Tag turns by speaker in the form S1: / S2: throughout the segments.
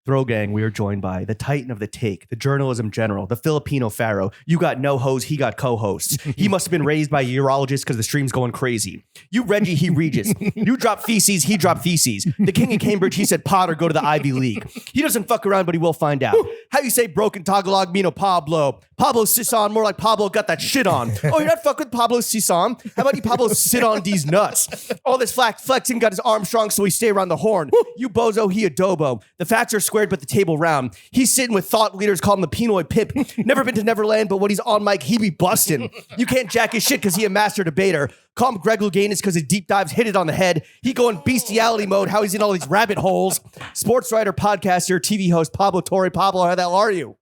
S1: Throw Gang, we are joined by the titan of the take, the journalism general, the Filipino pharaoh. You got no host, he got co-hosts. He must have been raised by a urologist because the stream's going crazy. You Reggie, he Regis. You drop feces, he dropped feces. The king of Cambridge, he said Potter, go to the Ivy League. He doesn't fuck around, but he will find out. How you say broken Tagalog, Mino Pablo? Pablo Sison, more like Pablo got that shit on. Oh, you're not fucking with Pablo Sison? How about you Pablo sit on these nuts? All this flexing got his arm strong, so he stay around the horn. You bozo, he adobo. The facts are squared, but the table round. He's sitting with thought leaders, call him the Pinoy Pip. Never been to Neverland, but when he's on mic, he be busting. You can't jack his shit because he a master debater. Call him Greg Louganis because his deep dives hit it on the head. He go in bestiality mode, how he's in all these rabbit holes. Sports writer, podcaster, TV host, Pablo Torre. Pablo, how the hell are you?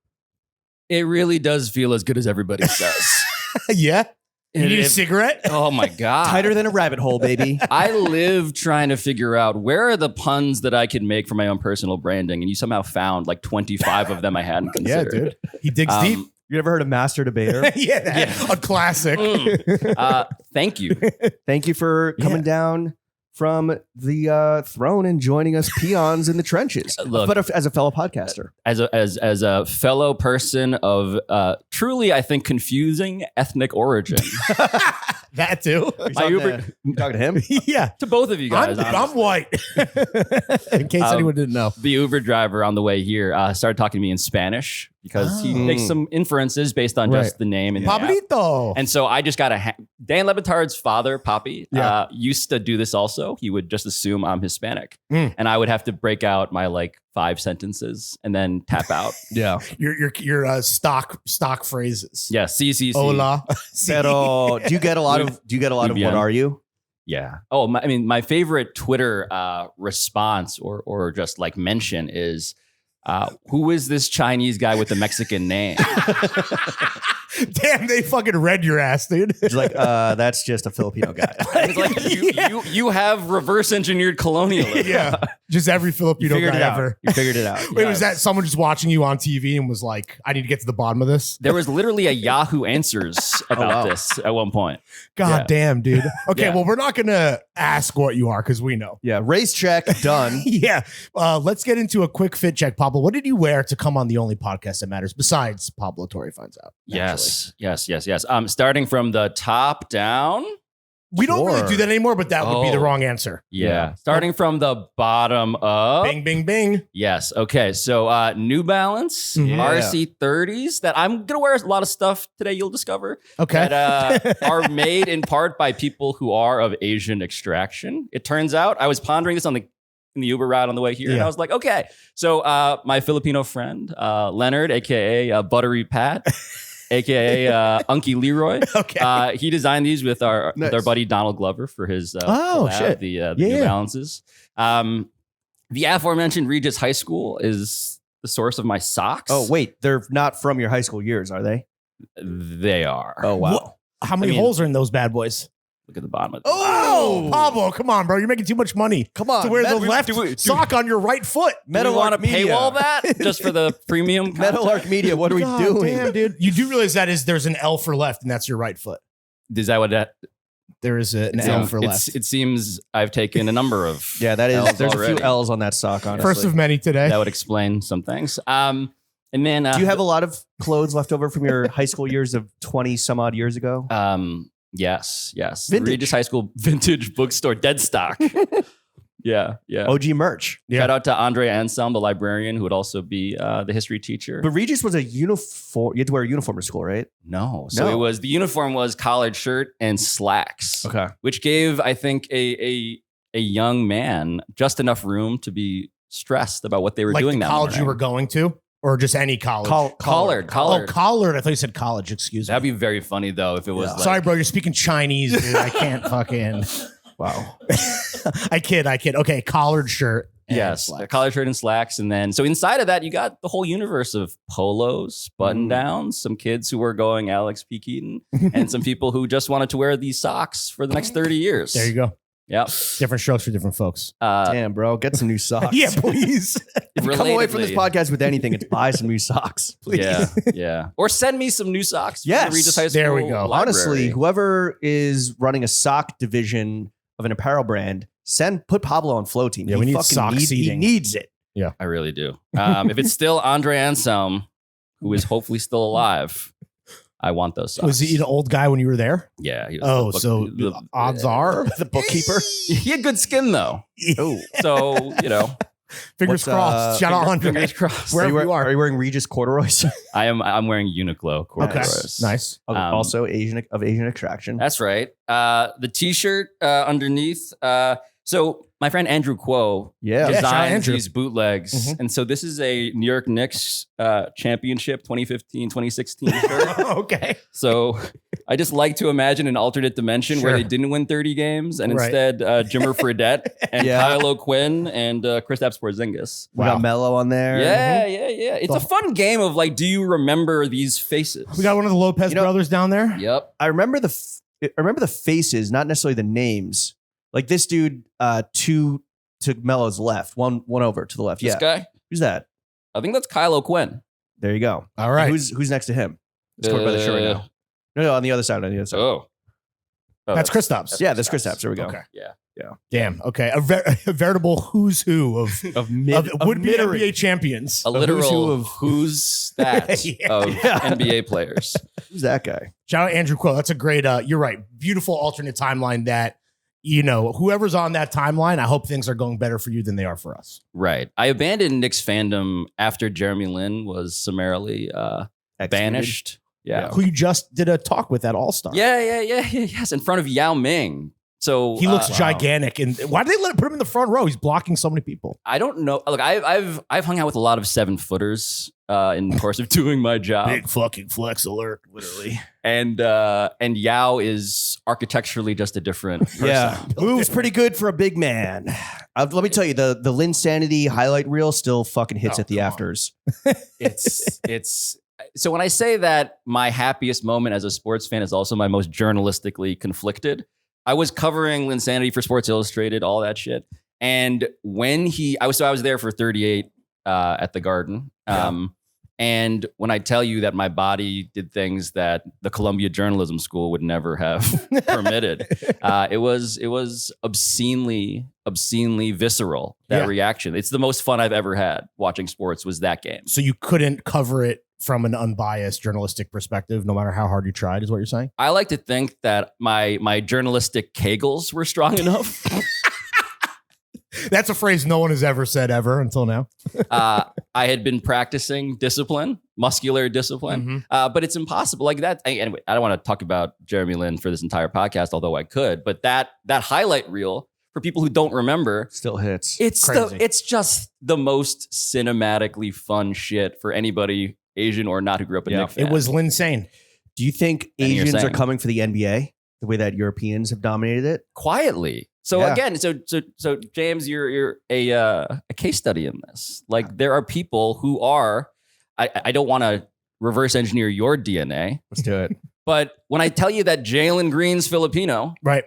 S2: It really does feel as good as everybody says.
S3: Yeah? You need a cigarette?
S2: Oh my God.
S1: Tighter than a rabbit hole, baby.
S2: I live trying to figure out where are the puns that I could make for my own personal branding, and you somehow found like 25 of them I hadn't
S3: Yeah,
S2: considered.
S3: dude. He digs deep.
S1: You ever heard of Master Debater?
S3: Yeah, a classic.
S2: Thank you.
S1: Thank you for coming down from the throne and joining us peons in the trenches.
S2: Look,
S1: but as a fellow podcaster.
S2: As a fellow person of truly, I think, confusing ethnic origin.
S3: That too.
S1: You talking to him?
S3: Yeah.
S2: To both of you guys.
S3: I'm white. In case anyone didn't know.
S2: The Uber driver on the way here started talking to me in Spanish because he makes some inferences based on just the name. And
S3: Pablito.
S2: And so I just got Dan Lebitard's father, Papi, used to do this also. He would just assume I'm Hispanic. And I would have to break out my like 5 sentences and then tap out.
S1: Yeah.
S3: Your stock phrases.
S2: Yeah. Sí.
S3: Hola.
S1: Pero do you get a lot of what are you?
S2: Yeah. Oh, my favorite Twitter response or just like mention is, who is this Chinese guy with the Mexican name?
S3: Damn, they fucking read your ass, dude.
S1: It's like, that's just a Filipino guy.
S2: It's like you have reverse engineered colonialism.
S3: Yeah. Just every Filipino guy ever.
S1: You figured it out.
S3: Wait, was that someone just watching you on TV and was like, I need to get to the bottom of this?
S2: There was literally a Yahoo Answers about this at one point.
S3: God damn, dude. Okay, well, we're not going to ask what you are because we know.
S1: Yeah, race check, done.
S3: Yeah. Let's get into a quick fit check. Pablo, what did you wear to come on the only podcast that matters besides Pablo Torre Finds Out?
S2: Yes. Starting from the top down.
S3: We don't really do that anymore, but that would be the wrong answer.
S2: Yeah. Starting from the bottom up.
S3: Bing, bing, bing.
S2: Yes. Okay. So New Balance RC30s that I'm going to wear a lot of stuff today, you'll discover.
S3: Okay.
S2: That are made in part by people who are of Asian extraction. It turns out I was pondering this in the Uber ride on the way here. And I was like, okay. So my Filipino friend, Leonard, a.k.a. Buttery Pat, a.k.a. Unky Leroy.
S3: Okay.
S2: He designed these with our buddy Donald Glover for his collab, the New Balances. The aforementioned Regis High School is the source of my socks.
S1: Oh, wait. They're not from your high school years, are they?
S2: They are.
S1: Oh, wow.
S3: How many holes are in those bad boys?
S2: Look at the bottom of
S3: Pablo, come on, bro. You're making too much money.
S1: Come on.
S3: To wear the left sock on your right foot.
S2: Do we want to paywall that just for the premium content?
S1: Meadowlark Media, what are we doing?
S3: Damn, dude. You do realize there's an L for left, and that's your right foot.
S2: Is that what that...
S3: There is an L for left.
S2: It seems I've taken a number of
S1: that is.
S2: L's
S1: there's
S2: already.
S1: A few L's on that sock, honestly.
S3: First of many today.
S2: That would explain some things. And then...
S1: do you have a lot of clothes left over from your high school years of 20 some odd years ago?
S2: Yes.
S1: Vintage.
S2: Regis High School vintage bookstore, dead stock. Yeah.
S1: OG merch.
S2: Shout out to Andre Anselm, the librarian, who would also be the history teacher.
S1: But Regis was a uniform. You had to wear a uniform to school, right?
S2: No. The uniform was collared shirt and slacks.
S1: Okay.
S2: Which gave, I think, a young man just enough room to be stressed about what they were doing
S3: the
S2: that
S3: college
S2: morning.
S3: you were going to? Or just any college?
S2: Collared.
S3: Oh, collared. I thought you said college. Excuse me.
S2: That'd be very funny, though, if it was like...
S3: Sorry, bro. You're speaking Chinese, dude. I can't fucking... Wow. I kid. Okay, collared shirt.
S2: Yes, a collared shirt and slacks. And then, so inside of that, you got the whole universe of polos, button downs, some kids who were going Alex P. Keaton, and some people who just wanted to wear these socks for the next 30 years.
S3: There you go.
S2: Yep.
S3: Different strokes for different folks.
S1: Damn, bro. Get some new socks.
S3: Yeah, please.
S1: If you come away from this podcast with anything, it's buy some new socks. Please.
S2: Yeah. Or send me some new socks.
S1: Yes.
S2: From the Regis High School
S3: There we go.
S2: library.
S1: Honestly, whoever is running a sock division of an apparel brand, put Pablo on flow team.
S3: Yeah, we need sock
S1: He
S3: seating.
S1: needs it.
S3: Yeah.
S2: I really do. If it's still Andre Anselm, who is hopefully still alive, I want those socks.
S3: Was he an old guy when you were there?
S2: Yeah. He was
S3: Odds are
S1: The bookkeeper.
S2: he had good skin though.
S1: Oh,
S2: So,
S3: fingers crossed. Shout out Andre.
S2: fingers crossed.
S3: Wherever you are.
S1: Are you wearing Regis corduroys?
S2: I'm wearing Uniqlo
S3: Okay,
S2: corduroys.
S3: nice.
S1: Also Asian extraction.
S2: That's right. The t-shirt underneath. So my friend Andrew Kuo
S1: Yeah.
S3: shout out
S2: designed
S3: Andrew.
S2: these bootlegs.
S3: Mhm.
S2: And so this is a New York Knicks championship 2015-2016 shirt.
S3: Okay.
S2: So I just like to imagine an alternate dimension where
S3: Sure.
S2: they didn't win 30 games and
S3: Right.
S2: instead Jimmer Fredette and
S1: Yeah.
S2: Kyle O'Quinn and Kristaps Porzingis.
S1: We got Mello on there.
S2: Yeah. It's a fun game of do you remember these faces?
S3: We got one of the Lopez brothers down there.
S2: Yep.
S1: I remember the faces, not necessarily the names. Like this dude, to Mello's left, one over to the left.
S2: This
S1: Yeah.
S2: guy?
S1: Who's that?
S2: I think that's Kyle O'Quinn.
S1: There you go.
S3: All right.
S1: Who's next to him? Let's go by the shirt right now. No, on the other side.
S2: Oh,
S3: That's Kristaps.
S1: Yeah, that's Kristaps. There we go.
S3: Okay.
S2: Yeah.
S3: Damn. Okay. A veritable who's who of would be
S1: mittering.
S3: NBA champions.
S2: A literal
S1: who's who of-
S2: who's that
S3: Yeah.
S2: of
S1: Yeah.
S2: NBA players.
S1: Who's that guy?
S3: Shout out Andrew Quill. That's a great. You're right. Beautiful alternate timeline. That whoever's on that timeline. I hope things are going better for you than they are for us.
S2: Right. I abandoned Knicks fandom after Jeremy Lin was summarily banished. Yeah.
S3: Who you just did a talk with at All Star.
S2: Yes, in front of Yao Ming. So
S3: He looks
S2: wow.
S3: gigantic. And why did they put him in the front row? He's blocking so many people.
S2: I don't know. Look, I've hung out with a lot of 7-footers in the course of doing my job.
S3: Big fucking flex alert, literally.
S2: And Yao is architecturally just a different person.
S1: Yeah, moves pretty good for a big man. Let me tell you, the Linsanity highlight reel still fucking hits at the
S3: come on.
S1: afters.
S2: It's so when I say that my happiest moment as a sports fan is also my most journalistically conflicted. I was covering Linsanity for Sports Illustrated, all that shit. And when I was there for 38 at the Garden. And when I tell you that my body did things that the Columbia Journalism School would never have permitted, it was obscenely visceral, that reaction. It's the most fun I've ever had watching sports was that game.
S3: So you couldn't cover it from an unbiased journalistic perspective, no matter how hard you tried, is what you're saying?
S2: I like to think that my journalistic kegels were strong enough.
S3: That's a phrase no one has ever said ever until now.
S2: I had been practicing muscular discipline, but it's impossible. Like that. Anyway, I don't want to talk about Jeremy Lin for this entire podcast, although I could. But that highlight reel for people who don't remember
S1: Still hits.
S2: it's just the most cinematically fun shit for anybody, Asian or not, who grew up a Knicks fan.
S3: It was Linsane.
S1: Do you think
S2: And you're
S1: Asians are
S2: saying-
S1: coming for the NBA the way that Europeans have dominated it?
S2: quietly. So
S1: Yeah.
S2: again, so James, you're a case study in this. Like there are people who are. I don't want to reverse engineer your DNA,
S1: Let's do it.
S2: but when I tell you that Jalen Green's Filipino,
S3: Right.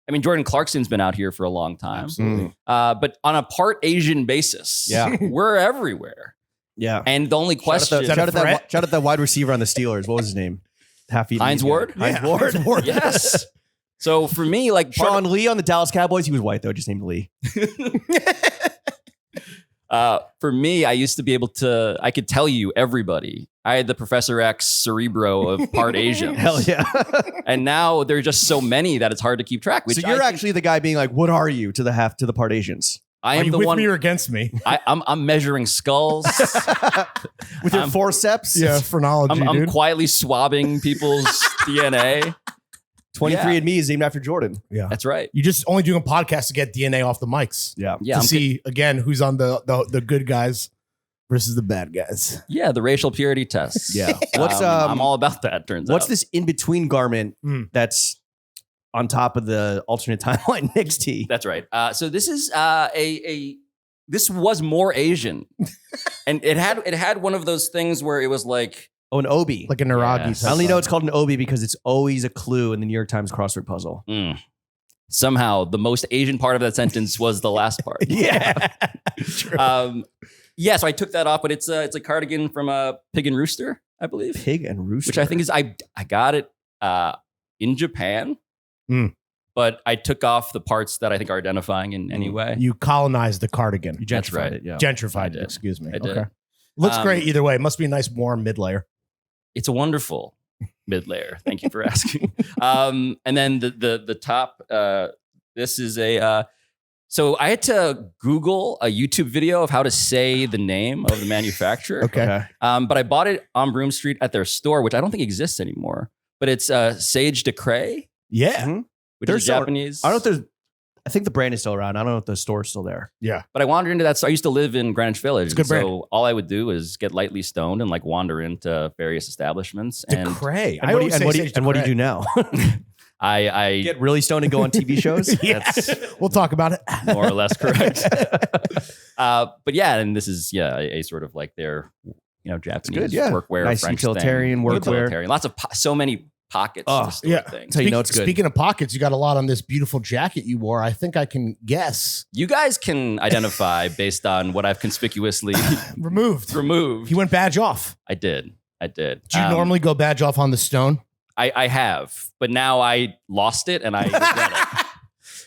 S2: I mean Jordan Clarkson's been out here for a long time.
S3: Absolutely.
S2: But on a part Asian basis,
S1: Yeah.
S2: we're everywhere.
S1: Yeah.
S2: And the only question,
S3: that a threat?
S1: Shout out that wide receiver on the Steelers. What was his name? Half-eaten
S2: Hines
S1: guy.
S2: Ward?
S1: Hines
S3: Yeah,
S1: Ward.
S3: Hines Ward.
S2: yes. So for me, like
S1: Sean Lee on the Dallas Cowboys. He was white though, just named Lee.
S2: for me, I used to be able to. I could tell you everybody. I had the Professor X cerebro of part Asian.
S1: Hell yeah.
S2: And now there are just so many that it's hard to keep track. Which
S1: So you're
S2: I think
S1: actually the guy being like, "What are you?" to the part Asians
S2: I
S3: Are
S2: am
S3: you
S2: the
S3: with
S2: one.
S3: me or against me?
S2: I'm measuring skulls.
S1: with your
S2: I'm-
S1: forceps.
S3: Yeah, phrenology,
S2: I'm
S3: dude.
S2: quietly swabbing people's DNA.
S1: 23andMe is named after Jordan.
S3: Yeah.
S2: That's right.
S3: You just only doing podcasts to get DNA off the mics.
S1: Yeah.
S2: Yeah,
S3: to
S2: I'm
S3: see, again, who's on the good guys versus the bad guys.
S2: Yeah, the racial purity tests.
S1: Yeah. What's
S2: I'm all about that. Turns
S1: what's
S2: out.
S1: this in between garment
S3: Mm.
S1: that's on top of the alternate timeline Knicks tee?
S2: That's right. So this is this was more Asian, and it had one of those things where it was like
S1: Oh, an obi.
S3: Like a Naragi.
S2: Yes.
S1: I only know it's called an obi because it's always a clue in the New York Times crossword puzzle.
S2: somehow the most Asian part of that sentence was the last part.
S1: Yeah.
S2: Yeah. So I took that off, but it's a cardigan from Pig and Rooster, I believe,
S1: Pig and rooster.
S2: which I think is I got it in Japan.
S3: Mm.
S2: but I took off the parts that I think are identifying in any way.
S3: You colonized the cardigan.
S1: You
S2: That's
S1: gentrified
S2: right.
S1: it. Yeah.
S3: Gentrified
S2: did.
S3: it, excuse me.
S2: I did.
S3: Okay. Looks great either way. It must be a nice warm mid layer.
S2: It's a wonderful mid layer. Thank you for asking. And then the top. This is a. So I had to Google a YouTube video of how to say the name of the manufacturer.
S3: Okay.
S2: But I bought it on Broome Street at their store, which I don't think exists anymore. But it's Sage de Cray,
S3: Yeah.
S1: Mhm.
S2: which
S1: They're
S2: is
S1: still-
S2: Japanese.
S1: I don't know if there's. I think the brand is still around. I don't know if the store's still there.
S3: Yeah.
S2: But I wandered into that. So I used to live in Greenwich Village.
S3: It's a good
S2: so
S3: brand.
S2: all I would do is get lightly stoned and like wander into various establishments.
S3: De
S2: And
S3: Cray.
S1: And what do you do now?
S2: I
S1: Get really stoned and go on TV shows?
S3: Yes. We'll talk about it.
S2: more or less correct. But yeah, and this is a sort of like their Japanese
S1: good, yeah.
S2: workwear,
S1: Nice
S2: French
S1: utilitarian
S2: thing.
S1: workwear.
S2: Utilitarian. Lots of so many pockets.
S1: Oh,
S2: to store
S3: yeah.
S2: things.
S1: Tell you know it's good.
S3: Speaking of pockets, you got a lot on this beautiful jacket you wore. I think I can guess.
S2: You guys can identify based on what I've conspicuously
S3: Removed.
S2: removed.
S3: He went badge off.
S2: I did.
S3: Do you normally go badge off on the stone?
S2: I have, but now I lost it and I regret it.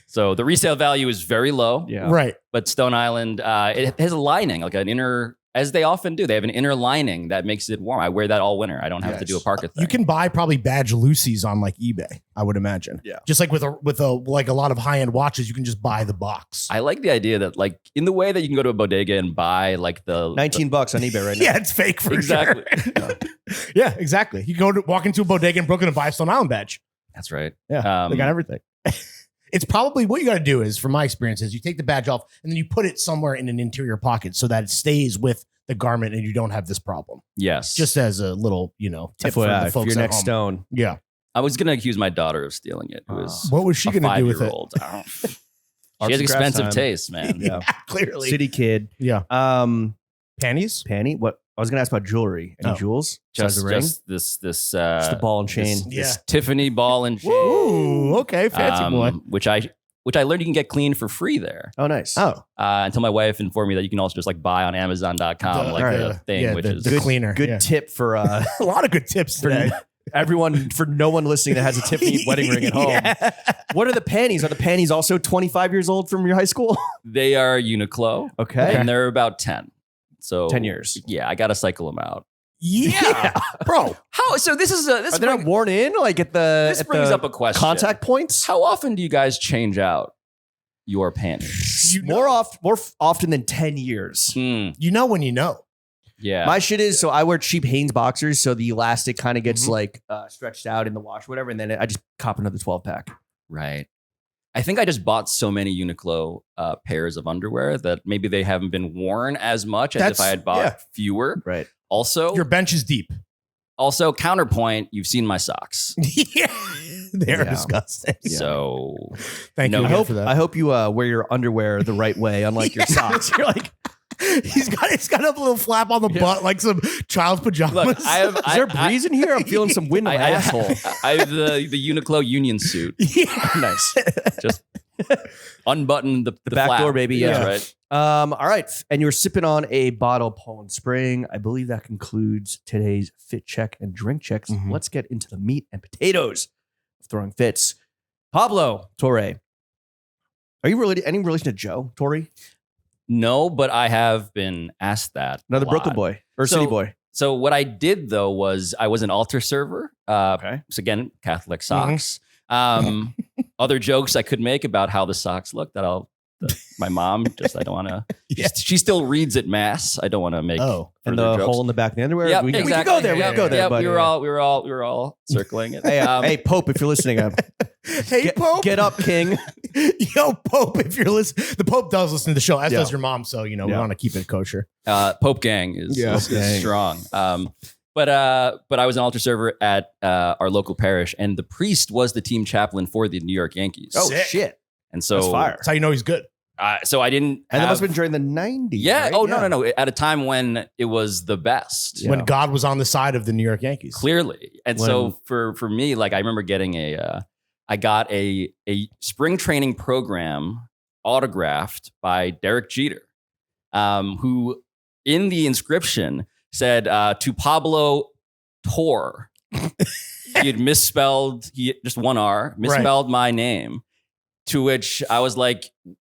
S2: So the resale value is very low.
S1: Yeah.
S3: Right.
S2: But Stone Island, it has a lining, like an inner, as they often do. They have an inner lining that makes it warm. I wear that all winter. I don't have to do a parka thing.
S3: You can buy probably badge Lucy's on like eBay, I would imagine.
S1: Yeah.
S3: Just like with a like a lot of high end watches, you can just buy the box.
S2: I like the idea that, like, in the way that you can go to a bodega and buy like the
S1: $19 on eBay right now.
S3: Yeah, it's fake for
S2: exactly.
S3: sure. Yeah, exactly. You go to walk into a bodega in Brooklyn and buy a Stone Island badge.
S2: That's right.
S3: Yeah, they got everything. It's probably what you got to do is, from my experience, is you take the badge off and then you put it somewhere in an interior pocket so that it stays with the garment and you don't have this problem.
S2: Yes.
S3: Just as a little, tip for the
S1: FYI,
S3: folks
S1: for your
S3: at
S1: next
S3: home.
S1: stone.
S3: Yeah.
S2: I was gonna accuse my daughter of stealing it. It was
S3: What was she
S2: a
S3: going to do with it?
S2: 5-year-old. I don't- She
S1: Arts
S2: has
S1: and crafts
S2: expensive
S1: time.
S2: taste, man.
S1: Yeah.
S3: Clearly.
S1: City kid.
S3: Yeah. Panties?
S1: Panty. What? I was going to ask about jewelry. Any
S3: Oh.
S1: jewels? Besides the ring?
S2: Just this
S1: Just the ball and chain.
S2: this Tiffany ball and chain.
S3: Ooh, okay. Fancy boy.
S2: Which I learned you can get clean for free there.
S1: Oh, nice.
S3: Oh.
S2: Until my wife informed me that you can also just like buy on Amazon.com
S3: The-
S2: like
S1: right.
S2: the thing, which is
S3: the cleaner.
S1: Good
S3: Yeah.
S1: tip for
S3: A lot of good tips today.
S1: everyone, for no one listening that has a Tiffany wedding ring at home.
S3: Yeah.
S1: What are the panties? Are the panties also 25 years old from your high school?
S2: they are Uniqlo
S1: Okay.
S2: and they're about 10. So
S1: 10 years.
S2: Yeah, I gotta cycle them out.
S3: Yeah. Bro.
S2: How? So this is
S1: Are they not worn in? Like at the
S2: this
S1: at
S2: brings
S1: the
S2: up a question.
S1: contact points?
S2: How often do you guys change out your panties?
S1: More often than 10 years.
S3: You know when you know.
S2: Yeah.
S1: My shit is, so I wear cheap Hanes boxers, so the elastic kind of gets like stretched out in the wash, whatever, and then I just cop another 12 pack.
S2: Right. I think I just bought so many Uniqlo pairs of underwear that maybe they haven't been worn as much as if I had bought fewer.
S1: Right.
S2: Also,
S3: Your bench is deep.
S2: also counterpoint, you've seen my socks.
S3: Yeah. They're
S1: Yeah.
S3: disgusting.
S2: So
S3: Thank
S2: No,
S3: you
S1: I
S3: again
S1: hope,
S3: for that.
S1: I hope you wear your underwear the right way, unlike your socks. You're like,
S3: It's got a little flap on the butt like some child's pajamas.
S2: look, I have
S1: is there a breeze in here? I'm feeling some wind in my asshole.
S2: I have the Uniqlo Union suit.
S3: Yeah.
S1: Nice.
S2: Just unbutton the
S1: back
S2: flap.
S1: door, baby.
S2: That's
S1: Yeah.
S2: right.
S1: All right. And you're sipping on a bottle of Poland Spring. I believe that concludes today's fit check and drink checks.
S3: Mhm.
S1: Let's get into the meat and potatoes of throwing fits. Pablo Torre. Are you related any relation to Joe Torre?
S2: No, but I have been asked that.
S1: Another
S2: a lot.
S1: Brooklyn boy or
S2: So-
S1: city boy?
S2: So what I did though was I was an altar server.
S1: Okay.
S2: So again, Catholic socks. Other jokes I could make about how the socks look my mom just, I don't want to,
S3: Yeah.
S2: she still reads at mass. I don't want to make
S3: Oh.
S1: And
S2: further
S1: the
S2: jokes.
S1: hole in the back of the underwear?
S2: Yep,
S1: we can
S2: exactly.
S1: go there. We can go there.
S2: Yep,
S1: buddy.
S2: we were all circling it.
S1: Hey, Pope, if you're listening,
S3: Hey, Pope.
S1: get up, King.
S3: Yo, Pope, if you're listening. The Pope does listen to the show, as
S1: Yeah.
S3: does your mom. So, we
S1: Yeah.
S3: want to keep it kosher.
S2: Pope Gang is
S1: Gang.
S2: strong. But I was an altar server at our local parish, and the priest was the team chaplain for the New York Yankees.
S1: Oh,
S3: Sick.
S1: shit.
S2: and so
S1: That's fire.
S3: That's how you know he's good.
S2: So I didn't.
S1: And that
S2: have-
S1: must have been during the 90s.
S2: Yeah.
S1: right?
S2: Oh no. At a time when it was the best.
S1: Yeah.
S3: When God was on the side of the New York Yankees.
S2: Clearly. And so for me, like I remember getting I got a spring training program autographed by Derek Jeter, who in the inscription said to Pablo Torre. He had misspelled, just one R, misspelled my name. To which I was like,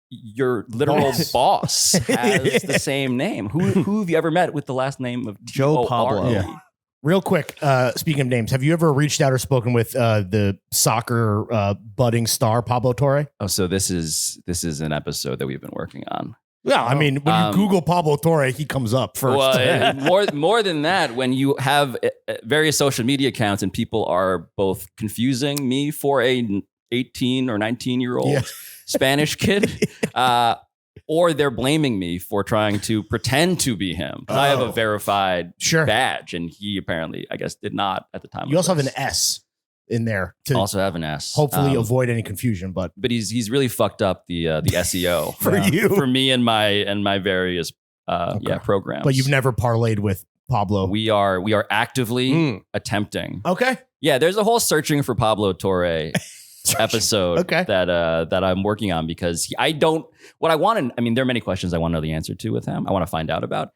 S2: your literal boss has the same name. Who have you ever met with the last name of
S1: Joe Pablo?
S2: Yeah.
S3: Real quick, speaking of names, have you ever reached out or spoken with the soccer budding star Pablo Torre?
S2: Oh, so this is an episode that we've been working on.
S3: Yeah, I mean, when you Google Pablo Torre, he comes up first.
S2: Well, more than that, when you have various social media accounts and people are both confusing me for a 18 or 19-year-old Spanish kid, or they're blaming me for trying to pretend to be him. I have a verified badge, and he apparently, I guess, did not at the time.
S3: You also have an S in there to
S2: also have an S.
S3: Hopefully avoid any confusion, but
S2: he's really fucked up the SEO
S3: for
S2: me and my various programs.
S3: But you've never parlayed with Pablo.
S2: We are actively attempting.
S3: Okay.
S2: Yeah, there's a whole searching for Pablo Torre episode that I'm working on because there are many questions I want to know the answer to with him. I want to find out about.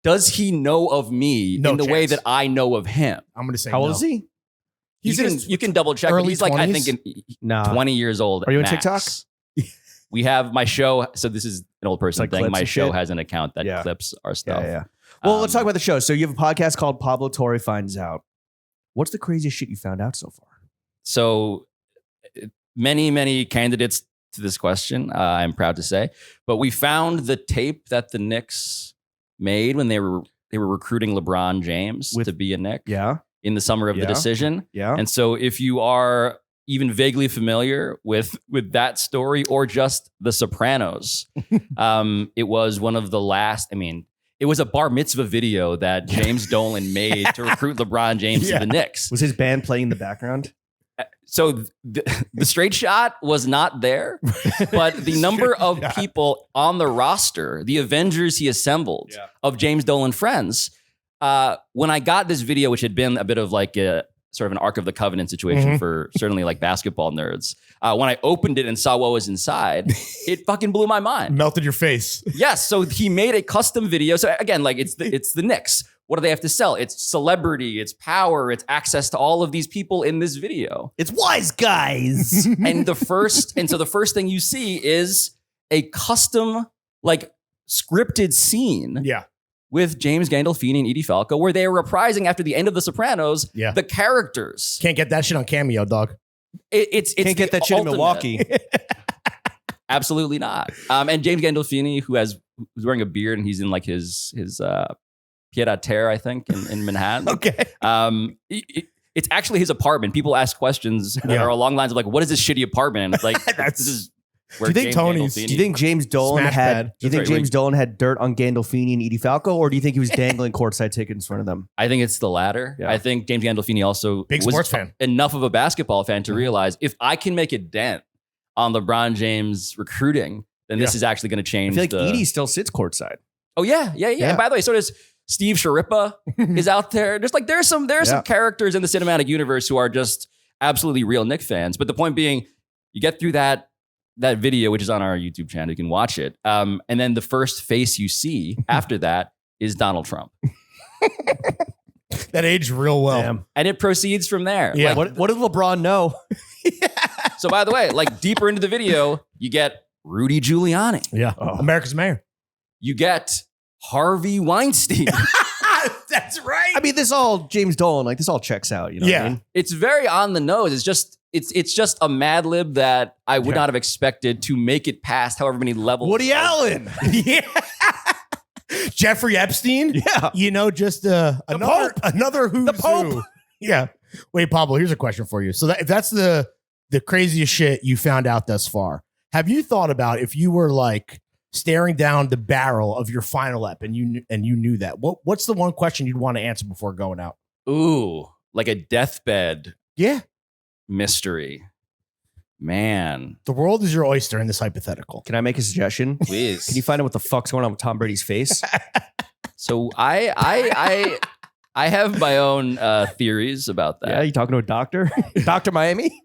S2: Does he know of me in the way that I know of him?
S3: I'm going to say
S1: how old is he?
S2: You can double check. He's like
S3: 20s?
S2: I think 20 years old.
S1: Are you on
S2: max.
S1: TikTok?
S2: We have my show. So this is an old person thing. My show has an account that clips our stuff.
S1: Yeah. Well, let's talk about the show. So you have a podcast called Pablo Torre Finds Out. What's the craziest shit you found out so far?
S2: So many candidates to this question, I'm proud to say. But we found the tape that the Knicks made when they were recruiting LeBron James to be a Knick.
S1: Yeah.
S2: In the summer of the decision.
S1: Yeah.
S2: And so if you are even vaguely familiar with that story or just The Sopranos, it was one of the last, it was a bar mitzvah video that James Dolan made to recruit LeBron James to the Knicks.
S1: Was his band playing in the background?
S2: So the straight shot was not there, but the number of people on the roster, the Avengers he assembled of James Dolan friends, when I got this video, which had been a bit of like a sort of an Ark of the Covenant situation for certainly like basketball nerds, when I opened it and saw what was inside, it fucking blew my mind.
S3: Melted your face.
S2: Yes. So he made a custom video. So again, like it's the Knicks. What do they have to sell? It's celebrity, it's power, it's access to all of these people in this video.
S1: It's wise guys.
S2: And the first thing you see is a custom, like scripted scene.
S3: Yeah.
S2: With James Gandolfini and Edie Falco, where they are reprising after the end of The Sopranos, the characters.
S3: Can't get that shit on Cameo, dog.
S2: It's
S1: can't get that shit in Milwaukee.
S2: Absolutely not. And James Gandolfini, who's wearing a beard and he's in like his pied à terre, I think, in Manhattan.
S3: Okay.
S2: It's actually his apartment. People ask questions that are along the lines of like, what is this shitty apartment? And it's like, this is where
S1: do you think James Dolan had dirt on Gandolfini and Edie Falco, or do you think he was dangling courtside tickets in front of them?
S2: I think it's the latter. Yeah. I think James Gandolfini also
S3: big sports fan,
S2: enough of a basketball fan to realize if I can make a dent on LeBron James recruiting, then this is actually going to change.
S1: I feel like Edie still sits courtside.
S2: Oh yeah. And by the way, so does Steve Sharpe is out there. Just like there's some characters in the cinematic universe who are just absolutely real Knick fans. But the point being, you get through that video, which is on our YouTube channel, you can watch it. And then the first face you see after that is Donald Trump.
S3: That aged real well.
S1: Damn.
S2: And it proceeds from there.
S1: Yeah. Like, what did LeBron know?
S2: So by the way, like deeper into the video, you get Rudy Giuliani.
S3: Yeah. America's mayor. You
S2: get Harvey Weinstein.
S3: That's right.
S1: I mean, this all James Dolan, like this all checks out. You know what I mean?
S2: It's very on the nose. It's just a Mad Lib that I would not have expected to make it past however many levels.
S1: Woody Allen.
S3: Yeah. Jeffrey Epstein.
S1: Yeah.
S3: Just another who's
S1: the Pope.
S3: who. Yeah. Wait, Pablo, here's a question for you. So if that's the craziest shit you found out thus far, have you thought about if you were like staring down the barrel of your final ep and you knew that, what's the one question you'd want to answer before going out?
S2: Ooh, like a deathbed.
S3: Yeah.
S2: Mystery. Man.
S3: The world is your oyster in this hypothetical.
S1: Can I make a suggestion?
S2: Please.
S1: Can you find out what the fuck's going on with Tom Brady's face?
S2: So I have my own theories about that.
S1: Yeah, you talking to a doctor? Dr. Miami?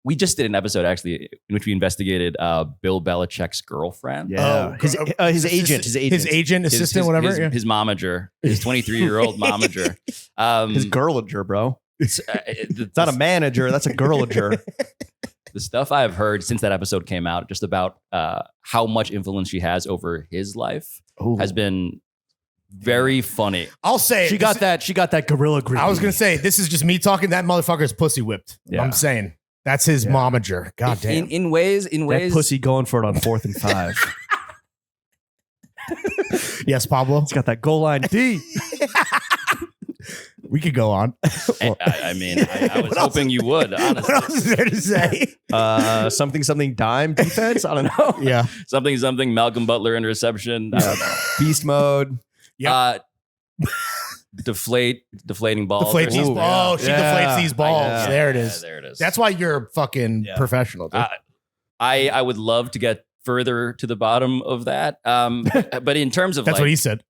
S2: We just did an episode actually in which we investigated Bill Belichick's girlfriend.
S1: Yeah, his agent,
S3: assistant, whatever.
S2: His momager, his 23-year-old momager.
S1: His girlager, bro. It's not a manager. That's a girlager.
S2: the stuff I've heard since that episode came out, just about how much influence she has over his life, has been very funny.
S3: I'll say
S1: She got that gorilla grip.
S3: I was gonna say this is just me talking. That motherfucker's pussy whipped.
S1: Yeah.
S3: I'm saying that's his momager. God damn.
S2: In ways,
S1: that pussy going for it on 4th and 5.
S3: Yes, Pablo.
S1: It's got that goal line D.
S3: We could go on.
S2: I mean, I was hoping you would, honestly.
S3: What else is there to say?
S1: Something dime defense. I don't know.
S3: Yeah.
S2: Something Malcolm Butler interception.
S1: Beast mode.
S2: Deflating balls.
S3: Deflate these
S1: Ooh,
S3: balls.
S1: yeah.
S3: She deflates these balls.
S1: Yeah.
S3: There it is.
S2: There it is.
S3: That's why you're fucking professional. Dude.
S2: I would love to get further to the bottom of that. But in terms of
S3: That's what he said.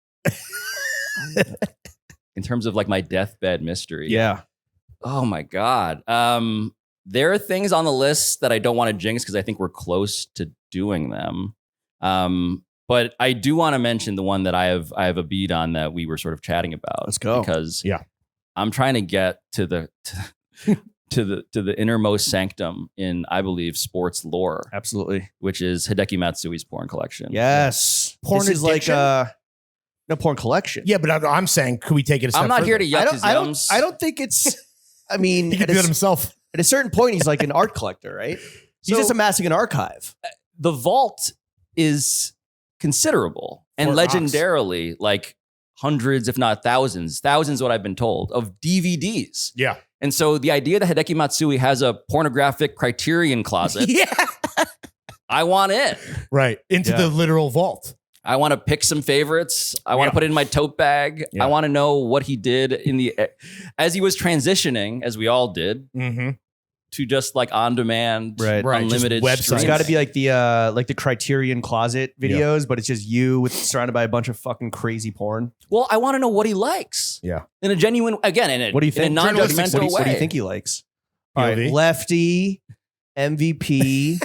S2: in terms of like my deathbed mystery.
S1: Yeah.
S2: Oh my God. There are things on the list that I don't want to jinx because I think we're close to doing them. But I do want to mention the one that I have a beat on that we were sort of chatting about.
S1: Let's go.
S2: Because I'm trying to get to the to the innermost sanctum in, I believe, sports lore.
S1: Absolutely.
S2: Which is Hideki Matsui's porn collection.
S1: Yes.
S3: Porn
S1: this is
S3: addiction?
S1: like no porn collection.
S3: Yeah, but I'm saying, could we take it a step
S2: I'm not
S3: further?
S2: here to yuck his yums.
S1: I don't think it's. I mean,
S3: He could do it himself.
S1: At a certain point, he's like an art collector, right? He's
S2: So-
S1: just amassing an archive.
S2: The vault is considerable and
S3: Fort Knox.
S2: legendarily like hundreds, if not thousands, what I've been told, of DVDs.
S3: Yeah.
S2: And so the idea that Hideki Matsui has a pornographic Criterion closet,
S3: Yeah.
S2: I want it.
S3: Right. Into
S1: Yeah.
S3: the literal vault.
S2: I want to pick some favorites. I want to put it in my tote bag.
S3: Yeah.
S2: I want to know what he did as he was transitioning, as we all did,
S3: Mm-hmm.
S2: to just like on demand,
S1: Right.
S2: unlimited
S3: Just websites.
S1: It's
S2: streams.
S1: got to be like the Criterion Closet videos, but it's just you surrounded by a bunch of fucking crazy porn.
S2: Well, I want to know what he likes.
S3: Yeah.
S2: In a genuine, again,
S1: What do you think?
S2: in a non-judgmental way.
S1: What do you think he likes? All right,
S3: POV?
S1: lefty, MVP.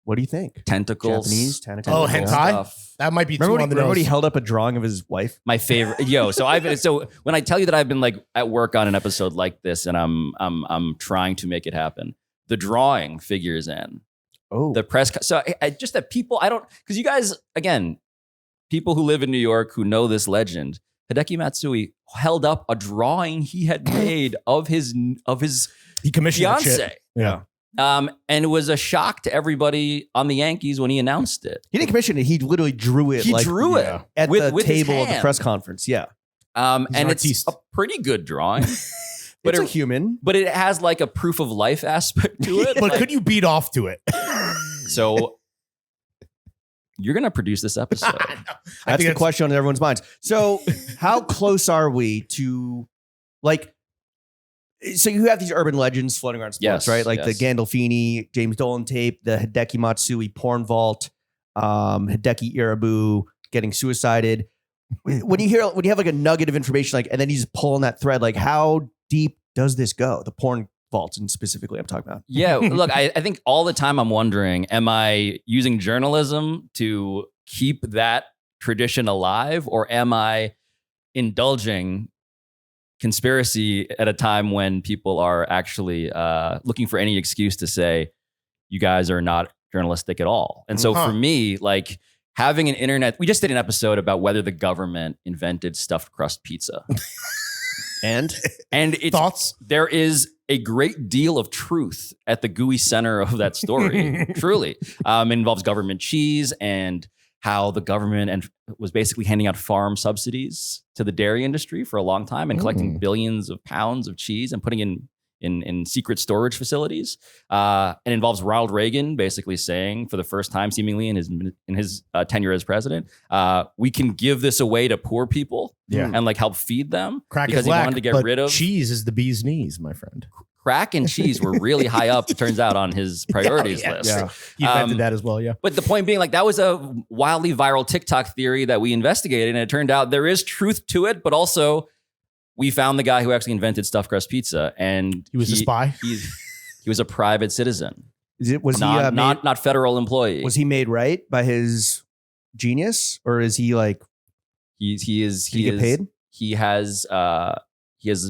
S1: What do you think?
S2: Tentacles.
S1: Japanese tentacles.
S3: Oh, hentai?
S2: stuff.
S3: That might be too
S1: Remember
S3: on the
S1: when he
S3: nose.
S1: held up a drawing of his wife?
S2: My favorite. So when I tell you that I've been like at work on an episode like this and I'm trying to make it happen, the drawing figures in.
S1: Oh,
S2: The press. So just that people, because you guys, again, people who live in New York who know this legend, Hideki Matsui held up a drawing he had made of his
S3: He commissioned that shit.
S2: fiance.
S3: Yeah.
S2: And it was a shock to everybody on the Yankees when he announced it.
S1: he didn't commission it. He literally drew it.
S2: He
S1: like,
S2: drew it
S3: yeah.
S1: at
S2: with
S1: the
S2: his
S1: table of the
S2: hand.
S1: press conference. Yeah,
S2: And
S3: an
S2: it's
S3: artiste.
S2: a pretty good drawing,
S1: but it's a human.
S2: but it has like a proof of life aspect to it.
S3: But
S2: Like,
S3: could you beat off to it?
S2: so you're gonna produce this episode.
S1: That's the question on everyone's minds. So, how close are we to, like, so you have these urban legends floating around sports,
S2: Yes,
S1: right? Like
S2: yes.
S1: the Gandolfini, James Dolan tape, the Hideki Matsui porn vault, Hideki Irabu getting suicided. When you have like a nugget of information, like, and then he's pulling that thread, like, how deep does this go? The porn vaults, and specifically, I'm talking about.
S2: Yeah, look, I think all the time I'm wondering, am I using journalism to keep that tradition alive, or am I indulging conspiracy at a time when people are actually looking for any excuse to say you guys are not journalistic at all? And so for me, like having an internet, we just did an episode about whether the government invented stuffed crust pizza.
S1: And
S2: It's,
S3: Thoughts?
S2: there is a great deal of truth at the gooey center of that story. Truly, it involves government cheese and how the government was basically handing out farm subsidies to the dairy industry for a long time and collecting billions of pounds of cheese and putting in secret storage facilities. And involves Ronald Reagan basically saying, for the first time seemingly in his tenure as president, we can give this away to poor people and like help feed them.
S3: Crack
S2: because
S3: is
S2: he
S3: black,
S2: wanted to get
S3: but
S2: rid of
S3: cheese is the bee's knees, my friend.
S2: crack and cheese were really high up, it turns out, on his priorities list.
S1: yeah.
S3: He invented that as well, yeah.
S2: But the point being, like, that was a wildly viral TikTok theory that we investigated, and it turned out there is truth to it, but also we found the guy who actually invented stuffed crust pizza, and
S3: He was a spy?
S2: He was a private citizen,
S1: was
S2: not federal employee.
S1: he made right by his genius, or is he like?
S2: He
S1: Did he get paid?
S2: He has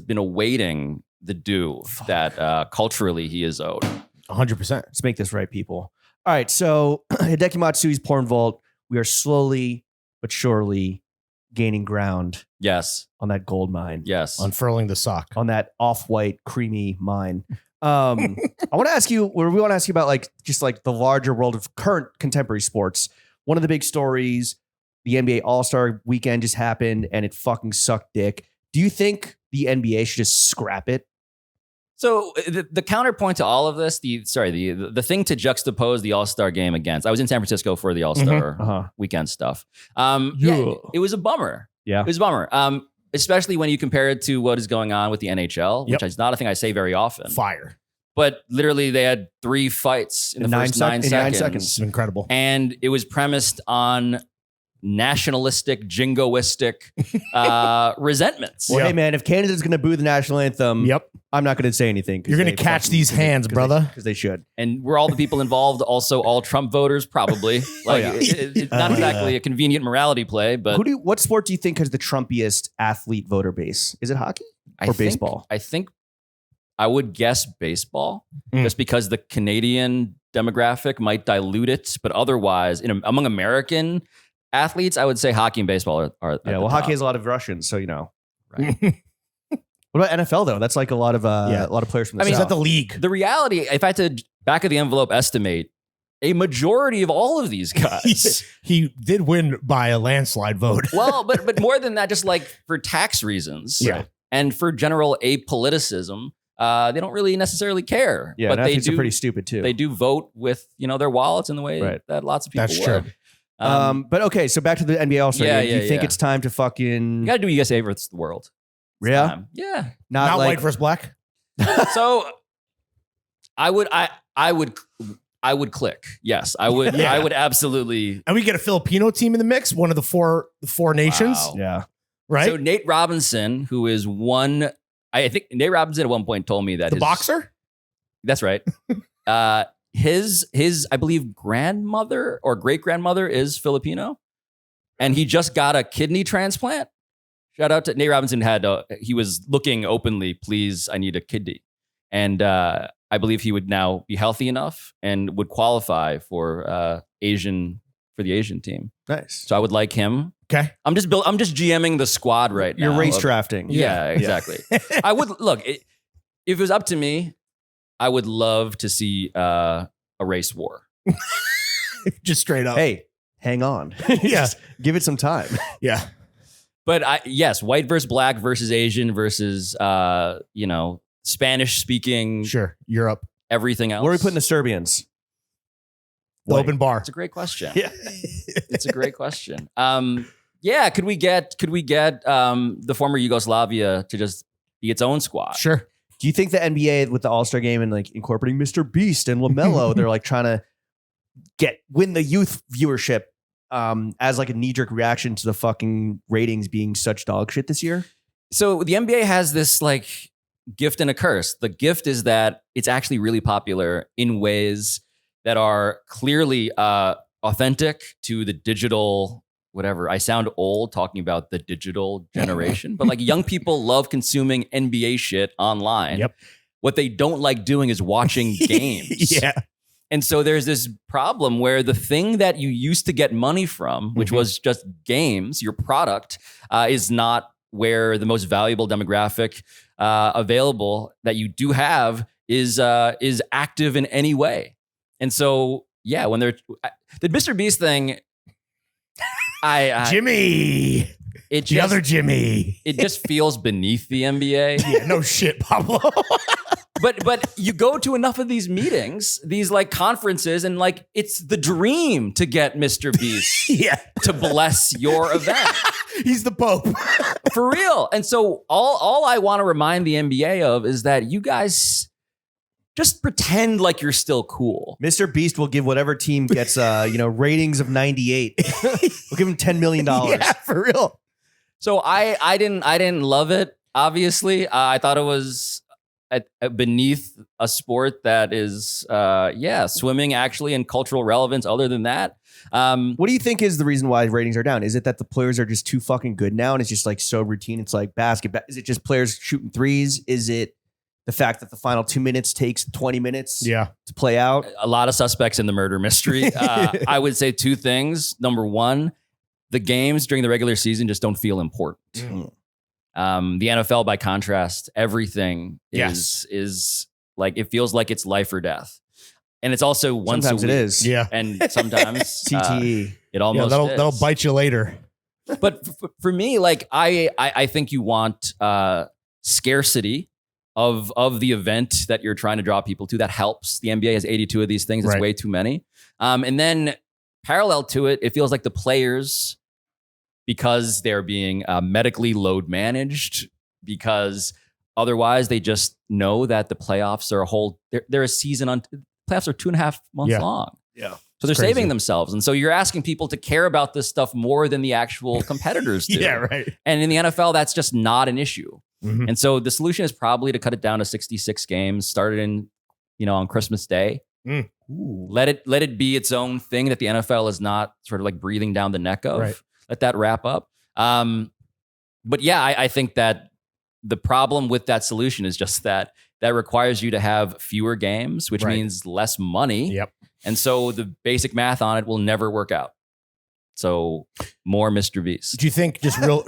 S2: been awaiting the due that culturally he is owed.
S3: 100%.
S1: Let's make this right, people. All right, so Hideki Matsui's porn vault. We are slowly but surely gaining ground
S2: Yes.
S1: on that gold mine.
S2: Yes.
S3: Unfurling the sock.
S1: On that off-white creamy mine. I want to ask you, we want to ask you about like just like the larger world of current contemporary sports. One of the big stories, the NBA All-Star weekend just happened and it fucking sucked dick. Do you think the NBA should just scrap it?
S2: So the counterpoint to all of this, the thing to juxtapose the All-Star game against, I was in San Francisco for the All-Star weekend stuff. It was a bummer.
S1: Yeah.
S2: It was a bummer. Especially when you compare it to what is going on with the NHL, which is not a thing I say very often.
S3: Fire.
S2: But literally they had 3 fights in the first 9 seconds.
S3: It's incredible.
S2: And it was premised on nationalistic, jingoistic resentments.
S1: Well, hey man, if Canada's going to boo the national anthem, I'm not going to say anything.
S3: You're going to catch these hands, brother.
S1: Because they should.
S2: And were all the people involved also all Trump voters? Probably. Like, it's not exactly a convenient morality play, but
S1: what sport do you think has the Trumpiest athlete voter base? Is it hockey or baseball?
S2: I think I would guess baseball, just because the Canadian demographic might dilute it, but otherwise, among American athletes, I would say hockey and baseball are
S1: yeah. Well, hockey has a lot of Russians, so you know. Right. What about NFL though? That's like a lot of players from the
S3: South.
S1: South.
S3: Is that the league?
S2: The reality, if I had to back of the envelope estimate, a majority of all of these guys,
S3: he did win by a landslide vote.
S2: Well, but more than that, just like for tax reasons, and for general apoliticism, they don't really necessarily care.
S1: Yeah,
S2: but they
S1: are pretty stupid too.
S2: They do vote with their wallets in the way that lots of people
S3: That's
S2: would.
S3: true.
S1: But okay, so back to the NBA All-Star game. Do you think it's time to fucking...
S2: You got to do USA versus the world.
S1: Yeah?
S2: Yeah.
S3: Not
S1: like,
S3: white versus black?
S2: So I would click. Yes, I would. I would absolutely.
S3: And we get a Filipino team in the mix, one of the four nations.
S2: Wow.
S1: Yeah.
S3: Right?
S2: So Nate Robinson, who is one... I think Nate Robinson at one point told me that
S3: the boxer?
S2: That's right. His I believe grandmother or great grandmother is Filipino, and he just got a kidney transplant. Shout out to Nate Robinson. He was looking openly, please, I need a kidney, and I believe he would now be healthy enough and would qualify for the Asian team.
S1: Nice.
S2: So I would like him.
S3: Okay.
S2: I'm just GMing the squad right now.
S1: You're race drafting.
S2: Yeah, exactly. I would look if it was up to me, I would love to see a race war.
S3: Just straight up.
S1: Hey, hang on.
S3: Yes.
S1: Give it some time.
S3: Yeah.
S2: But yes, white versus black versus Asian versus Spanish speaking.
S3: Sure. Europe.
S2: Everything else.
S1: Where are we putting the Serbians?
S3: The open bar.
S2: It's a great question.
S1: Yeah.
S2: It's a great question. Could we get the former Yugoslavia to just be its own squad?
S3: Sure.
S1: Do you think the NBA with the All-Star game and like incorporating Mr. Beast and LaMelo, they're like trying to win the youth viewership as like a knee-jerk reaction to the fucking ratings being such dog shit this year?
S2: So the NBA has this like gift and a curse. The gift is that it's actually really popular in ways that are clearly authentic to the digital whatever. I sound old talking about the digital generation, but like young people love consuming NBA shit online.
S3: Yep.
S2: What they don't like doing is watching games.
S3: Yeah.
S2: And so there's this problem where the thing that you used to get money from, which was just games, your product, is not where the most valuable demographic available that you do have is active in any way. And so, yeah, when they're the Mr. Beast thing,
S3: Jimmy, the other Jimmy,
S2: it just feels beneath the NBA.
S3: Yeah, no shit, Pablo.
S2: But you go to enough of these meetings, these like conferences, and like it's the dream to get Mr. Beast to bless your event.
S3: He's the Pope.
S2: For real. And so all I want to remind the NBA of is that you guys just pretend like you're still cool.
S1: Mr. Beast will give whatever team gets ratings of 98. We'll give him $10 million.
S3: Yeah, for real.
S2: So I didn't love it, obviously. I thought it was beneath a sport that is swimming actually in cultural relevance other than that.
S1: What do you think is the reason why ratings are down? Is it that the players are just too fucking good now and it's just like so routine? It's like basketball. Is it just players shooting threes? Is it The fact that the final 2 minutes takes 20 minutes
S3: Yeah.
S1: to play out.
S2: A lot of suspects in the murder mystery. I would say two things. Number one, the games during the regular season just don't feel important.
S1: Mm.
S2: The NFL, by contrast, everything is like, it feels like it's life or death. And it's also once
S1: Sometimes
S2: a week.
S1: it is.
S3: Yeah.
S2: And sometimes
S1: CTE.
S2: it almost
S3: that'll
S2: is.
S3: bite you later.
S2: But for me, like I think you want scarcity of the event that you're trying to draw people to. That helps. The NBA has 82 of these things. It's
S3: Right.
S2: way too many. And then parallel to it, it feels like the players, because they're being medically load managed, because otherwise they just know that the playoffs are they're a season on. Playoffs are 2.5 months long.
S1: Yeah.
S2: So they're
S3: It's crazy.
S2: saving themselves. And so you're asking people to care about this stuff more than the actual competitors do.
S3: Yeah, right.
S2: And in the NFL, that's just not an issue.
S3: Mhm.
S2: And so the solution is probably to cut it down to 66 games, started in, on Christmas Day.
S3: Mm.
S2: Let it be its own thing that the NFL is not sort of like breathing down the neck of.
S3: Right.
S2: Let that wrap up. But yeah, I think that the problem with that solution is just that requires you to have fewer games, which
S3: Right.
S2: means less money.
S3: Yep.
S2: And so the basic math on it will never work out. So more Mr. Beast.
S3: Do you think just real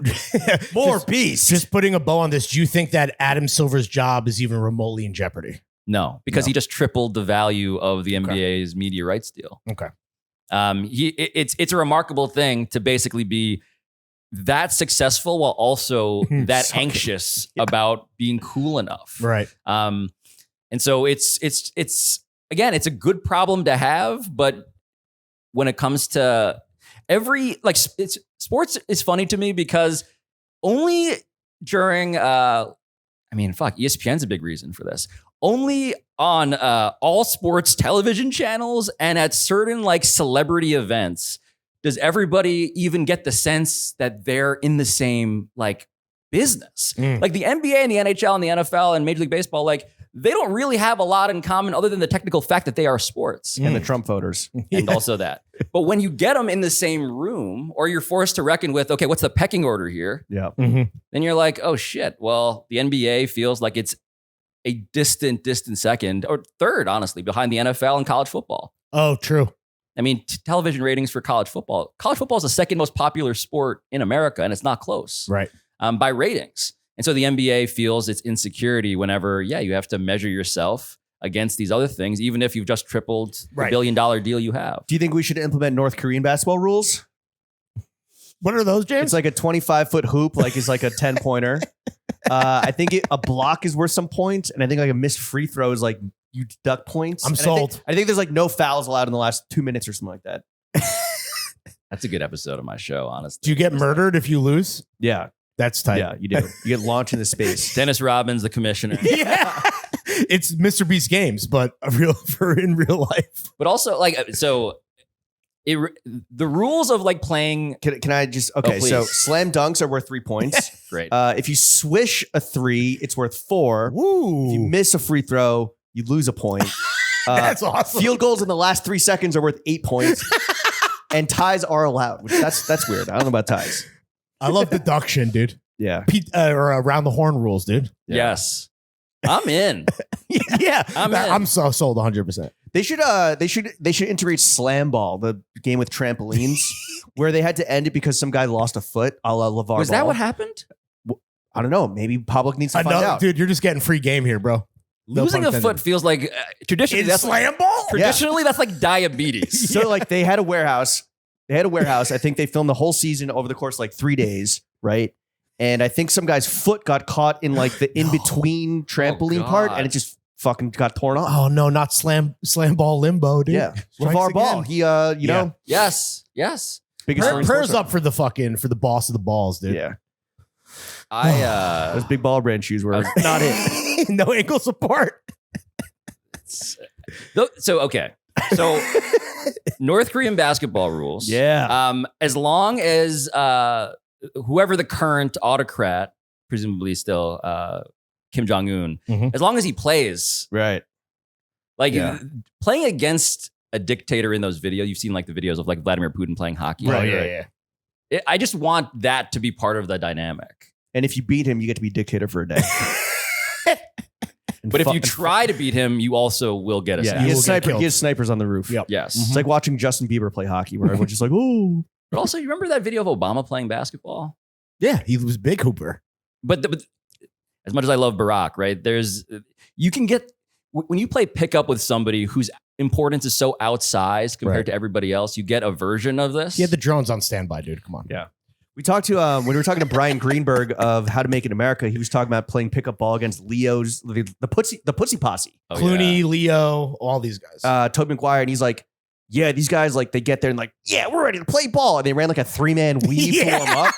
S1: More
S3: just,
S1: beast.
S3: just putting a bow on this, do you think that Adam Silver's job is even remotely in jeopardy?
S2: No, because
S3: No.
S2: he just tripled the value of the NBA's media rights deal.
S3: Okay.
S2: It's a remarkable thing to basically be that successful while also that
S3: Sucking.
S2: anxious about being cool enough.
S3: Right.
S2: And so it's again, it's a good problem to have, but when it comes to sports is funny to me because only during ESPN's a big reason for this. Only on all sports television channels and at certain like celebrity events does everybody even get the sense that they're in the same like business. Like the NBA and the NHL and the NFL and Major League Baseball, like they don't really have a lot in common other than the technical fact that they are sports.
S1: And the Trump voters.
S2: And also that. But when you get them in the same room or you're forced to reckon with, okay, what's the pecking order here?
S1: Yeah.
S3: Mhm.
S2: Then you're like, oh shit. Well, the NBA feels like it's a distant second or third, honestly, behind the NFL and college football.
S3: Oh, true.
S2: I mean, television ratings for college football. College football is the second most popular sport in America, and it's not close
S3: Right.
S2: by ratings. And so the NBA feels its insecurity whenever, you have to measure yourself against these other things, even if you've just tripled the
S3: Right.
S2: $1 billion deal you have.
S1: Do you think we should implement North Korean basketball rules?
S3: What are those, James?
S1: It's like a 25-foot hoop, like it's like a 10-pointer. I think a block is worth some points, and I think like a missed free throw is like you deduct points.
S3: I'm
S1: And
S3: sold.
S1: I think there's like no fouls allowed in the last 2 minutes or something like that.
S2: That's a good episode of my show, honestly.
S3: Do you get murdered if you lose?
S1: Yeah,
S3: That's tight.
S1: yeah, you do. You get launched into space.
S2: Dennis Robbins, the commissioner.
S3: Yeah. It's Mr. Beast games, but in real life.
S2: But also, the rules of like playing.
S1: Can I just okay?
S2: please.
S1: So slam dunks are worth 3 points.
S2: Great.
S1: If you swish a 3, it's worth 4.
S3: Woo.
S1: If you miss a free throw, you lose a point.
S3: That's awesome.
S1: Field goals in the last 3 seconds are worth 8 points, and ties are allowed. Which that's weird. I don't know about ties.
S3: I love deduction, dude.
S1: Yeah,
S3: Or around the horn rules, dude.
S2: Yes. I'm in.
S3: Yeah.
S2: I'm in.
S3: I'm so sold 100%.
S1: they should integrate slam ball, the game with trampolines, where they had to end it because some guy lost a foot, a la LeVar
S2: Was that
S1: Ball.
S2: what happened?
S1: I don't know. Maybe public needs to find out.
S3: Dude, you're just getting free game here, bro. No
S2: Losing
S3: pun
S2: a
S3: intended.
S2: foot feels like traditionally
S3: In
S2: that's
S3: slam ball?
S2: traditionally that's like diabetes.
S1: So like they had a warehouse. I think they filmed the whole season over the course of like 3 days, right? And I think some guy's foot got caught in like the in between trampoline part,
S2: God.
S1: and it just fucking got torn off.
S3: Oh no, not slam ball limbo, dude.
S1: Yeah,
S3: Strikes
S1: LeVar Ball.
S3: again.
S1: He, you know,
S2: Yes.
S1: biggest story in
S3: Prayers
S1: sports.
S3: up for the boss of the balls, dude.
S1: Yeah,
S2: I
S1: those big ball brand shoes were not it.
S3: No ankle support.
S2: So North Korean basketball rules.
S1: Yeah,
S2: As long as whoever the current autocrat, presumably still Kim Jong-un,
S3: Mhm.
S2: as long as he plays,
S1: right.
S2: like
S1: Yeah.
S2: playing against a dictator in those videos, you've seen like the videos of like Vladimir Putin playing hockey.
S3: Right.
S2: I just want that to be part of the dynamic.
S1: And if you beat him, you get to be dictator for a day.
S2: But if you try to beat him, you also will get assassinated.
S1: He has snipers on the roof.
S3: Yep.
S2: Yes.
S1: It's like watching Justin Bieber play hockey, where everyone's just like, oh.
S2: But also, you remember that video of Obama playing basketball?
S3: Yeah, he was big hooper.
S2: But as much as I love Barack, right? You can get, when you play pickup with somebody whose importance is so outsized compared to everybody else, you get a version of this.
S3: He had the drones on standby, dude. Come on.
S1: Yeah. We talked to, when we were talking to Brian Greenberg of How to Make It in America, he was talking about playing pickup ball against Leo's, the Pussy Posse.
S2: Oh,
S3: Clooney, Leo, all these guys.
S1: Tobey Maguire, and he's like, yeah, these guys, like, they get there and like, yeah, we're ready to play ball. And they ran like a 3-man weave to warm up.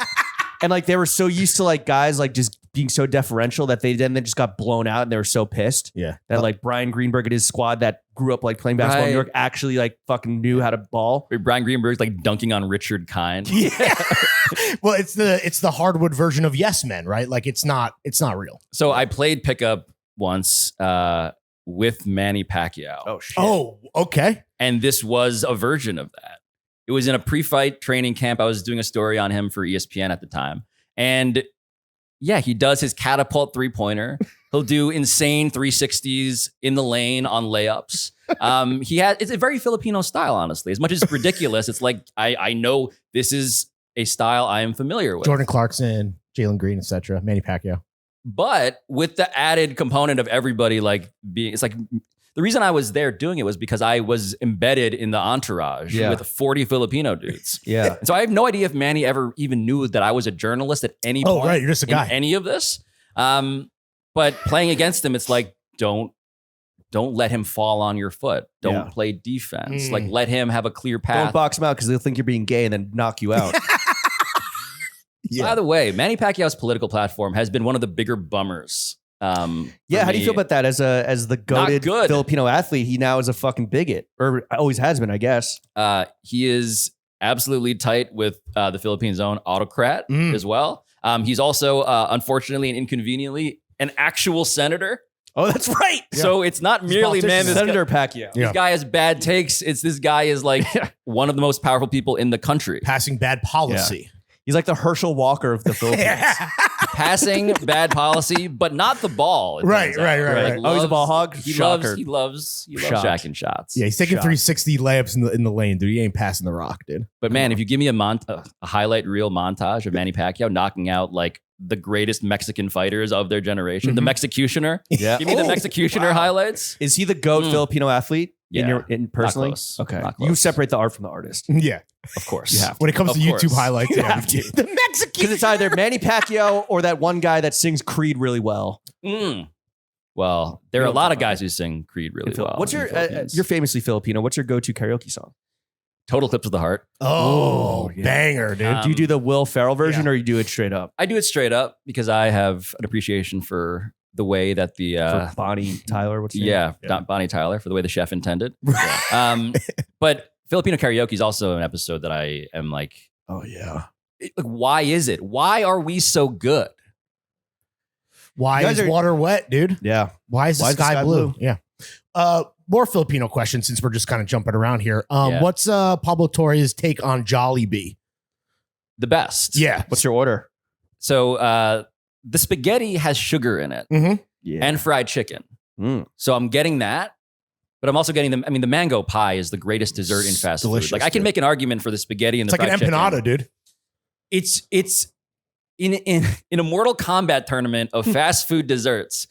S1: And like, they were so used to like guys like just being so deferential that they just got blown out and they were so pissed.
S3: Yeah.
S1: That like Brian Greenberg and his squad that grew up like playing basketball in New York actually like fucking knew how to ball.
S2: Brian Greenberg's like dunking on Richard Kind.
S3: Yeah. Well, it's the hardwood version of Yes Men, right? Like it's not real.
S2: So I played pickup once with Manny Pacquiao.
S1: Oh, shit.
S3: Oh, okay.
S2: And this was a version of that. It was in a pre-fight training camp. I was doing a story on him for ESPN at the time. And yeah, he does his catapult 3-pointer. He'll do insane 360s in the lane on layups. It's a very Filipino style, honestly. As much as it's ridiculous, it's like, I know this is a style I am familiar with.
S3: Jordan Clarkson, Jalen Green, etc. Manny Pacquiao.
S2: But with the added component of everybody like being, it's like, the reason I was there doing it was because I was embedded in the entourage with 40 Filipino dudes.
S1: Yeah.
S2: And so I have no idea if Manny ever even knew that I was a journalist at any point.
S3: Oh, right. You're just a guy.
S2: In any of this. But playing against him, it's like, don't let him fall on your foot. Don't play defense. Like, let him have a clear path.
S1: Don't box him out because they'll think you're being gay and then knock you out.
S2: By the way, Manny Pacquiao's political platform has been one of the bigger bummers.
S1: How do you feel about that as the goated Filipino athlete? He now is a fucking bigot, or always has been, I guess.
S2: He is absolutely tight with the Philippines' own autocrat as well. He's also, unfortunately and inconveniently, an actual senator.
S1: Oh, that's right.
S2: So it's not merely
S1: Senator Pacquiao.
S2: This guy has bad takes. It's this guy is like one of the most powerful people in the country.
S3: Passing bad policy.
S1: He's like the Herschel Walker of the Philippines.
S2: Passing bad policy, but not the ball.
S3: Right.
S2: Like,
S1: Oh, he's a ball hog?
S2: He
S1: Shocker.
S2: loves jacking shots.
S3: Yeah, he's taking 360 layups in the lane, dude. He ain't passing the rock, dude.
S2: But man, if you give me a highlight reel montage of Manny Pacquiao knocking out like the greatest Mexican fighters of their generation, the Mexicutioner.
S1: Yeah.
S2: Give me the Mexicutioner highlights.
S1: Is he the GOAT Filipino athlete?
S2: Yeah.
S1: In personally?
S2: Not close.
S1: Okay.
S2: Not close.
S1: You separate the art from the artist.
S3: Yeah.
S2: Of course.
S1: You have to.
S3: When it comes to YouTube highlights,
S1: You have to.
S3: The Mexican.
S1: Because it's either Manny Pacquiao or that one guy that sings Creed really well.
S2: Well, there are a lot of guys who sing Creed really well.
S1: What's your, you're famously Filipino. What's your go-to karaoke song?
S2: Total Clips of the Heart?
S3: Oh,
S1: yeah.
S3: banger, dude.
S1: Do you do the Will Ferrell version or you do it straight up?
S2: I do it straight up because I have an appreciation for the way that the
S1: For Bonnie Tyler, what's her name?
S2: not Bonnie Tyler, for the way the chef intended. But Filipino karaoke is also an episode that I am like,
S1: Oh yeah.
S2: why is it? Why are we so good?
S3: Why is water wet, dude?
S1: Yeah.
S3: Why is the sky blue? Yeah. More Filipino questions since we're just kind of jumping around here. What's Pablo Torre's take on Jollibee?
S2: The best.
S3: Yeah.
S1: What's your order?
S2: So the spaghetti has sugar in it
S1: Yeah.
S2: and fried chicken. So I'm getting that. But I'm also getting them. I mean, the mango pie is the greatest dessert in fast
S3: delicious,
S2: food. Like I can make an argument for the spaghetti and
S3: It's
S2: the
S3: like an
S2: fried
S3: empanada,
S2: chicken.
S3: dude.
S2: It's in a Mortal Kombat tournament of fast food desserts.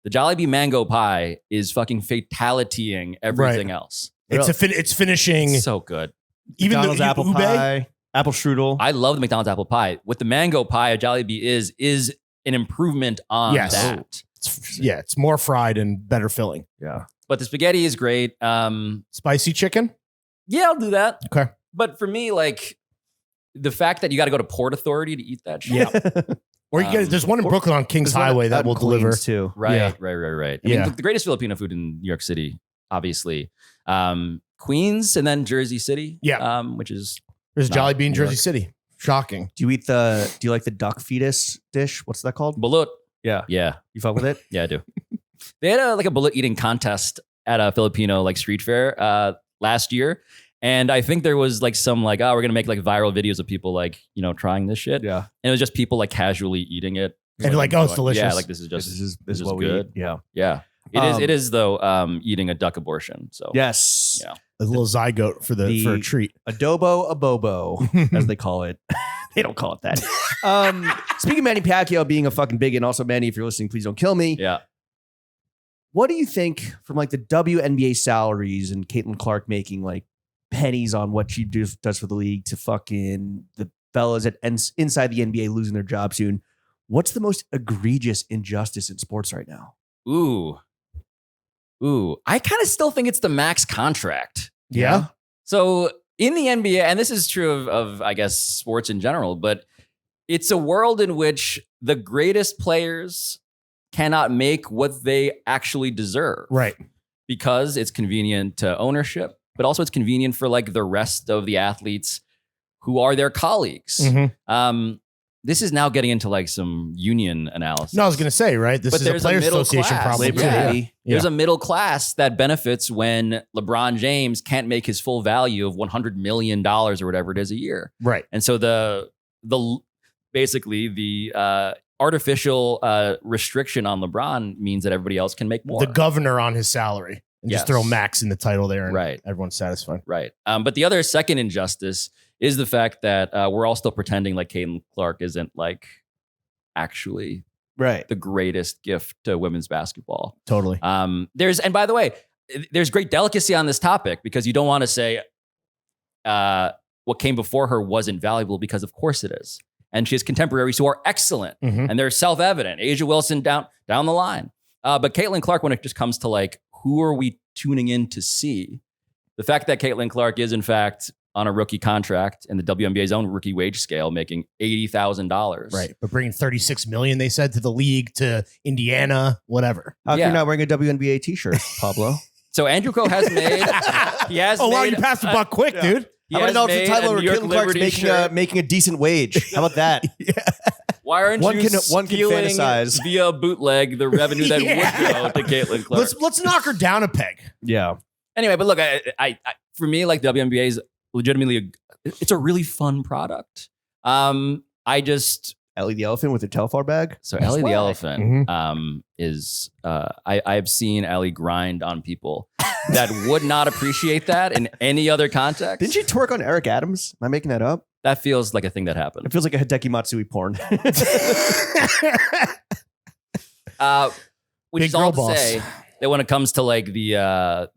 S2: The Jollibee mango pie is fucking fatalitying everything else.
S3: It's finishing
S2: So good.
S3: even
S1: McDonald's
S3: the
S1: apple
S3: ube.
S1: pie, apple strudel.
S2: I love the McDonald's apple pie. What the mango pie at Jollibee is an improvement on that.
S3: It's more fried and better filling.
S1: Yeah.
S2: But the spaghetti is great.
S3: Spicy chicken.
S2: Yeah, I'll do that.
S3: Okay.
S2: But for me, like the fact that you got to go to Port Authority to eat that shit.
S3: Yeah. Or you there's one in Brooklyn on Kings Highway that will deliver
S1: too.
S2: Right.
S3: Yeah.
S2: Right. I mean, the greatest Filipino food in New York City, obviously. Queens and then Jersey City.
S3: Yeah.
S2: Which is
S3: There's
S2: not
S3: Jollibee in
S2: New
S3: Jersey
S2: York.
S3: City. Shocking.
S1: Do you like the duck fetus dish? What's that called?
S2: balut.
S1: Yeah.
S2: Yeah.
S1: You fuck with it?
S2: Yeah, I do. They had a balut eating contest at a Filipino like street fair last year. And I think there was like some like, we're going to make like viral videos of people like, trying this shit.
S1: Yeah.
S2: And it was just people like casually eating it.
S3: And like, oh, it's delicious.
S2: Yeah, like this is just
S1: this is what we
S2: good.
S1: eat. Yeah.
S2: Yeah. It is though eating a duck abortion. So
S1: Yes.
S2: Yeah.
S3: A little zygote for a treat.
S1: Adobo abobo, as they call it. They don't call it that. Speaking of Manny Pacquiao being a fucking bigot, and also Manny, if you're listening, please don't kill me.
S2: Yeah.
S1: What do you think from like the WNBA salaries and Caitlin Clark making like pennies on what she does for the league to fucking the fellas inside the NBA losing their job soon? What's the most egregious injustice in sports right now?
S2: Ooh. I kind of still think it's the max contract.
S3: Yeah.
S2: So in the NBA, and this is true of I guess sports in general, but it's a world in which the greatest players cannot make what they actually deserve.
S3: Right.
S2: Because it's convenient to ownership, but also it's convenient for like the rest of the athletes who are their colleagues.
S3: Mm-hmm.
S2: This is now getting into like some union analysis.
S3: No, I was going to say, right? This
S2: But
S3: is a
S2: there's a
S3: players
S2: middle
S3: association
S2: class.
S3: problem.
S2: Yeah.
S3: too.
S2: There's a middle class that benefits when LeBron James can't make his full value of $100 million or whatever it is a year.
S3: Right.
S2: And so the artificial restriction on LeBron means that everybody else can make more.
S3: The governor on his salary. And
S2: Yes.
S3: just throw max in the title there and
S2: Right.
S3: everyone's satisfied.
S2: Right. But the other second injustice is the fact that we're all still pretending like Caitlin Clark isn't like actually
S1: Right.
S2: the greatest gift to women's basketball.
S3: Totally.
S2: And by the way, there's great delicacy on this topic because you don't want to say what came before her wasn't valuable, because of course it is. And she has contemporaries who are excellent
S3: Mhm.
S2: and they're self-evident. Asia Wilson down the line. But Caitlin Clark, when it just comes to like, who are we tuning in to see? The fact that Caitlin Clark is in fact on a rookie contract in the WNBA's own rookie wage scale, making $80,000.
S3: Right. But bringing 36 million, they said, to the league, to Indiana, whatever.
S1: How come
S2: Yeah.
S1: you're not wearing a WNBA t-shirt, Pablo?
S2: So Andrew Coe has made. He has.
S3: Oh, wow.
S2: made
S3: You passed the buck quick, dude.
S2: He
S1: I want to
S2: has
S1: know if
S2: made
S1: it's the title
S2: a
S1: where
S2: New York
S1: Caitlin Clark's
S2: Liberty
S1: making
S2: shirt.
S1: making a decent wage. How about that?
S2: Why aren't
S1: One
S2: you
S1: can
S2: stealing
S1: fantasize.
S2: via bootleg the revenue that
S3: Yeah.
S2: would go to Caitlin Clark?
S3: Let's knock her down a peg.
S1: Yeah.
S2: Anyway, but look, I for me, like WNBA is legitimately it's a really fun product. I just
S1: Ellie the elephant with her Telfar bag.
S2: so Ellie the
S1: Swag.
S2: elephant is I have seen Ellie grind on people that would not appreciate that in any other context.
S1: Didn't she twerk on Eric Adams? Am I making that up?
S2: That feels like a thing that
S1: It
S2: happened.
S1: feels like a Hideki Matsui porn.
S2: Which
S3: Big
S2: is all
S3: girl
S2: to
S3: boss.
S2: say that when it comes to like the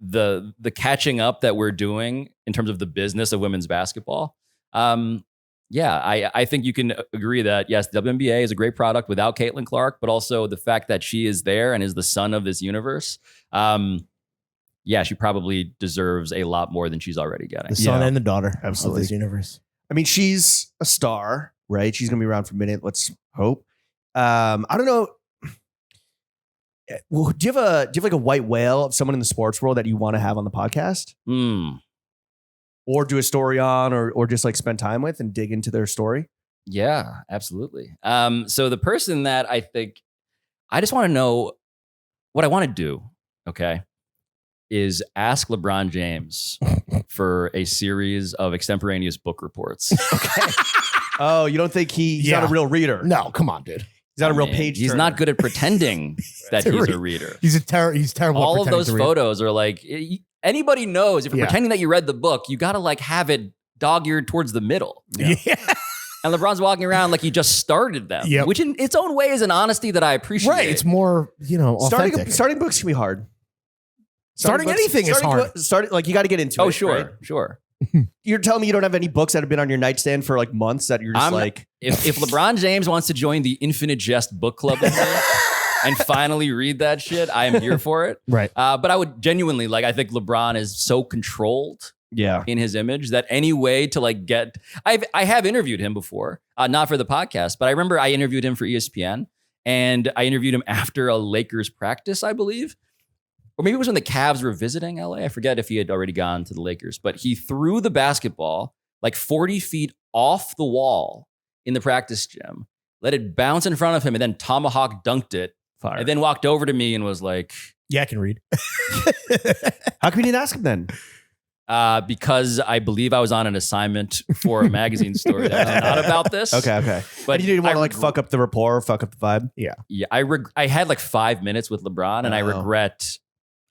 S2: catching up that we're doing in terms of the business of women's basketball, I think you can agree that yes, WNBA is a great product without Caitlin Clark, but also the fact that she is there and is the son of this universe. She probably deserves a lot more than she's already getting.
S3: The son
S1: Yeah.
S3: and the daughter
S1: Absolutely.
S3: of this universe.
S1: I mean, she's a star, right? She's gonna be around for a minute. Let's hope. I don't know. Well, do you have like a white whale of someone in the sports world that you want to have on the podcast, or do a story on, or just like spend time with and dig into their story?
S2: Yeah, absolutely. So the person that I think I just want to know what I want to do, okay, is ask LeBron James for a series of extemporaneous book reports.
S1: Okay. Oh, you don't think he's
S3: Yeah.
S1: not a real reader?
S3: No, come on, dude.
S1: He's not a real
S2: I mean,
S1: page.
S2: He's
S1: turner.
S2: not good at pretending that he's a reader.
S3: He's terrible. at
S2: All of
S3: pretending
S2: those
S3: to read.
S2: photos are like anybody knows if you're
S3: Yeah.
S2: pretending that you read the book, you got to like have it dog-eared towards the middle.
S3: Yeah.
S2: And LeBron's walking around like he just started them,
S3: Yep.
S2: which in its own way is an honesty that I appreciate.
S3: Right. It's more, authentic.
S1: Starting books can be hard.
S3: Starting anything is hard.
S1: Like you got to get into it.
S2: Oh, sure,
S1: right?
S2: sure.
S1: You're telling me you don't have any books that have been on your nightstand for like months that you're just like.
S2: If LeBron James wants to join the Infinite Jest book club with me and finally read that shit, I am here for it.
S3: Right.
S2: But I would genuinely I think LeBron is so controlled
S1: Yeah.
S2: in his image that any way to like get, I have interviewed him before, not for the podcast, but I remember I interviewed him for ESPN and I interviewed him after a Lakers practice, I believe. Or maybe it was when the Cavs were visiting LA. I forget if he had already gone to the Lakers, but he threw the basketball like 40 feet off the wall in the practice gym, let it bounce in front of him, and then tomahawk dunked it.
S1: Fire.
S2: And then walked over to me and was like,
S3: Yeah, I can read.
S1: How come you didn't ask him then?
S2: Because I believe I was on an assignment for a magazine story that was not about this.
S1: Okay. But you didn't want to like fuck up the rapport, fuck up the vibe.
S3: Yeah.
S2: I had like 5 minutes with LeBron, and I regret.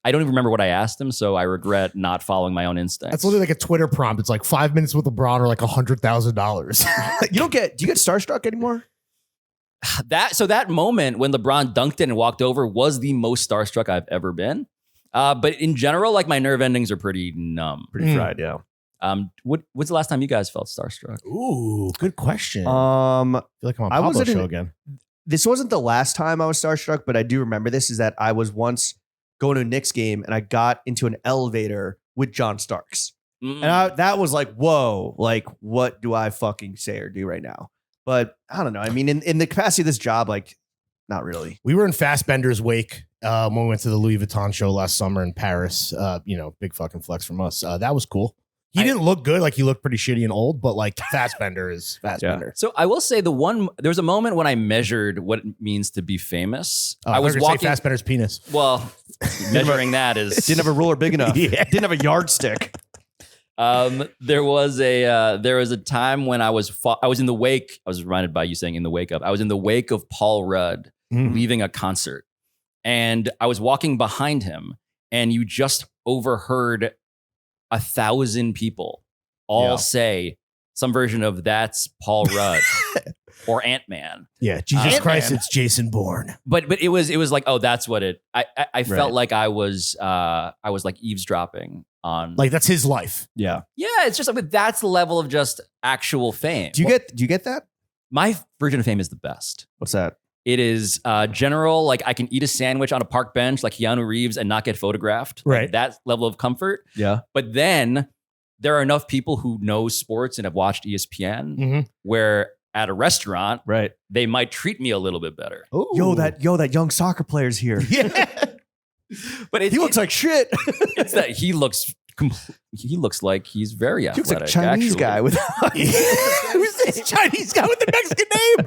S2: I don't even remember what I asked him, so I regret not following my own instincts.
S3: That's literally like a Twitter prompt. It's like 5 minutes with LeBron or like $100,000.
S1: Do you get starstruck anymore?
S2: That moment when LeBron dunked it and walked over was the most starstruck I've ever been. But in general, like my nerve endings are pretty numb.
S1: Pretty fried, yeah.
S2: What's the last time you guys felt starstruck?
S3: Ooh, good question. I feel like I'm on Pablo's show again.
S1: This wasn't the last time I was starstruck, but I do remember this, is that I was once going to a Knicks game and I got into an elevator with John Starks. And that was like, whoa, like what do I fucking say or do right now? But I don't know. I mean, in the capacity of this job, like not really.
S3: We were in Fassbender's wake when we went to the Louis Vuitton show last summer in Paris. Big fucking flex from us. That was cool. He didn't look good. Like he looked pretty shitty and old, but like Fassbender is Fassbender.
S2: Yeah. So I will say there was a moment when I measured what it means to be famous.
S3: I was walking Fassbender's penis.
S2: Well, measuring that is
S1: didn't have a ruler big enough.
S3: Yeah.
S1: Didn't have a yardstick.
S2: There was a time when I was in the wake. I was reminded by you saying in the wake of. I was in the wake of Paul Rudd leaving a concert, and I was walking behind him, and you just overheard 1,000 people all say some version of "That's Paul Rudd" or Ant-Man.
S3: Yeah, Jesus Christ, it's Jason Bourne.
S2: But it was like, oh, that's what it. I felt like I was like eavesdropping on,
S3: like that's his life.
S1: Yeah.
S2: It's just like that's the level of just actual fame.
S1: Do you get that?
S2: My version of fame is the best.
S1: What's that?
S2: It is general, like I can eat a sandwich on a park bench like Keanu Reeves and not get photographed.
S3: Right.
S2: Like that level of comfort.
S1: Yeah.
S2: But then there are enough people who know sports and have watched ESPN where at a restaurant,
S1: right,
S2: they might treat me a little bit better.
S3: Ooh.
S1: Yo, that young soccer player's here.
S3: Yeah.
S1: But he looks like shit.
S2: It's that he looks like he's very athletic.
S1: He looks like a Chinese guy with
S3: who's this Chinese guy with the Mexican name?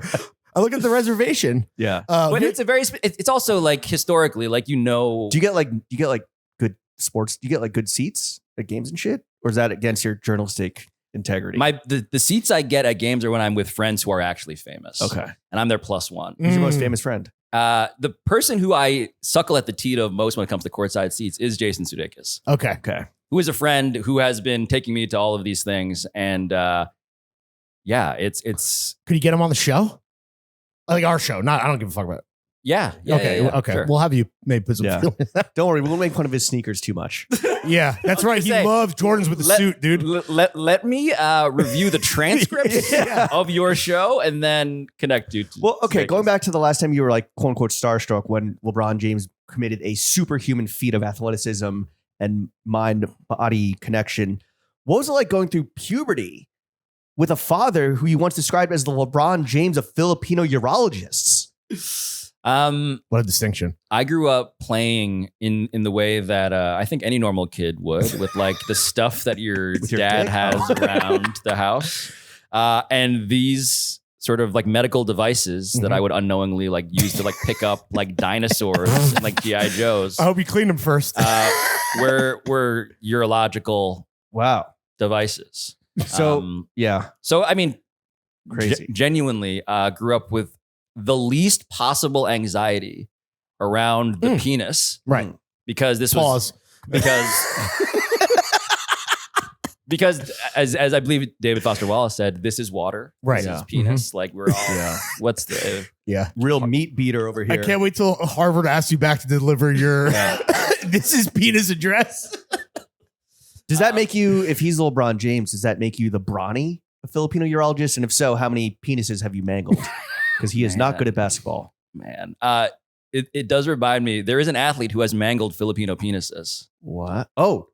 S3: I look at the reservation.
S1: Yeah.
S2: But it's also like historically, like,
S1: do you get like good sports? Do you get like good seats at games and shit? Or is that against your journalistic integrity?
S2: The seats I get at games are when I'm with friends who are actually famous.
S1: Okay.
S2: And I'm their +1.
S1: Who's your most famous friend?
S2: The person who I suckle at the teat of most when it comes to courtside seats is Jason Sudeikis.
S3: Okay.
S2: Who is a friend who has been taking me to all of these things. And it's
S3: Could you get him on the show? Like our show. I don't give a fuck about it.
S2: Yeah.
S3: Okay.
S2: Sure.
S3: We'll have you maybe put some feelings.
S1: Don't worry, we won't make fun of his sneakers too much.
S3: Yeah, that's right. He loves Jordans with the suit, dude.
S2: Let me review the transcripts of your show and then connect you to
S1: Well, okay, going back to the last time you were like quote unquote starstruck when LeBron James committed a superhuman feat of athleticism and mind-body connection. What was it like going through puberty with a father who you once described as the LeBron James of Filipino urologists?
S3: What a distinction.
S2: I grew up playing in the way that I think any normal kid would, with like the stuff that your dad has around the house, and these sort of like medical devices that I would unknowingly like use to like pick up like dinosaurs and like GI Joes.
S3: I hope you cleaned them first.
S2: Were urological devices.
S1: So
S2: So I mean,
S1: crazy.
S2: Genuinely grew up with the least possible anxiety around the penis,
S3: right?
S2: Because this
S3: was
S2: because as I believe David Foster Wallace said, this is water,
S3: right?
S2: This is penis. Like we're all what's the
S1: real meat beater over here?
S3: I can't wait till Harvard asks you back to deliver your this is penis address.
S1: Does that make you, if he's LeBron James, does that make you the Bronny, a Filipino urologist? And if so, how many penises have you mangled? Because he is not good at basketball.
S2: Man, it does remind me, there is an athlete who has mangled Filipino penises.
S1: What? Oh,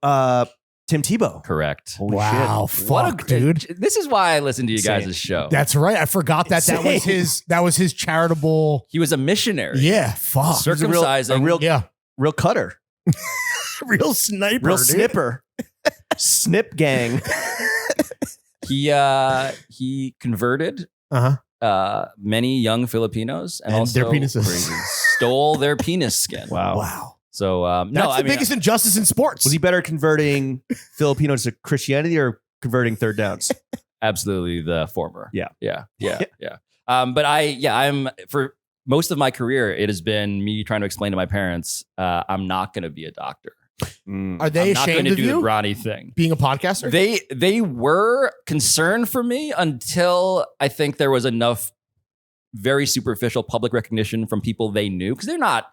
S1: Tim Tebow.
S2: Correct.
S1: Holy
S3: wow,
S1: shit.
S3: fuck, dude.
S2: This is why I listen to you guys' show.
S3: That's right. I forgot that that was his charitable.
S2: He was a missionary.
S3: Yeah, fuck.
S2: Circumcising.
S1: Real cutter.
S3: Real sniper.
S1: Real
S3: dude.
S1: snipper. Snip gang.
S2: He converted many young Filipinos and also
S3: their penises.
S2: stole their penis skin.
S1: Wow.
S2: So
S3: That's the biggest injustice in sports.
S1: Was he better converting Filipinos to Christianity or converting third downs?
S2: Absolutely the former.
S1: Yeah.
S2: But I'm for most of my career, it has been me trying to explain to my parents, I'm not going to be a doctor.
S3: Are they
S2: I'm not
S3: ashamed
S2: going to
S3: of
S2: do
S3: you
S2: the Ronnie thing?
S3: being a podcaster?
S2: They were concerned for me until I think there was enough very superficial public recognition from people they knew, because they're not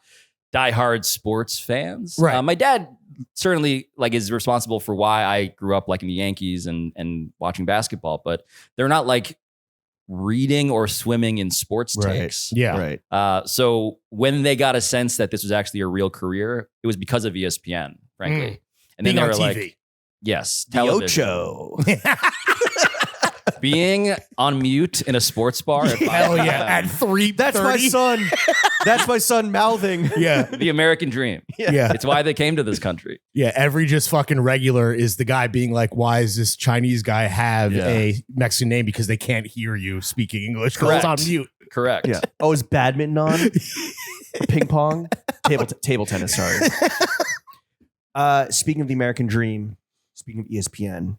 S2: diehard sports fans.
S3: Right.
S2: My dad certainly like is responsible for why I grew up liking the Yankees and watching basketball, but they're not like reading or swimming in sports takes.
S3: Yeah.
S1: Right.
S2: So when they got a sense that this was actually a real career, it was because of ESPN, frankly. And then
S3: Being
S2: they
S3: on
S2: were
S3: TV.
S2: like, yes,
S1: The
S2: television.
S1: Ocho.
S2: Being on mute in a sports bar. At
S3: Hell yeah. At 3:30.
S1: That's my son. That's my son mouthing.
S3: Yeah.
S2: The American dream.
S3: Yeah.
S2: It's why they came to this country.
S3: Yeah. Every just fucking regular is the guy being like, why is this Chinese guy have
S1: Yeah.
S3: a Mexican name? Because they can't hear you speaking English. 'Cause it's
S2: Correct.
S3: on mute.
S2: Correct.
S1: Yeah. Oh, is badminton on? Ping pong? Table tennis, sorry. Speaking of the American dream, speaking of ESPN,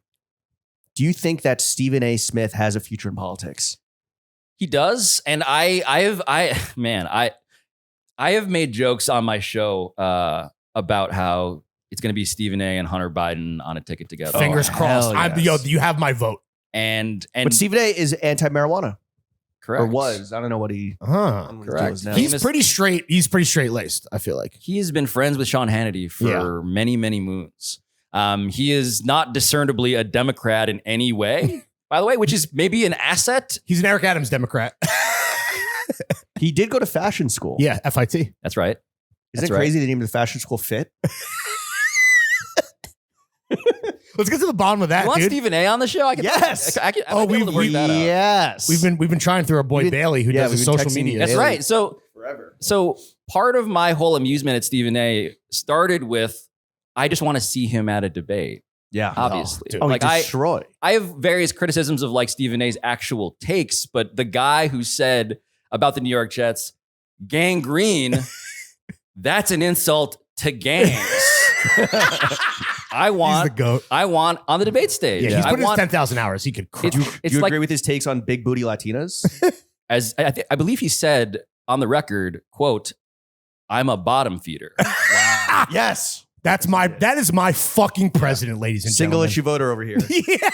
S1: do you think that Stephen A. Smith has a future in politics?
S2: He does. And I have made jokes on my show about how it's going to be Stephen A. and Hunter Biden on a ticket together.
S3: Fingers crossed.
S1: hell yes.
S3: You have my vote.
S2: And
S1: But Stephen A. is anti-marijuana.
S2: correct.
S1: Or was. I don't know what he
S2: Correct.
S1: does now.
S3: He's pretty straight. He's pretty straight laced, I feel like.
S2: He has been friends with Sean Hannity for many, many moons. He is not discernibly a Democrat in any way, by the way, which is maybe an asset.
S3: He's an Eric Adams Democrat.
S1: He did go to fashion school.
S3: Yeah, FIT.
S2: That's right.
S1: Isn't it crazy they named the fashion school Fit?
S3: Let's get to the bottom of that,
S2: You want
S3: dude.
S2: Stephen A. on the show? I can,
S1: Yes.
S2: I might be able to work that out.
S1: Yes.
S3: We've been trying through our boy
S1: We've been-
S3: Bailey, who
S1: yeah,
S3: does the
S1: we've been
S3: social
S1: texting
S3: media.
S1: you.
S2: That's
S1: Bailey.
S2: right. So
S1: forever.
S2: So part of my whole amusement at Stephen A. started with, I just want to see him at a debate.
S1: Yeah.
S2: Obviously.
S3: dude.
S1: Oh,
S2: Like
S1: like destroy.
S2: I have various criticisms of like Stephen A.'s actual takes, but the guy who said about the New York Jets, gangrene, that's an insult to gangs.
S3: He's the GOAT.
S2: I want on the debate stage.
S3: Yeah, he's
S2: I
S3: put his
S2: want
S3: 10,000 hours. He could crush.
S1: Do
S2: it's
S1: you
S2: like-
S1: agree with his takes on big booty Latinas?
S2: as I believe he said on the record, quote, I'm a bottom feeder.
S1: Wow. Yes.
S3: That is my fucking president, ladies and
S1: Single
S3: gentlemen.
S1: issue voter over here.
S3: Yeah.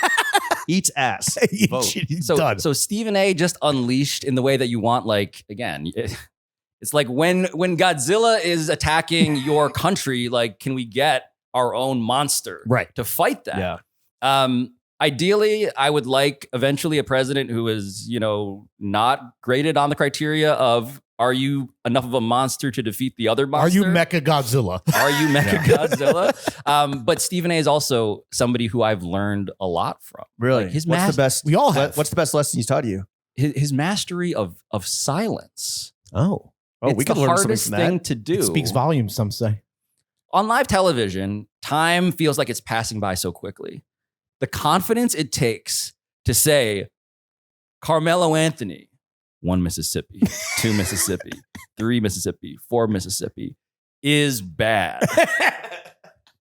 S1: Eats ass. Vote.
S3: He's
S2: So,
S3: done.
S2: so Stephen A. just unleashed in the way that you want, like, again, it's like when Godzilla is attacking your country, like, can we get our own monster
S3: Right.
S2: to fight that?
S1: Yeah.
S2: Ideally, I would like eventually a president who is, not graded on the criteria of, are you enough of a monster to defeat the other
S3: Are
S2: monster?
S3: you Mecha Godzilla?
S2: Are you Mecha Godzilla? But Stephen A. is also somebody who I've learned a lot from.
S1: Really?
S2: Like,
S1: What's the best?
S3: We all have.
S1: What's the best lesson he's taught you?
S2: His mastery of silence.
S3: Oh.
S1: Oh,
S2: It's
S1: we could
S2: the
S1: learn something
S2: hardest
S1: from
S2: thing
S1: that.
S2: to do.
S3: It speaks volumes, some say.
S2: On live television, time feels like it's passing by so quickly. The confidence it takes to say, Carmelo Anthony, 1 Mississippi, 2 Mississippi, 3 Mississippi, 4 Mississippi, is bad.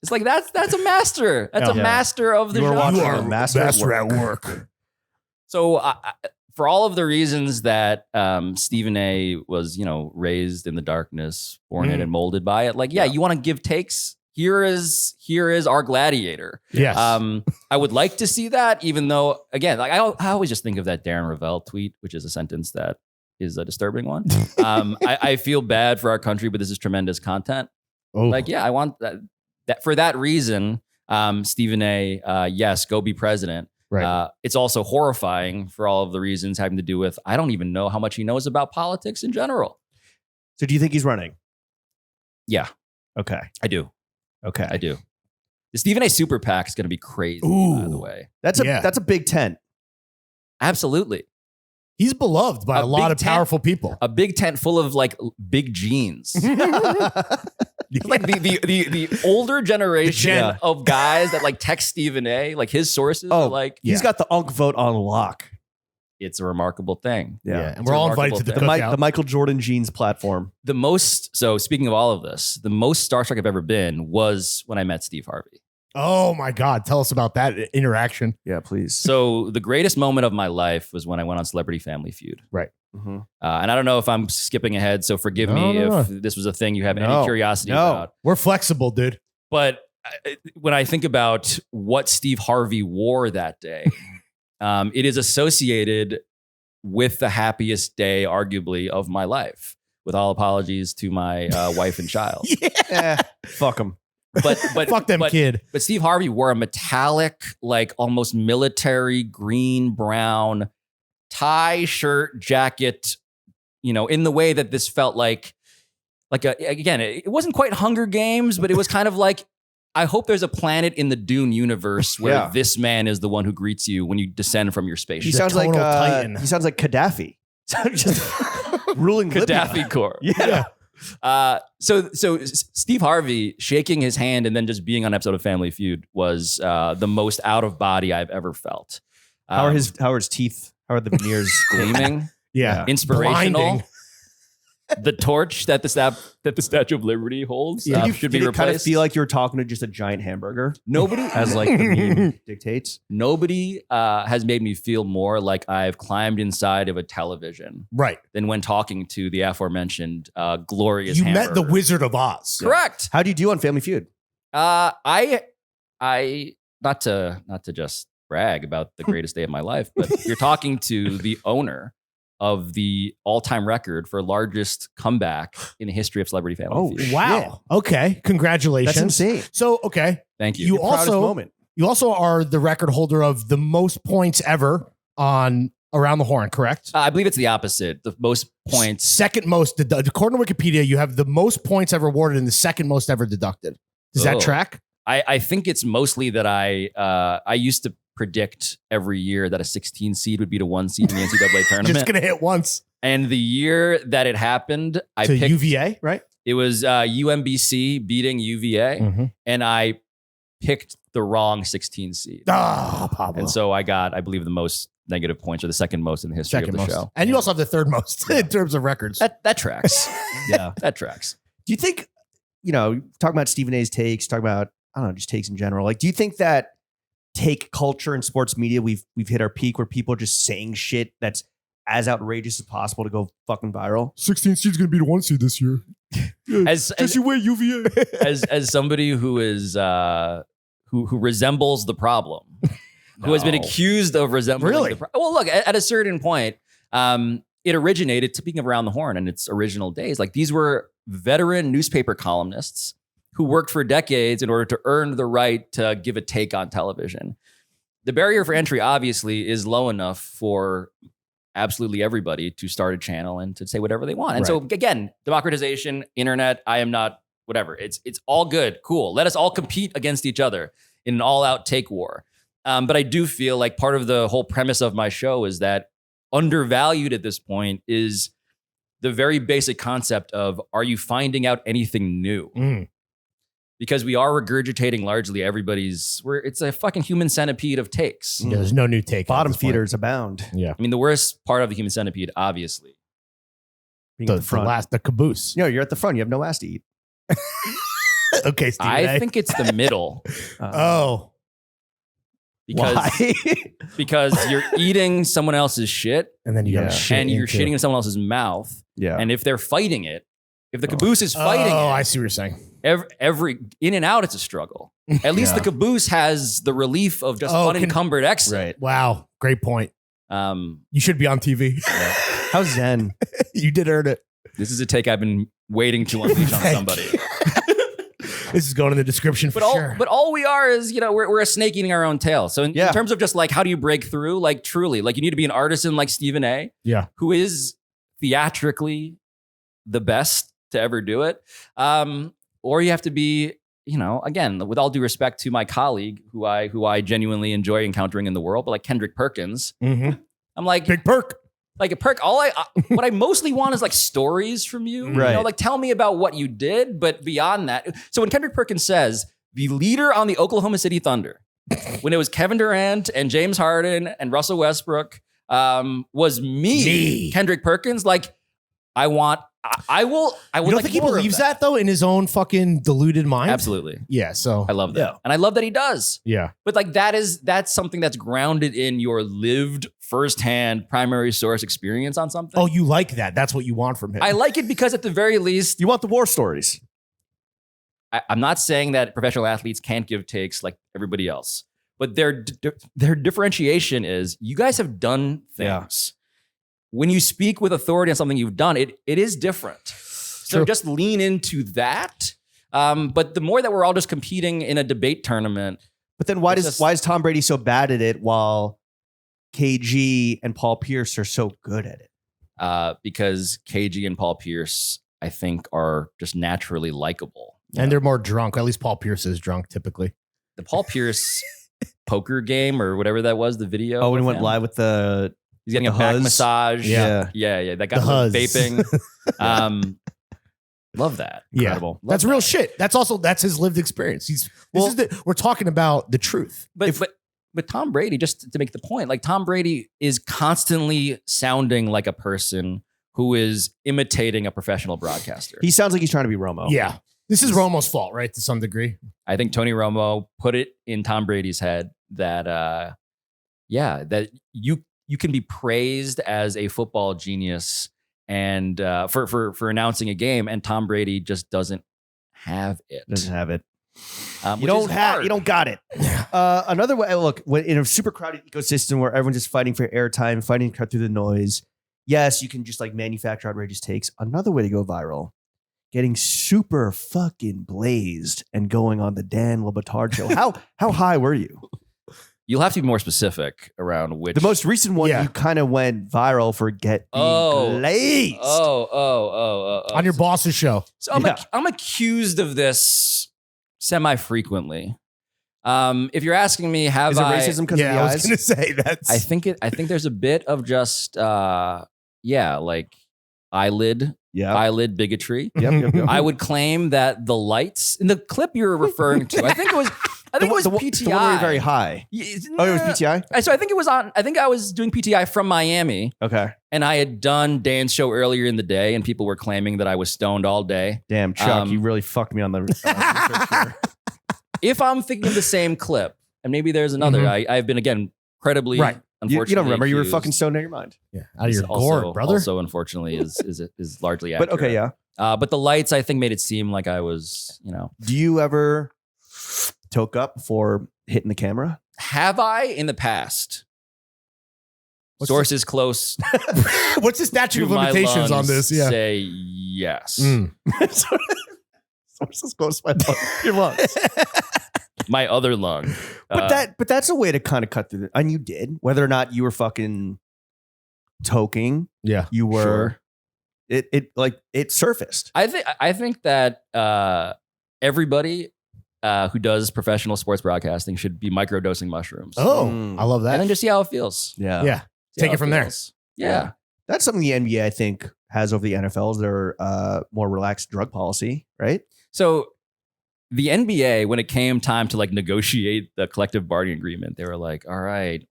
S2: It's like that's a master. That's a
S1: Yeah.
S2: master of the
S1: You are
S2: genre.
S1: watching a master at work.
S2: So for all of the reasons that Stephen A. was, raised in the darkness, born in and molded by it, like, you want to give takes. Here is our gladiator.
S3: Yes.
S2: I would like to see that, even though, again, like I always just think of that Darren Ravel tweet, which is a sentence that is a disturbing one. I feel bad for our country, but this is tremendous content.
S3: Oh.
S2: Like, I want that for that reason. Stephen A. Yes, go be president.
S3: Right.
S2: It's also horrifying for all of the reasons having to do with, I don't even know how much he knows about politics in general.
S1: So do you think he's running?
S2: Yeah,
S1: Okay.
S2: I do.
S1: Okay.
S2: I do. The Stephen A. super PAC is going to be crazy, by
S3: Ooh.
S2: the way.
S1: That's a big tent.
S2: Absolutely.
S3: He's beloved by
S2: A
S3: a lot
S2: big
S3: of
S2: tent.
S3: powerful people.
S2: A big tent full of like big jeans. Like the older generation
S3: Yeah.
S2: of guys that like text Stephen A. Like his sources
S1: Oh,
S2: are like,
S1: He's got the UNC vote on lock.
S2: it's a remarkable thing.
S3: And
S2: It's
S3: we're
S2: a
S3: all invited to
S2: remarkable
S3: the
S2: thing.
S3: cookout.
S1: The Michael Jordan jeans platform.
S2: So speaking of all of this, the most starstruck I've ever been was when I met Steve Harvey.
S3: Oh my God. Tell us about that interaction.
S1: Yeah, please.
S2: So the greatest moment of my life was when I went on Celebrity Family Feud.
S3: Right.
S1: Mm-hmm.
S2: And I don't know if I'm skipping ahead, so forgive me if this was a thing you have any curiosity about.
S3: We're flexible, dude.
S2: But when I think about what Steve Harvey wore that day, it is associated with the happiest day, arguably, of my life. With all apologies to my wife and child.
S1: Fuck them.
S2: But
S3: Fuck them, kid.
S2: But Steve Harvey wore a metallic, like almost military green brown tie, shirt, jacket. In the way that this felt like again, it wasn't quite Hunger Games, but it was kind of like, I hope there's a planet in the Dune universe where this man is the one who greets you when you descend from your spaceship.
S1: He sounds like
S3: Titan.
S1: he sounds like Gaddafi. Just ruling
S2: Gaddafi
S1: Libya.
S2: Corps.
S1: Yeah.
S2: So Steve Harvey shaking his hand and then just being on an episode of Family Feud was the most out of body I've ever felt.
S1: How are his teeth? How are the veneers
S2: gleaming?
S3: Yeah.
S2: Inspirational.
S3: Blinding.
S2: The torch that the Statue of Liberty holds should be
S1: Did it
S2: replaced.
S1: kind of feel like you were talking to just a giant hamburger?
S2: Nobody
S1: As like the meme dictates.
S2: Nobody has made me feel more like I've climbed inside of a television
S3: Right.
S2: than when talking to the aforementioned glorious
S3: You
S2: hamburger.
S3: met the Wizard of Oz.
S2: Correct.
S1: How do you do on Family Feud?
S2: I not to just brag about the greatest day of my life, but you're talking to the owner of the all-time record for largest comeback in the history of Celebrity Family Feud.
S3: Wow. Okay. Congratulations.
S1: That's insane.
S3: So, okay.
S2: Thank you.
S3: You
S1: Your proudest
S3: also
S1: moment.
S3: You also are the record holder of the most points ever on Around the Horn, correct?
S2: I believe it's the opposite. The most points.
S3: Second most, according to Wikipedia, you have the most points ever awarded and the second most ever deducted. Does that
S2: Oh.
S3: track?
S2: I think it's mostly that I used to predict every year that a 16 seed would beat a 1 seed in the NCAA tournament.
S3: Just going to hit once
S2: And the year that it happened, I
S3: to
S2: picked
S3: UVA, right?
S2: it was UMBC beating UVA,
S3: Mm-hmm.
S2: and I picked the wrong 16 seed.
S3: Ah, Pablo.
S2: And so I got, I believe, the most negative points, or the second most in the history
S3: Second
S2: of the
S3: most.
S2: show.
S3: And you also have the third most in terms of records.
S2: That tracks.
S1: Yeah.
S2: That tracks.
S1: Do you think, talking about Stephen A's takes, talking about, I don't know, just takes in general. Like, do you think that take culture in sports media, we've hit our peak where people are just saying shit that's as outrageous as possible to go fucking viral?
S3: 16 seed's going to be the 1 seed this year.
S2: As
S3: you wait, UVA.
S2: as somebody who is who resembles the problem, who has been accused of resembling
S3: Really?
S2: the problem. Well, look, at a certain point, it originated, speaking of Around the Horn in its original days, like these were veteran newspaper columnists who worked for decades in order to earn the right to give a take on television. The barrier for entry obviously is low enough for absolutely everybody to start a channel and to say whatever they want. And so again, democratization, internet, I am not whatever. It's all good, cool. Let us all compete against each other in an all-out take war. But I do feel like part of the whole premise of my show is that undervalued at this point is the very basic concept of, are you finding out anything new? Because we are regurgitating largely it's a fucking human centipede of takes.
S3: Yeah, there's no new take.
S1: Bottom feeders abound.
S3: Yeah.
S2: I mean, the worst part of the human centipede, obviously.
S1: Being at the front.
S3: The caboose.
S1: You're at the front. You have no ass to eat.
S3: Okay, Steve.
S2: I think it's the middle. Because,
S1: why?
S2: because you're eating someone else's shit
S3: and then you
S1: Yeah.
S3: got shit
S2: and you're
S3: into-
S2: shitting in someone else's mouth.
S1: Yeah.
S2: And if they're fighting it, if the caboose is fighting
S3: Oh,
S2: it,
S3: I see what you're saying.
S2: every in and out, it's a struggle. At least
S1: Yeah.
S2: the caboose has the relief of just
S3: Oh,
S2: unencumbered exit.
S1: Right.
S3: Wow, great point. You should be on TV.
S1: How's Zen?
S3: You did earn it.
S2: This is a take I've been waiting to unleash on
S3: Thank
S2: somebody.
S3: This is going in the description for sure.
S2: But all we are is, we're a snake eating our own tail. So in
S1: Yeah.
S2: terms of just like, how do you break through? Like truly, like you need to be an artisan like Stephen A.
S3: Yeah.
S2: Who is theatrically the best to ever do it. Or you have to be, again, with all due respect to my colleague who I genuinely enjoy encountering in the world, but like Kendrick Perkins,
S3: Mhm.
S2: I'm like,
S3: Big perk.
S2: like a perk. What I mostly want is like stories from you.
S1: Right.
S2: Like tell me about what you did, but beyond that. So when Kendrick Perkins says the leader on the Oklahoma City Thunder, when it was Kevin Durant and James Harden and Russell Westbrook, was me, Kendrick Perkins. Like, I will.
S3: You don't think he believes that though in his own fucking deluded mind?
S2: Absolutely.
S3: Yeah. So
S2: I love that. And I love that he does.
S3: Yeah.
S2: But like that's something that's grounded in your lived firsthand primary source experience on something.
S3: Oh, you like that? That's what you want from him.
S2: I like it because at the very least,
S1: You want the war stories.
S2: I'm not saying that professional athletes can't give takes like everybody else, but their differentiation is you guys have done things. When you speak with authority on something you've done, it is different. So
S3: True.
S2: just lean into that. But the more that we're all just competing in a debate tournament.
S1: But then why is Tom Brady so bad at it while KG and Paul Pierce are so good at it?
S2: Because KG and Paul Pierce, I think, are just naturally likable.
S3: And they're more drunk. At least Paul Pierce is drunk typically.
S2: The Paul Pierce poker game or whatever that was, the video.
S1: Oh, when he
S2: of
S1: went
S2: him.
S1: live with the
S2: He's getting a
S1: the
S2: back
S1: huzz.
S2: massage.
S1: Yeah.
S2: Yeah. That guy
S3: The
S2: was
S3: huzz.
S2: vaping. Love that.
S1: incredible.
S2: Love
S3: That's real
S2: that.
S3: shit. That's his lived experience. We're talking about the truth.
S2: But Tom Brady, just to make the point, like Tom Brady is constantly sounding like a person who is imitating a professional broadcaster.
S1: He sounds like he's trying to be Romo.
S3: Yeah. This is Romo's fault, right? To some degree.
S2: I think Tony Romo put it in Tom Brady's head that, that you can be praised as a football genius and for announcing a game, and Tom Brady just doesn't have it.
S1: Doesn't have it.
S2: You
S1: don't got it. Another way, look, in a super crowded ecosystem where everyone's just fighting for airtime, fighting to cut through the noise. Yes, you can just like manufacture outrageous takes. Another way to go viral, getting super fucking blazed and going on the Dan Le Batard show. How high were you?
S2: You'll have to be more specific around which.
S1: The most recent one, you kind of went viral for get being glazed.
S3: On your boss's show.
S2: So I'm accused of this semi-frequently. If you're asking me,
S1: Is it racism because of the
S3: I was
S1: eyes?
S3: going to say that.
S2: I think there's a bit of just like eyelid bigotry.
S1: Yep.
S2: I would claim that the lights in the clip you're referring to, I think it was PTI.
S1: The one where you're very high. Oh, it was PTI?
S2: So I think it was I think I was doing PTI from Miami.
S1: Okay.
S2: And I had done Dan's show earlier in the day, and people were claiming that I was stoned all day.
S1: Damn, Chuck, you really fucked me on the research here.
S2: If I'm thinking of the same clip, and maybe there's another, I've been, again, incredibly, unfortunately,
S1: you don't remember. You were
S2: accused.
S1: fucking stoned out of your mind.
S3: Yeah, out of your gourd, brother.
S2: Also, unfortunately, is largely accurate.
S1: But okay, yeah.
S2: But the lights, I think, made it seem like I was,
S1: Do you ever toke up before hitting the camera?
S2: Have I in the past? Sources close.
S3: What's the statute
S2: to
S3: of
S2: my
S3: limitations on
S2: lungs
S3: this? Yeah.
S2: say yes.
S1: Sources close to your lungs.
S2: My other lung.
S1: But that's a way to kind of cut through it. And you did. Whether or not you were fucking toking, you were. Sure. It surfaced.
S2: I think that everybody who does professional sports broadcasting should be microdosing mushrooms.
S3: Oh, I love that.
S2: And then just see how it feels.
S1: Yeah.
S3: Take it from there.
S2: Yeah.
S1: That's something the NBA, I think, has over the NFL's their more relaxed drug policy, right?
S2: So the NBA, when it came time to like negotiate the collective bargaining agreement, they were like, all right,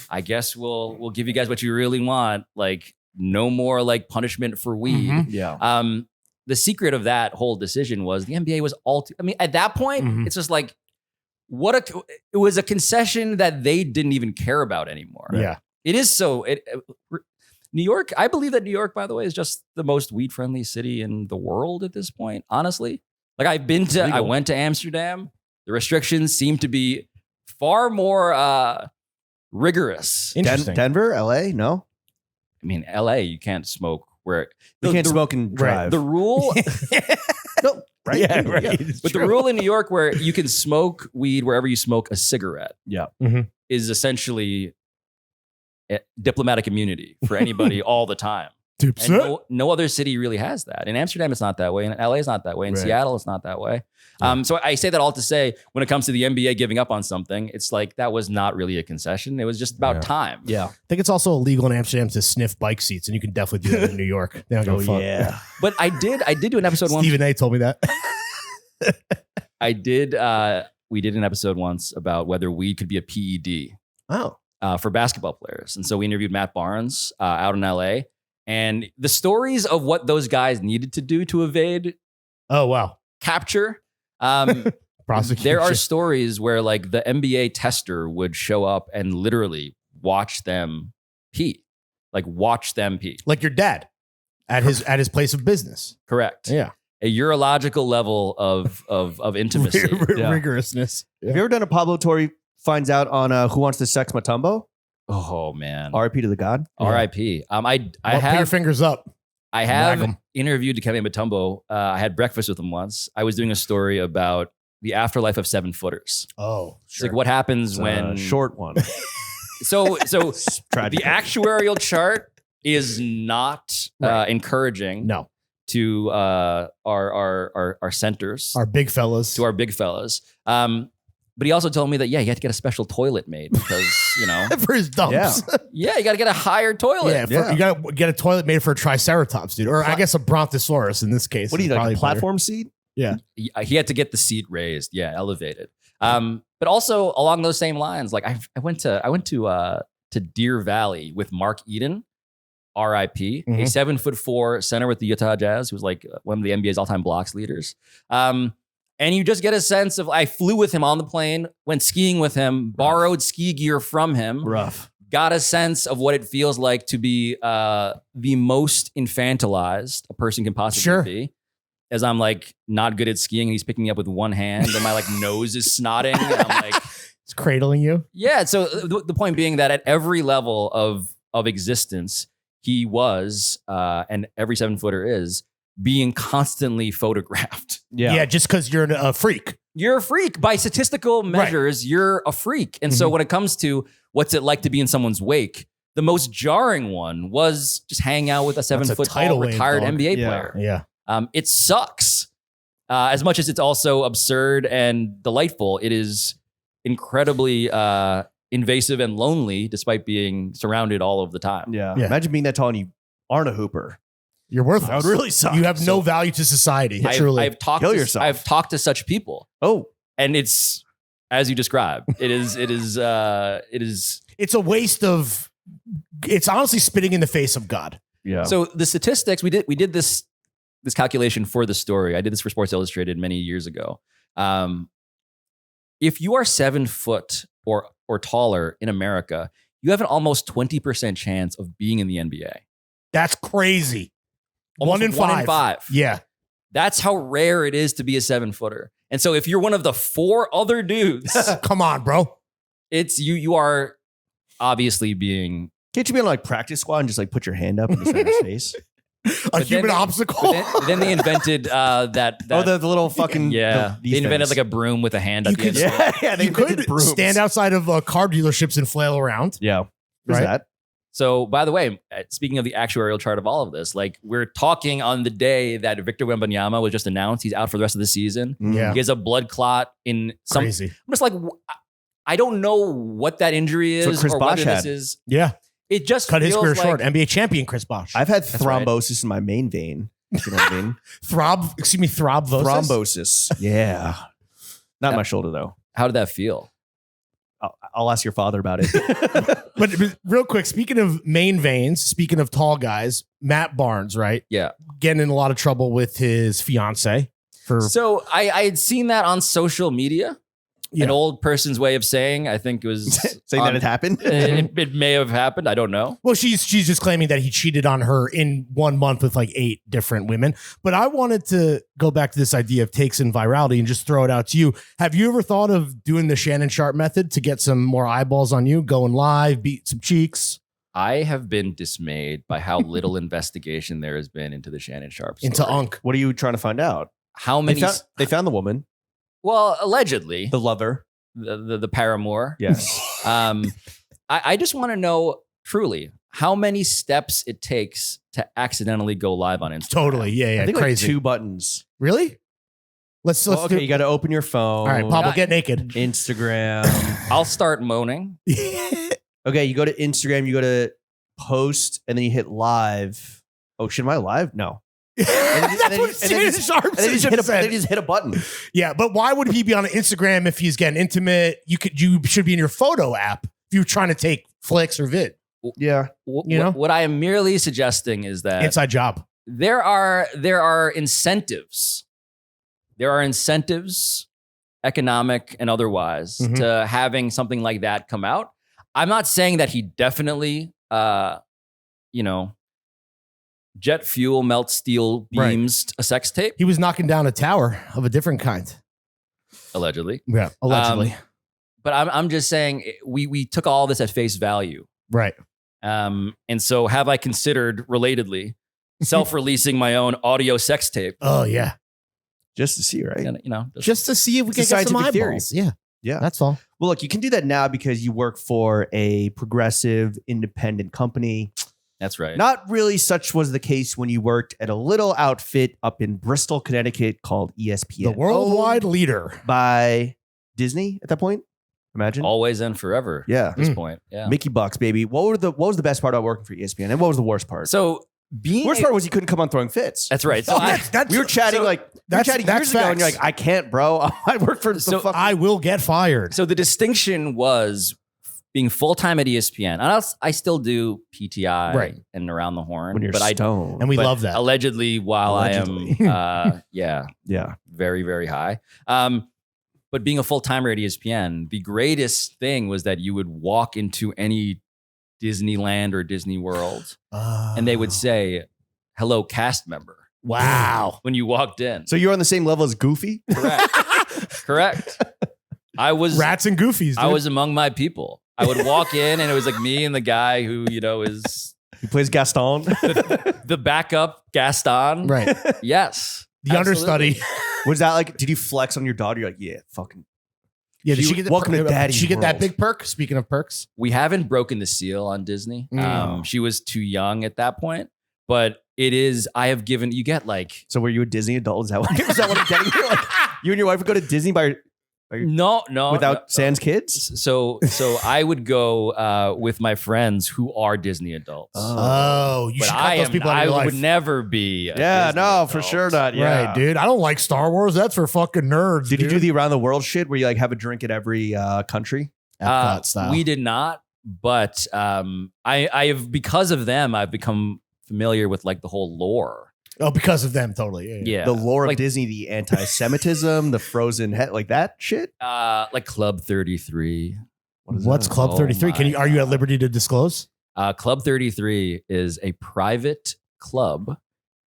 S2: I guess we'll give you guys what you really want. Like no more like punishment for weed.
S3: Mm-hmm.
S1: Yeah.
S2: The secret of that whole decision was the NBA was at that point, it's just like, it was a concession that they didn't even care about anymore.
S3: Yeah.
S2: It is so, New York, I believe that New York, by the way, is just the most weed friendly city in the world at this point, honestly. Like I went to Amsterdam. The restrictions seem to be far more rigorous.
S3: Interesting.
S1: Denver, LA, no?
S2: I mean, LA, you can't smoke where
S1: You can't smoke and drive.
S2: the rule.
S1: No, right?
S3: Yeah, right.
S2: Yeah. But the rule in New York where you can smoke weed wherever you smoke a cigarette is essentially diplomatic immunity for anybody all the time. And no other city really has that. In Amsterdam, it's not that way. In LA, it's not that way. In Seattle, it's not that way. So I say that all to say, when it comes to the NBA giving up on something, it's like that was not really a concession. It was just about time.
S1: Yeah.
S3: I think it's also illegal in Amsterdam to sniff bike seats, and you can definitely do that in New York. They don't give a fuck.
S1: Yeah.
S2: But I did do an episode once.
S3: Stephen A. told me that.
S2: We did an episode once about whether weed could be a PED.
S1: Oh.
S2: for basketball players. And so we interviewed Matt Barnes out in LA. And the stories of what those guys needed to do to evade
S3: Oh, wow.
S2: capture.
S3: Prosecution.
S2: There are stories where like the NBA tester would show up and literally watch them pee. Like watch them pee.
S3: Like your dad at his place of business.
S2: Correct.
S3: Yeah.
S2: A urological level of intimacy.
S3: Rigorousness.
S1: Have you ever done a Pablo Torre Finds Out on Who Wants to Sex Matumbo?
S2: Oh man.
S1: R.I.P. to the god.
S2: R.I.P. I
S3: Put your
S2: have
S3: fingers up.
S2: I
S3: Wag 'em.
S2: have interviewed Dikembe Mutombo. I had breakfast with him once. I was doing a story about the afterlife of 7-footers.
S3: Oh,
S2: It's like what happens
S1: It's
S2: when
S1: a short one.
S2: So
S1: Tragic.
S2: the actuarial chart is not
S3: Right.
S2: encouraging
S3: No.
S2: to our centers,
S3: Our big fellas.
S2: to our big fellas. But he also told me that he had to get a special toilet made because
S3: for his dumps.
S1: Yeah.
S2: you got to get a higher toilet.
S3: Yeah, you got to get a toilet made for a triceratops, dude. Or I guess a brontosaurus in this case.
S1: What do you
S3: is
S1: like?
S3: probably
S1: A platform seat?
S3: Yeah.
S2: He had to get the seat raised, elevated. But also along those same lines, like I went to Deer Valley with Mark Eden, R.I.P., a
S3: Mhm.
S2: 7'4" center with the Utah Jazz, who's like one of the NBA's all-time blocks leaders. And you just get a sense of, I flew with him on the plane, went skiing with him, borrowed ski gear from him,
S1: Rough.
S2: got a sense of what it feels like to be the most infantilized a person can possibly
S3: Sure.
S2: be. As I'm like not good at skiing and he's picking me up with one hand and my like nose is snotting. And I'm like,
S3: It's cradling you.
S2: yeah. So the point being that at every level of existence, he was, and every 7-footer is, being constantly photographed.
S3: Yeah, just because you're a freak.
S2: You're a freak. By statistical measures, you're a freak. And so when it comes to what's it like to be in someone's wake, the most jarring one was just hanging out with a 7-foot
S3: tidal
S2: tall
S3: wave,
S2: retired
S3: dog.
S2: NBA
S1: Yeah.
S2: player.
S3: Yeah.
S2: It sucks. As much as it's also absurd and delightful, it is incredibly invasive and lonely despite being surrounded all of the time.
S1: Yeah.
S3: Yeah.
S1: Imagine being that tall and you aren't a hooper.
S3: You're worthless.
S1: That would really suck.
S3: You have no
S1: So-
S3: value to society.
S2: I've,
S3: Truly.
S2: I've talked
S1: Kill
S2: to,
S1: yourself.
S2: I've talked to such people,
S1: Oh,
S2: and it's as you describe. It is.
S3: It's a waste of. It's honestly spitting in the face of God.
S1: yeah.
S2: So the statistics we did this calculation for the story. I did this for Sports Illustrated many years ago. If you are 7 foot or taller in America, you have an almost 20% chance of being in the NBA.
S3: That's crazy.
S2: Almost
S3: 1 in 5. Yeah.
S2: That's how rare it is to be a 7-footer. And so if you're one of the 4 other dudes,
S3: Come on, bro.
S2: it's you are obviously being
S1: Can't you be on like practice squad and just like put your hand up in the center's face?
S3: A human
S2: then-
S3: obstacle.
S2: then they invented that
S1: Oh, the little fucking
S2: yeah.
S1: these
S2: They invented
S1: things.
S2: like a broom with a hand at
S3: You
S2: the
S3: could-
S2: end.
S1: yeah. They
S3: You could
S1: invented brooms.
S3: stand outside of car dealerships and flail around.
S1: Yeah. What's
S3: Right.
S1: that?
S2: So, by the way, speaking of the actuarial chart of all of this, like we're talking on the day that Victor Wembanyama was just announced, he's out for the rest of the season.
S3: Yeah.
S2: He has a blood clot in some.
S3: Crazy.
S2: I'm just like, I don't know what that injury
S1: That's
S2: is
S1: what Chris
S2: or
S1: Bosh
S2: whether this
S1: had.
S2: is.
S3: Yeah.
S2: It just
S3: Cut his
S2: feels
S3: career
S2: like,
S3: short. NBA champion Chris Bosh.
S1: I've had
S2: That's right.
S1: thrombosis in my main vein. You know what I mean?
S3: Thrombosis.
S1: Thrombosis. Yeah. Not my shoulder though.
S2: How did that feel?
S1: I'll ask your father about it.
S3: But real quick, speaking of main veins, speaking of tall guys, Matt Barnes, right?
S2: Yeah.
S3: Getting in a lot of trouble with his fiance for
S2: So I had seen that on social media.
S3: Yeah.
S2: An old person's way of saying, I think it was
S1: saying that it happened.
S2: it may have happened. I don't know.
S3: Well, she's just claiming that he cheated on her in 1 month with like 8 different women. But I wanted to go back to this idea of takes and virality and just throw it out to you. Have you ever thought of doing the Shannon Sharpe method to get some more eyeballs on you, going live, beat some cheeks
S2: I have been dismayed by how little investigation there has been into the Shannon Sharpe story.
S3: into Unk?
S1: What are you trying to find out?
S2: How many?
S1: They found the woman,
S2: Well, allegedly,
S1: the lover.
S2: the paramour.
S1: Yes.
S2: I just want to know truly how many steps it takes to accidentally go live on Instagram.
S3: Totally. Yeah.
S1: I think
S3: Crazy.
S1: like 2 buttons.
S3: Really? Let's
S1: Well,
S3: do
S1: okay, you got to open your phone.
S3: All right, Pablo, get naked.
S1: Instagram.
S2: I'll start moaning.
S1: Okay, you go to Instagram, you go to post, and then you hit live. Oh shit, am I live? No.
S3: That's what Shannon Sharpe
S1: And then you
S3: just said.
S1: just hit a button.
S3: Yeah, but why would he be on Instagram if he's getting intimate? You should be in your photo app you're trying to take flicks or vid.
S1: Yeah.
S2: What I am merely suggesting is that
S3: Inside job.
S2: there are incentives. There are incentives, economic and otherwise, to having something like that come out. I'm not saying that he definitely, jet fuel, melt steel beams a sex tape.
S3: He was knocking down a tower of a different kind.
S2: Allegedly.
S3: Yeah, allegedly.
S2: But I'm just saying we took all this at face value.
S3: Right.
S2: And so have I considered, relatedly, self-releasing my own audio sex tape?
S3: Oh, yeah.
S1: Just to see, right?
S2: And,
S3: Just to see if we
S1: It's a
S3: can get some
S1: scientific theory.
S3: eyeballs. Yeah.
S1: Yeah.
S3: That's all.
S1: Well, look, you can do that now because you work for a progressive, independent company.
S2: that's right.
S1: Not really such was the case when you worked at a little outfit up in Bristol, Connecticut called ESPN.
S3: The worldwide leader.
S1: By Disney at that point, imagine.
S2: Always and forever.
S1: Yeah.
S2: At this point. Yeah.
S1: Mickey Bucks, baby. What was the best part about working for ESPN? And what was the worst part?
S2: So being
S1: worst part was you couldn't come on throwing fits.
S2: That's right. So
S1: we were chatting years ago, and you're like, I can't, bro. I work for
S2: So
S3: I will get fired.
S2: So the distinction was being full-time at ESPN. And I still do PTI
S3: Right.
S2: and Around the Horn.
S1: when you're
S2: but
S1: stoned.
S3: And we
S2: but
S3: love that.
S2: Allegedly, while
S1: Allegedly.
S2: I am,
S1: yeah.
S2: very, very high. But being a full-timer at ESPN, the greatest thing was that you would walk into any Disneyland or Disney World and they would say, hello, cast member,
S3: wow.
S2: when you walked in.
S1: So you're on the same level as Goofy?
S2: Correct. I was
S3: Rats and goofies.
S2: I
S3: dude.
S2: was among my people. I would walk in and it was like me and the guy who, is
S1: He plays Gaston.
S2: the backup Gaston.
S3: right.
S2: Yes.
S3: The understudy.
S1: Was that like, did you flex on your daughter? You're like, yeah, fucking.
S3: Yeah, did she get
S1: Welcome to Daddy's
S3: Did she get that
S1: world.
S3: big perk? Speaking of perks.
S2: We haven't broken the seal on Disney.
S3: No.
S2: She was too young at that point, but it is, you get like,
S1: So were you a Disney adult? Is that what I'm getting here? Like, you and your wife would go to Disney
S2: no,
S1: without sans kids?
S2: So I would go with my friends who are Disney adults.
S3: Oh, you
S2: But
S3: should cut those people out of
S2: I
S3: your life.
S2: would never be. A
S1: Yeah,
S2: Disney
S1: no,
S2: adult.
S1: for sure not. Yeah.
S3: Right, dude. I don't like Star Wars. That's for fucking nerds.
S1: Did you
S3: dude.
S1: do the around the world shit where you like have a drink at every country?
S3: Epcot style?
S2: We did not, but I have, because of them, I've become familiar with like the whole lore.
S3: Oh, because of them, totally. Yeah.
S2: Yeah,
S1: The lore of
S2: like,
S1: Disney, the anti-Semitism, the frozen head, like that shit?
S2: like Club 33.
S1: What is
S3: What's
S1: that?
S3: Club
S2: Oh
S3: 33?
S2: my
S3: Are you at
S2: God.
S3: liberty to disclose?
S2: Club 33 is a private club,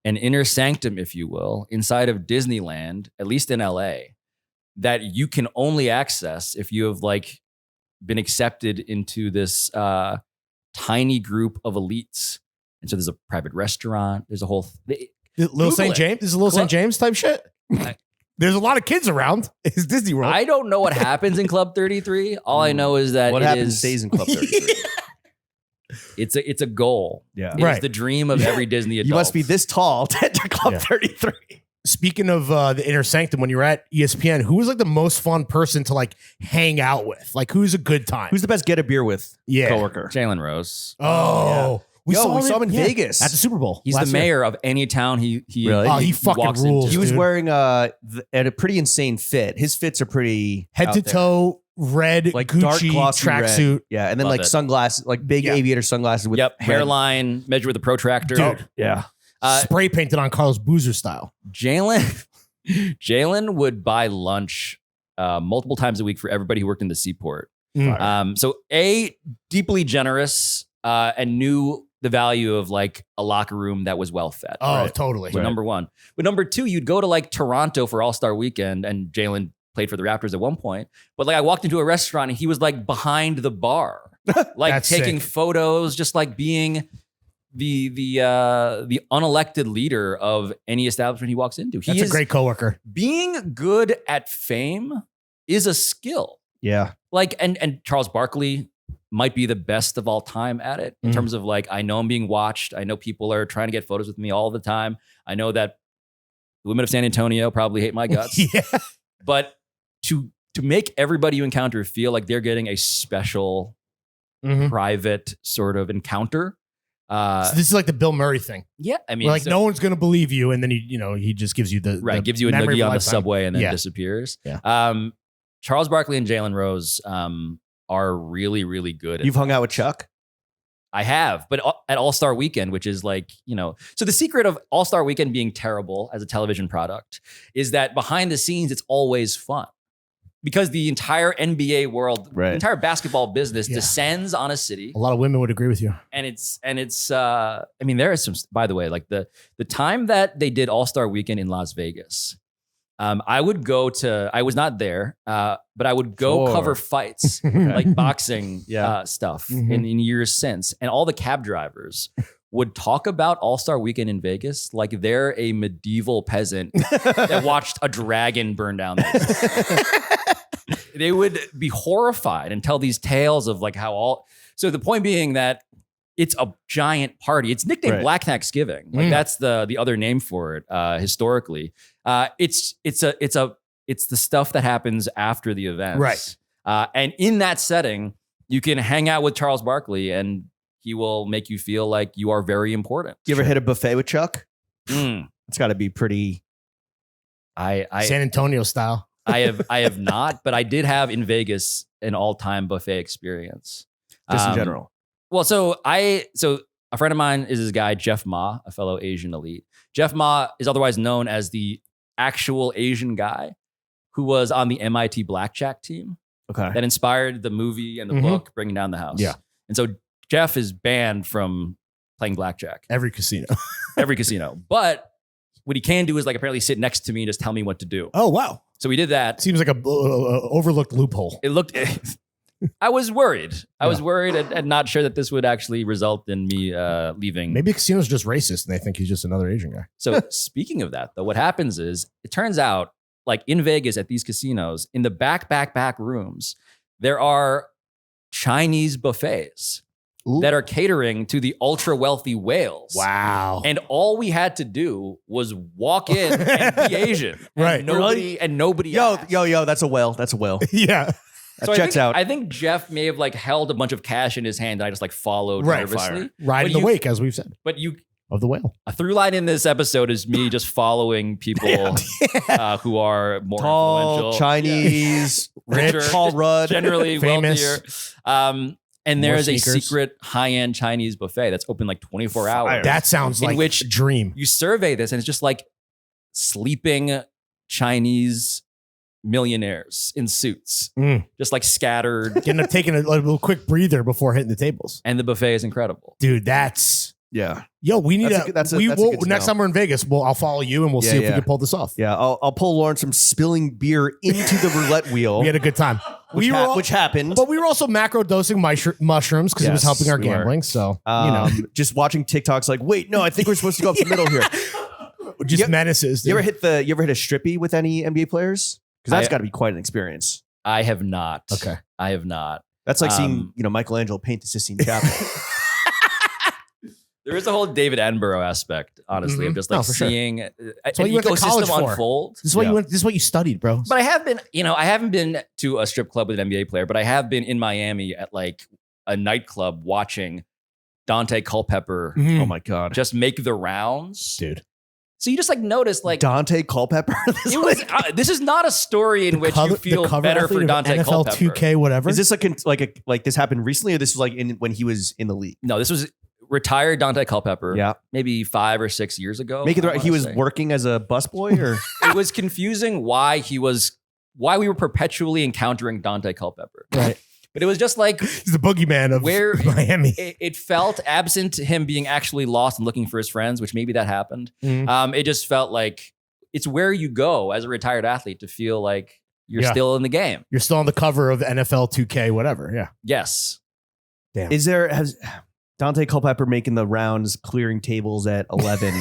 S2: an inner sanctum, if you will, inside of Disneyland, at least in LA, that you can only access if you have like been accepted into this tiny group of elites. And so there's a private restaurant. There's a whole
S3: Little
S2: Google
S3: St.
S2: it.
S3: James? This is Little St. James type shit? There's a lot of kids around. It's Disney World.
S2: I don't know what happens in Club 33. All I know is that
S1: What
S2: it
S1: happens
S2: is-
S1: stays in Club 33.
S2: It's a goal.
S1: Yeah.
S2: It is
S3: Right.
S2: the dream of every Disney adult.
S1: You must be this tall to enter Club
S3: Yeah.
S1: 33.
S3: Speaking of the inner sanctum, when you were at ESPN, who was like the most fun person to like hang out with? Like, who's a good time?
S1: Who's the best get a beer with
S3: Yeah.
S1: coworker?
S2: Jalen Rose.
S3: Oh,
S1: we saw him in Vegas.
S3: at the Super Bowl.
S2: He's
S3: last
S2: the
S3: year.
S2: mayor of any town he
S1: Really?
S3: Oh, he fucking
S2: walks
S3: rules.
S2: into.
S1: He was
S3: dude.
S1: wearing at a pretty insane fit. His fits are pretty
S3: Head
S1: out
S3: to
S1: there.
S3: toe, red
S1: like dark
S3: Gucci
S1: glossy red.
S3: tracksuit.
S1: Yeah, and then
S2: Love
S1: like
S2: it.
S1: sunglasses, like big
S3: Yeah.
S1: aviator sunglasses with
S2: Yep,
S1: red-
S2: hairline measured with a protractor.
S3: Dude.
S1: Yeah.
S3: Spray painted on Carlos Boozer style.
S2: Jalen would buy lunch multiple times a week for everybody who worked in the seaport. So deeply generous and knew the value of like a locker room that was well fed.
S3: Oh, totally.
S2: So number one. But number two, you'd go to like Toronto for All-Star Weekend, and Jalen played for the Raptors at one point. But like I walked into a restaurant and he was like behind the bar, like
S3: That's
S2: taking
S3: sick.
S2: photos, just like being the unelected leader of any establishment he walks into.
S3: That's a great coworker.
S2: Being good at fame is a skill.
S1: Yeah.
S2: Like and Charles Barkley might be the best of all time at it in
S3: Mhm.
S2: terms of like, I know I'm being watched. I know people are trying to get photos with me all the time. I know that the women of San Antonio probably hate my guts,
S3: Yeah.
S2: but to make everybody you encounter feel like they're getting a special
S3: Mhm.
S2: private sort of encounter.
S3: So this is like the Bill Murray thing.
S2: Yeah. I mean,
S3: Where like
S2: so-
S3: no one's gonna believe you, and then he just gives you the
S2: right. Gives you a
S3: memory of
S2: noogie on the
S3: lifetime.
S2: subway and then
S3: Yeah.
S2: disappears.
S3: Yeah.
S2: Charles Barkley and Jalen Rose are really, really good.
S1: You've hung out with Chuck?
S2: I have, but at All-Star Weekend, which is like, so the secret of All-Star Weekend being terrible as a television product is that behind the scenes, it's always fun. Because the entire NBA world, the entire basketball business descends on a city.
S3: A lot of women would agree with you.
S2: And there is some, by the way, like the time that they did All-Star Weekend in Las Vegas, I was not there, but I would go cover fights, like boxing stuff in years since. And all the cab drivers would talk about All-Star Weekend in Vegas like they're a medieval peasant that watched a dragon burn down there. They would be horrified and tell these tales of like how so the point being that it's a giant party. It's nicknamed Black Thanksgiving. Like that's the other name for it historically. It's the stuff that happens after the event.
S3: Right.
S2: And in that setting, you can hang out with Charles Barkley and he will make you feel like you are very important.
S1: You ever hit a buffet with Chuck? It's got to be pretty.
S3: San Antonio style.
S2: I have not, but I did have in Vegas an all-time buffet experience.
S1: Just in general.
S2: Well, so a friend of mine is this guy, Jeff Ma, a fellow Asian elite. Jeff Ma is otherwise known as the actual Asian guy who was on the MIT blackjack team.
S1: Okay.
S2: That inspired the movie and the book, Bringing Down the House.
S3: Yeah.
S2: And so Jeff is banned from playing blackjack.
S3: Every casino.
S2: But what he can do is like apparently sit next to me and just tell me what to do.
S3: Oh, wow.
S2: So we did that.
S3: Seems like a overlooked loophole.
S2: It looked. I was worried. I was worried and not sure that this would actually result in me leaving.
S3: Maybe the casino's just racist and they think he's just another Asian guy.
S2: So speaking of that, though, what happens is it turns out like in Vegas at these casinos, in the back rooms, there are Chinese buffets that are catering to the ultra wealthy whales.
S3: Wow.
S2: And all we had to do was walk in and be Asian.
S3: Right.
S2: Nobody asked.
S1: Yo, that's a whale. That's a whale.
S3: Yeah.
S1: That checks out.
S2: I think Jeff may have like held a bunch of cash in his hand and I just like followed nervously.
S3: Riding the wake, as we've said.
S2: But
S3: of the whale.
S2: A through line in this episode is me just following people who are more
S1: tall,
S2: influential.
S1: Chinese,
S2: richer,
S1: Paul Rudd,
S2: generally
S3: famous.
S2: Wealthier. And there is a
S3: sneakers.
S2: secret high-end Chinese buffet that's open like 24 hours.
S3: That sounds like a dream.
S2: You survey this and it's just like sleeping Chinese millionaires in suits, just like scattered.
S3: Taking a little quick breather before hitting the tables.
S2: And the buffet is incredible.
S3: Dude, that's...
S1: Yeah.
S3: Yo, we need
S1: next
S3: time we're in Vegas, I'll follow you and we'll see if we can pull this off.
S1: Yeah, I'll pull Lawrence from spilling beer into the roulette wheel.
S3: We had a good time.
S1: Which happened.
S3: But we were also macro dosing mushrooms because it was helping our gambling. So,
S1: just watching TikToks like, wait, no, I think we're supposed to go up the middle here.
S3: Just menaces. Dude.
S1: You ever hit a strippy with any NBA players? Because that's got to be quite an experience.
S2: I have not.
S3: Okay.
S2: I have not.
S1: That's like seeing, Michelangelo paint the Sistine Chapel.
S2: There is a whole David Attenborough aspect, honestly, of just like seeing an ecosystem unfold.
S3: This is what you studied, bro.
S2: But I haven't been to a strip club with an NBA player, but I have been in Miami at like a nightclub watching Dante Culpepper.
S1: Oh my God.
S2: Just make the rounds.
S3: Dude.
S2: So you just like notice like
S1: Dante Culpepper.
S2: This is not a story in which you feel better for Dante
S3: NFL
S2: Culpepper.
S3: 2K, whatever.
S1: Is this like this happened recently, or this was like when he was in the league?
S2: No, this was retired Dante Culpepper.
S1: Yeah,
S2: maybe 5 or 6 years ago.
S1: He was working as a busboy, or
S2: it was confusing why we were perpetually encountering Dante Culpepper.
S3: Right.
S2: But it was just like
S3: he's the boogeyman of Miami.
S2: It felt absent him being actually lost and looking for his friends, which maybe that happened. It just felt like it's where you go as a retired athlete to feel like you're still in the game.
S3: You're still on the cover of NFL 2K, whatever. Yeah.
S2: Yes.
S3: Damn.
S1: Has Dante Culpepper making the rounds, clearing tables at 11?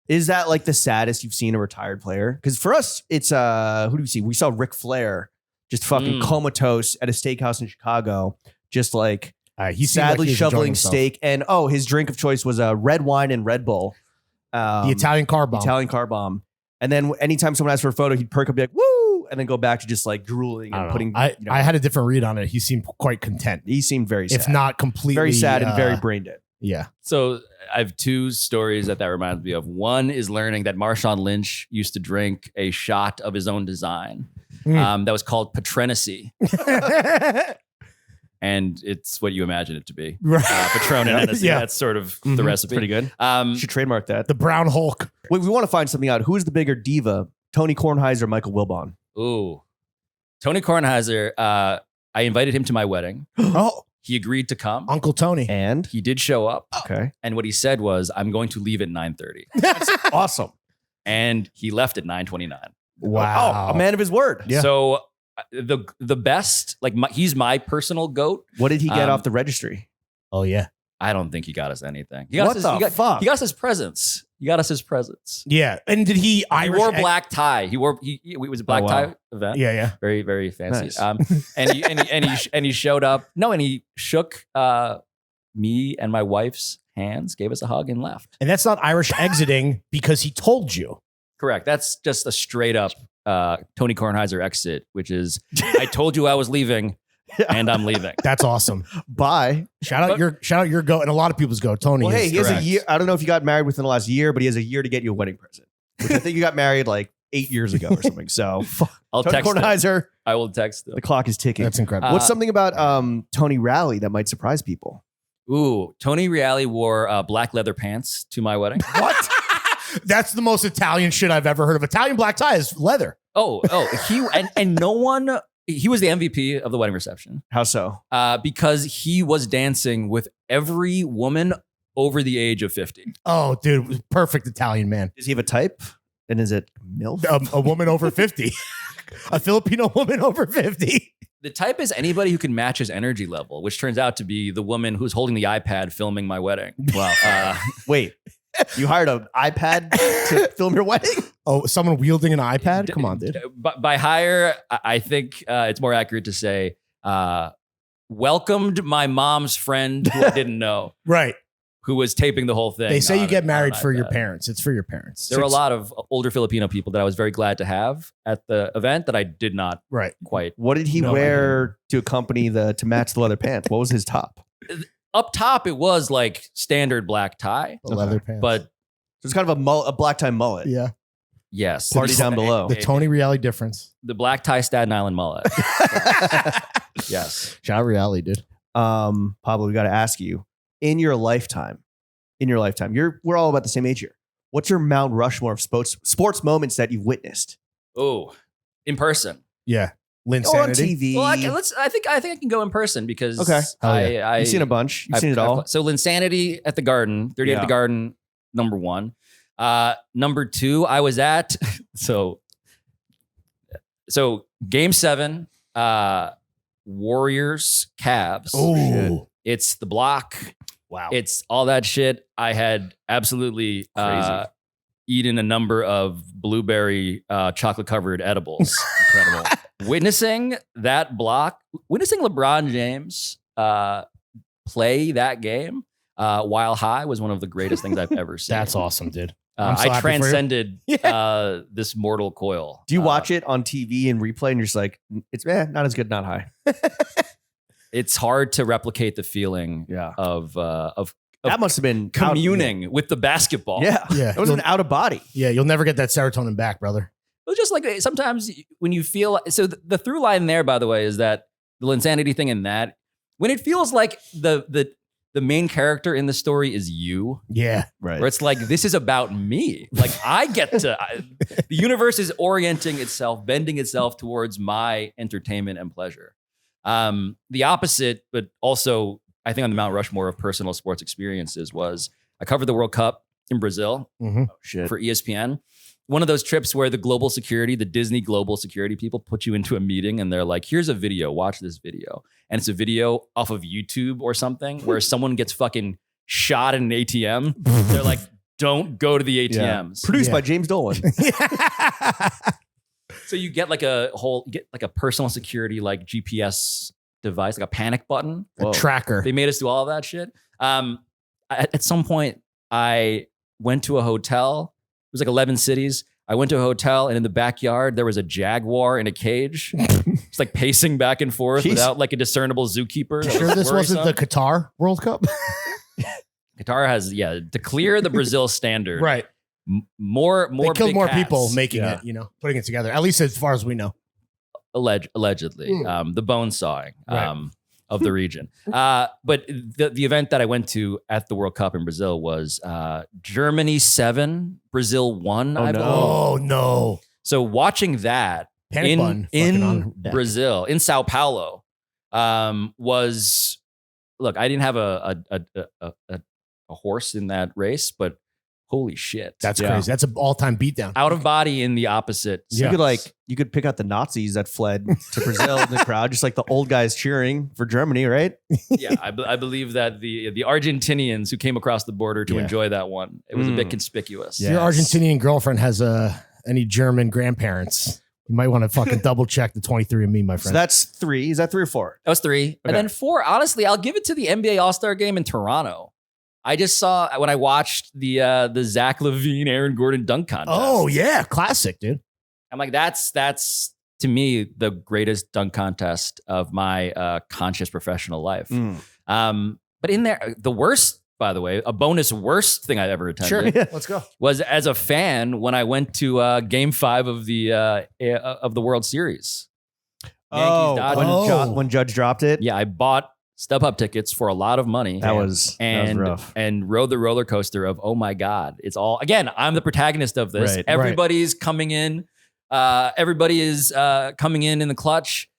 S1: Is that like the saddest you've seen a retired player? Because for us, it's who do we see? We saw Ric Flair. Just fucking comatose at a steakhouse in Chicago, just like
S3: he's
S1: sadly shoveling steak. And his drink of choice was red wine and Red Bull.
S3: The Italian car bomb. And then anytime someone asked for a photo, he'd perk up, be like, woo, and then go back to just like drooling and putting. I had a different read on it. He seemed quite content.
S1: He seemed very sad.
S3: If not completely.
S1: Very sad and very brain dead.
S3: Yeah.
S2: So I have 2 stories that reminds me of. One is learning that Marshawn Lynch used to drink a shot of his own design. That was called Patrinacy. and it's what you imagine it to be.
S3: Right.
S2: Patron and Hennessy.
S3: Yeah.
S2: That's sort of the recipe.
S1: Pretty good. You should trademark that.
S3: The Brown Hulk.
S1: Wait, we want to find something out. Who's the bigger diva? Tony Kornheiser or Michael Wilbon?
S2: Ooh. Tony Kornheiser, I invited him to my wedding.
S3: Oh,
S2: He agreed to come.
S3: Uncle Tony.
S1: And?
S2: He did show up.
S1: Okay.
S2: And what he said was, I'm going to leave at 9:30.
S1: That's awesome.
S2: And he left at 9:29.
S3: Wow.
S1: Oh, a man of his word.
S3: Yeah.
S2: So the best, like he's my personal GOAT.
S1: What did he get
S2: Um,
S1: off the registry?
S3: Oh, yeah.
S2: I don't think he got us anything. He got
S1: What
S2: us
S1: the fuck?
S2: He got us his presents. He got us his presents.
S3: Yeah. And did he
S2: He
S3: Irish
S2: wore a black tie. It was a black
S1: wow.
S2: tie event.
S3: Yeah, yeah.
S2: Very, very fancy.
S1: Nice.
S2: And he showed up. No, and he shook me and my wife's hands, gave us a hug, and left.
S3: And that's not Irish exiting because he told you.
S2: Correct. That's just a straight up Tony Kornheiser exit, which is I told you I was leaving, and I'm leaving.
S3: That's awesome.
S1: Bye.
S3: Shout out your go, and a lot lot of people's go. Tony.
S1: Well, hey,
S3: is
S1: he has a
S2: correct.
S1: year. I don't know if you got married within the last year, but he has a year to get you a wedding present. Which I think you got married like 8 years ago or something. So,
S2: I'll
S1: Tony
S2: text him.
S1: Kornheiser,
S2: I will text him.
S1: the clock is ticking.
S3: That's incredible.
S1: What's something about Tony Reali that might surprise people?
S2: Ooh, Tony Reali wore black leather pants to my wedding.
S3: What? That's the most Italian shit I've ever heard of. Italian black tie is leather.
S2: Oh, he and no one. He was the MVP of the wedding reception
S1: How so?
S2: because he was dancing with every woman over the age of 50.
S3: Oh, dude, perfect Italian man.
S1: Does he have a type? And is it MILF?
S3: A woman over 50. A Filipino woman over 50.
S2: The type is anybody who can match his energy level, which turns out to be the woman who's holding the iPad filming my wedding.
S1: Wow. Wait, you hired an iPad to film your wedding?
S3: Oh, someone wielding an iPad? Come on, dude.
S2: By hire, I think it's more accurate to say welcomed my mom's friend who I didn't know,
S3: Right.
S2: who was taping the whole thing.
S3: They say you get
S2: on
S3: married
S2: an
S3: for your
S2: iPad.
S3: parents. It's for your parents.
S2: There were a lot of older Filipino people that I was very glad to have at the event that I did not
S3: Right.
S2: quite.
S1: What did he
S3: No
S1: wear to accompany to match the leather pants? What was his top?
S2: Up top, it was like standard black tie,
S3: The leather pants.
S2: but
S1: It's kind of a black tie mullet.
S3: yeah.
S2: yes,
S1: Party down below.
S3: The Tony Reali difference.
S2: the black tie Staten Island mullet. Yes.
S3: Shout out Reali, dude.
S1: Pablo, we got to ask you, in your lifetime, we're all about the same age here. What's your Mount Rushmore of sports moments that you've witnessed?
S2: Oh, in person.
S3: Yeah.
S1: Or on
S3: Linsanity.
S1: TV.
S2: Well, I think I can go in person because
S1: Okay.
S2: I've
S1: You've seen a bunch. You've seen it all.
S2: So Linsanity at the Garden, 30 at
S1: Yeah.
S2: the Garden, number one. Number two, I was at so Game 7, Warriors Cavs.
S3: Oh,
S2: It's the block.
S3: wow.
S2: It's all that shit. I had absolutely
S1: Crazy.
S2: eaten a number of blueberry chocolate covered edibles.
S1: Incredible.
S2: Witnessing that block, witnessing LeBron James play that game while high was one of the greatest things I've ever seen.
S3: That's awesome, dude. I'm so happy
S2: I
S3: for you.
S2: transcended this mortal coil.
S1: Do you watch it on TV and replay and you're just like, it's not as good, not high?
S2: It's hard to replicate the feeling
S1: Yeah.
S2: of
S1: That must have been
S2: communing with the basketball.
S1: Yeah.
S3: Yeah.
S1: It was an out of body.
S3: Yeah, you'll never get that serotonin back, brother.
S2: It was just like sometimes when you feel so the through line there, by the way, is that the Linsanity thing in that when it feels like the main character in the story is you,
S3: Yeah.
S1: Right.
S2: where it's like this is about me. Like I get to the universe is orienting itself, bending itself towards my entertainment and pleasure. The opposite, but also I think on the Mount Rushmore of personal sports experiences was I covered the World Cup in Brazil
S3: Mm-hmm.
S1: Oh, shit.
S2: for ESPN. One of those trips where the global security, the Disney global security people put you into a meeting and they're like, here's a video, watch this video. And it's a video off of YouTube or something where someone gets fucking shot in an ATM. They're like, don't go to the ATMs.
S1: Produced
S3: Yeah.
S1: by James Dolan.
S2: So you get like a personal security, like GPS device, like a panic button.
S3: A tracker.
S2: They made us do all of that shit. At some point, I went to a hotel. It was like 11 cities. I went to a hotel, and in the backyard, there was a jaguar in a cage. It's like pacing back and forth
S1: Jeez.
S2: without like a discernible zookeeper. That
S3: Sure,
S2: was
S3: this wasn't the
S2: worrisome.
S3: Qatar World Cup?
S2: Qatar has, to clear the Brazil standard.
S3: Right.
S2: More
S3: They killed
S2: big
S3: more
S2: cats.
S3: people making
S1: Yeah.
S3: it, putting it together, at least as far as we know.
S2: Allegedly. The bone sawing.
S3: Right.
S2: of the region. But the event that I went to at the World Cup in Brazil was Germany 7, Brazil 1, I believe.
S3: Oh, no.
S2: So watching that
S3: Panic button fucking on
S2: in
S3: deck.
S2: Brazil, in Sao Paulo, was, look, I didn't have a horse in that race, but holy shit.
S3: That's crazy. That's an all-time beatdown.
S2: Out of body in the opposite.
S3: Yeah.
S1: You could pick out the Nazis that fled to Brazil in the crowd, just like the old guys cheering for Germany, right?
S2: Yeah, I believe that the Argentinians who came across the border to enjoy that one, it was a bit conspicuous.
S3: If your Argentinian girlfriend has any German grandparents, you might want to fucking double check the 23andMe, my friend.
S1: So that's 3. Is that 3 or 4?
S2: That was 3. And then 4, honestly, I'll give it to the NBA All-Star game in Toronto. I just saw when I watched the Zach LaVine, Aaron Gordon dunk contest.
S3: Oh yeah, classic, dude.
S2: I'm like, that's to me the greatest dunk contest of my conscious professional life. But in there, the worst, by the way, a bonus worst thing I ever attended.
S3: Sure, let's go.
S2: Was as a fan when I went to Game 5 of the World Series.
S1: When Judge dropped it.
S2: Yeah, I bought StubHub tickets for a lot of money.
S1: That was rough.
S2: And rode the roller coaster of, oh my God, it's all, again, I'm the protagonist of this.
S1: Right,
S2: Everybody's coming in. Everybody is coming in the clutch.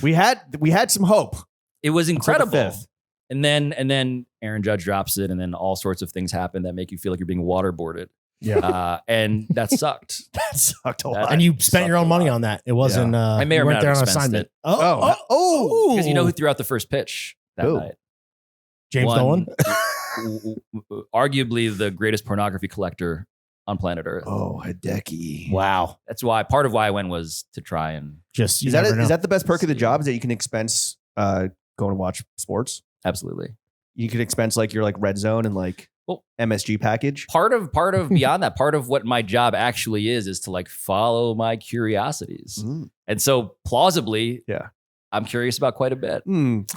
S1: We had some hope.
S2: It was incredible.
S1: Until the 5th.
S2: And then Aaron Judge drops it, and then all sorts of things happen that make you feel like you're being waterboarded.
S3: Yeah.
S2: And that sucked.
S1: That sucked a lot.
S3: And you spent your own money on that. It wasn't.
S2: I may or
S3: you
S2: may
S3: weren't
S2: not
S3: there
S2: have
S3: on
S2: expensed
S3: assignment.
S2: it.
S3: Oh,
S2: Because you know who threw out the first pitch that
S1: Who?
S2: night?
S3: James Dolan.
S2: Arguably the greatest pornography collector on planet Earth.
S1: Oh, Hideki.
S3: Wow.
S2: That's why part of why I went was to try and
S3: Just
S1: Is that the best perk of the job? Is that you can expense going to watch sports?
S2: absolutely.
S1: You can expense like your Red Zone and MSG package.
S2: Part of beyond that, part of what my job actually is to like follow my curiosities. And so plausibly, I'm curious about quite a bit.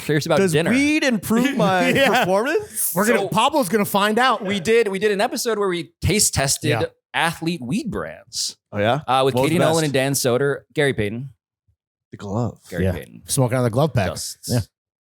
S2: Curious about
S1: Does
S2: dinner.
S1: weed improve my performance?
S3: Pablo's gonna find out.
S2: We did an episode where we taste tested athlete weed brands.
S1: Oh yeah,
S2: with
S1: What was
S2: Katie
S1: the
S2: Nolan
S1: best?
S2: and Dan Soder, Gary Payton.
S1: The glove.
S2: Gary Payton.
S3: Smoking on the glove pack.
S2: Just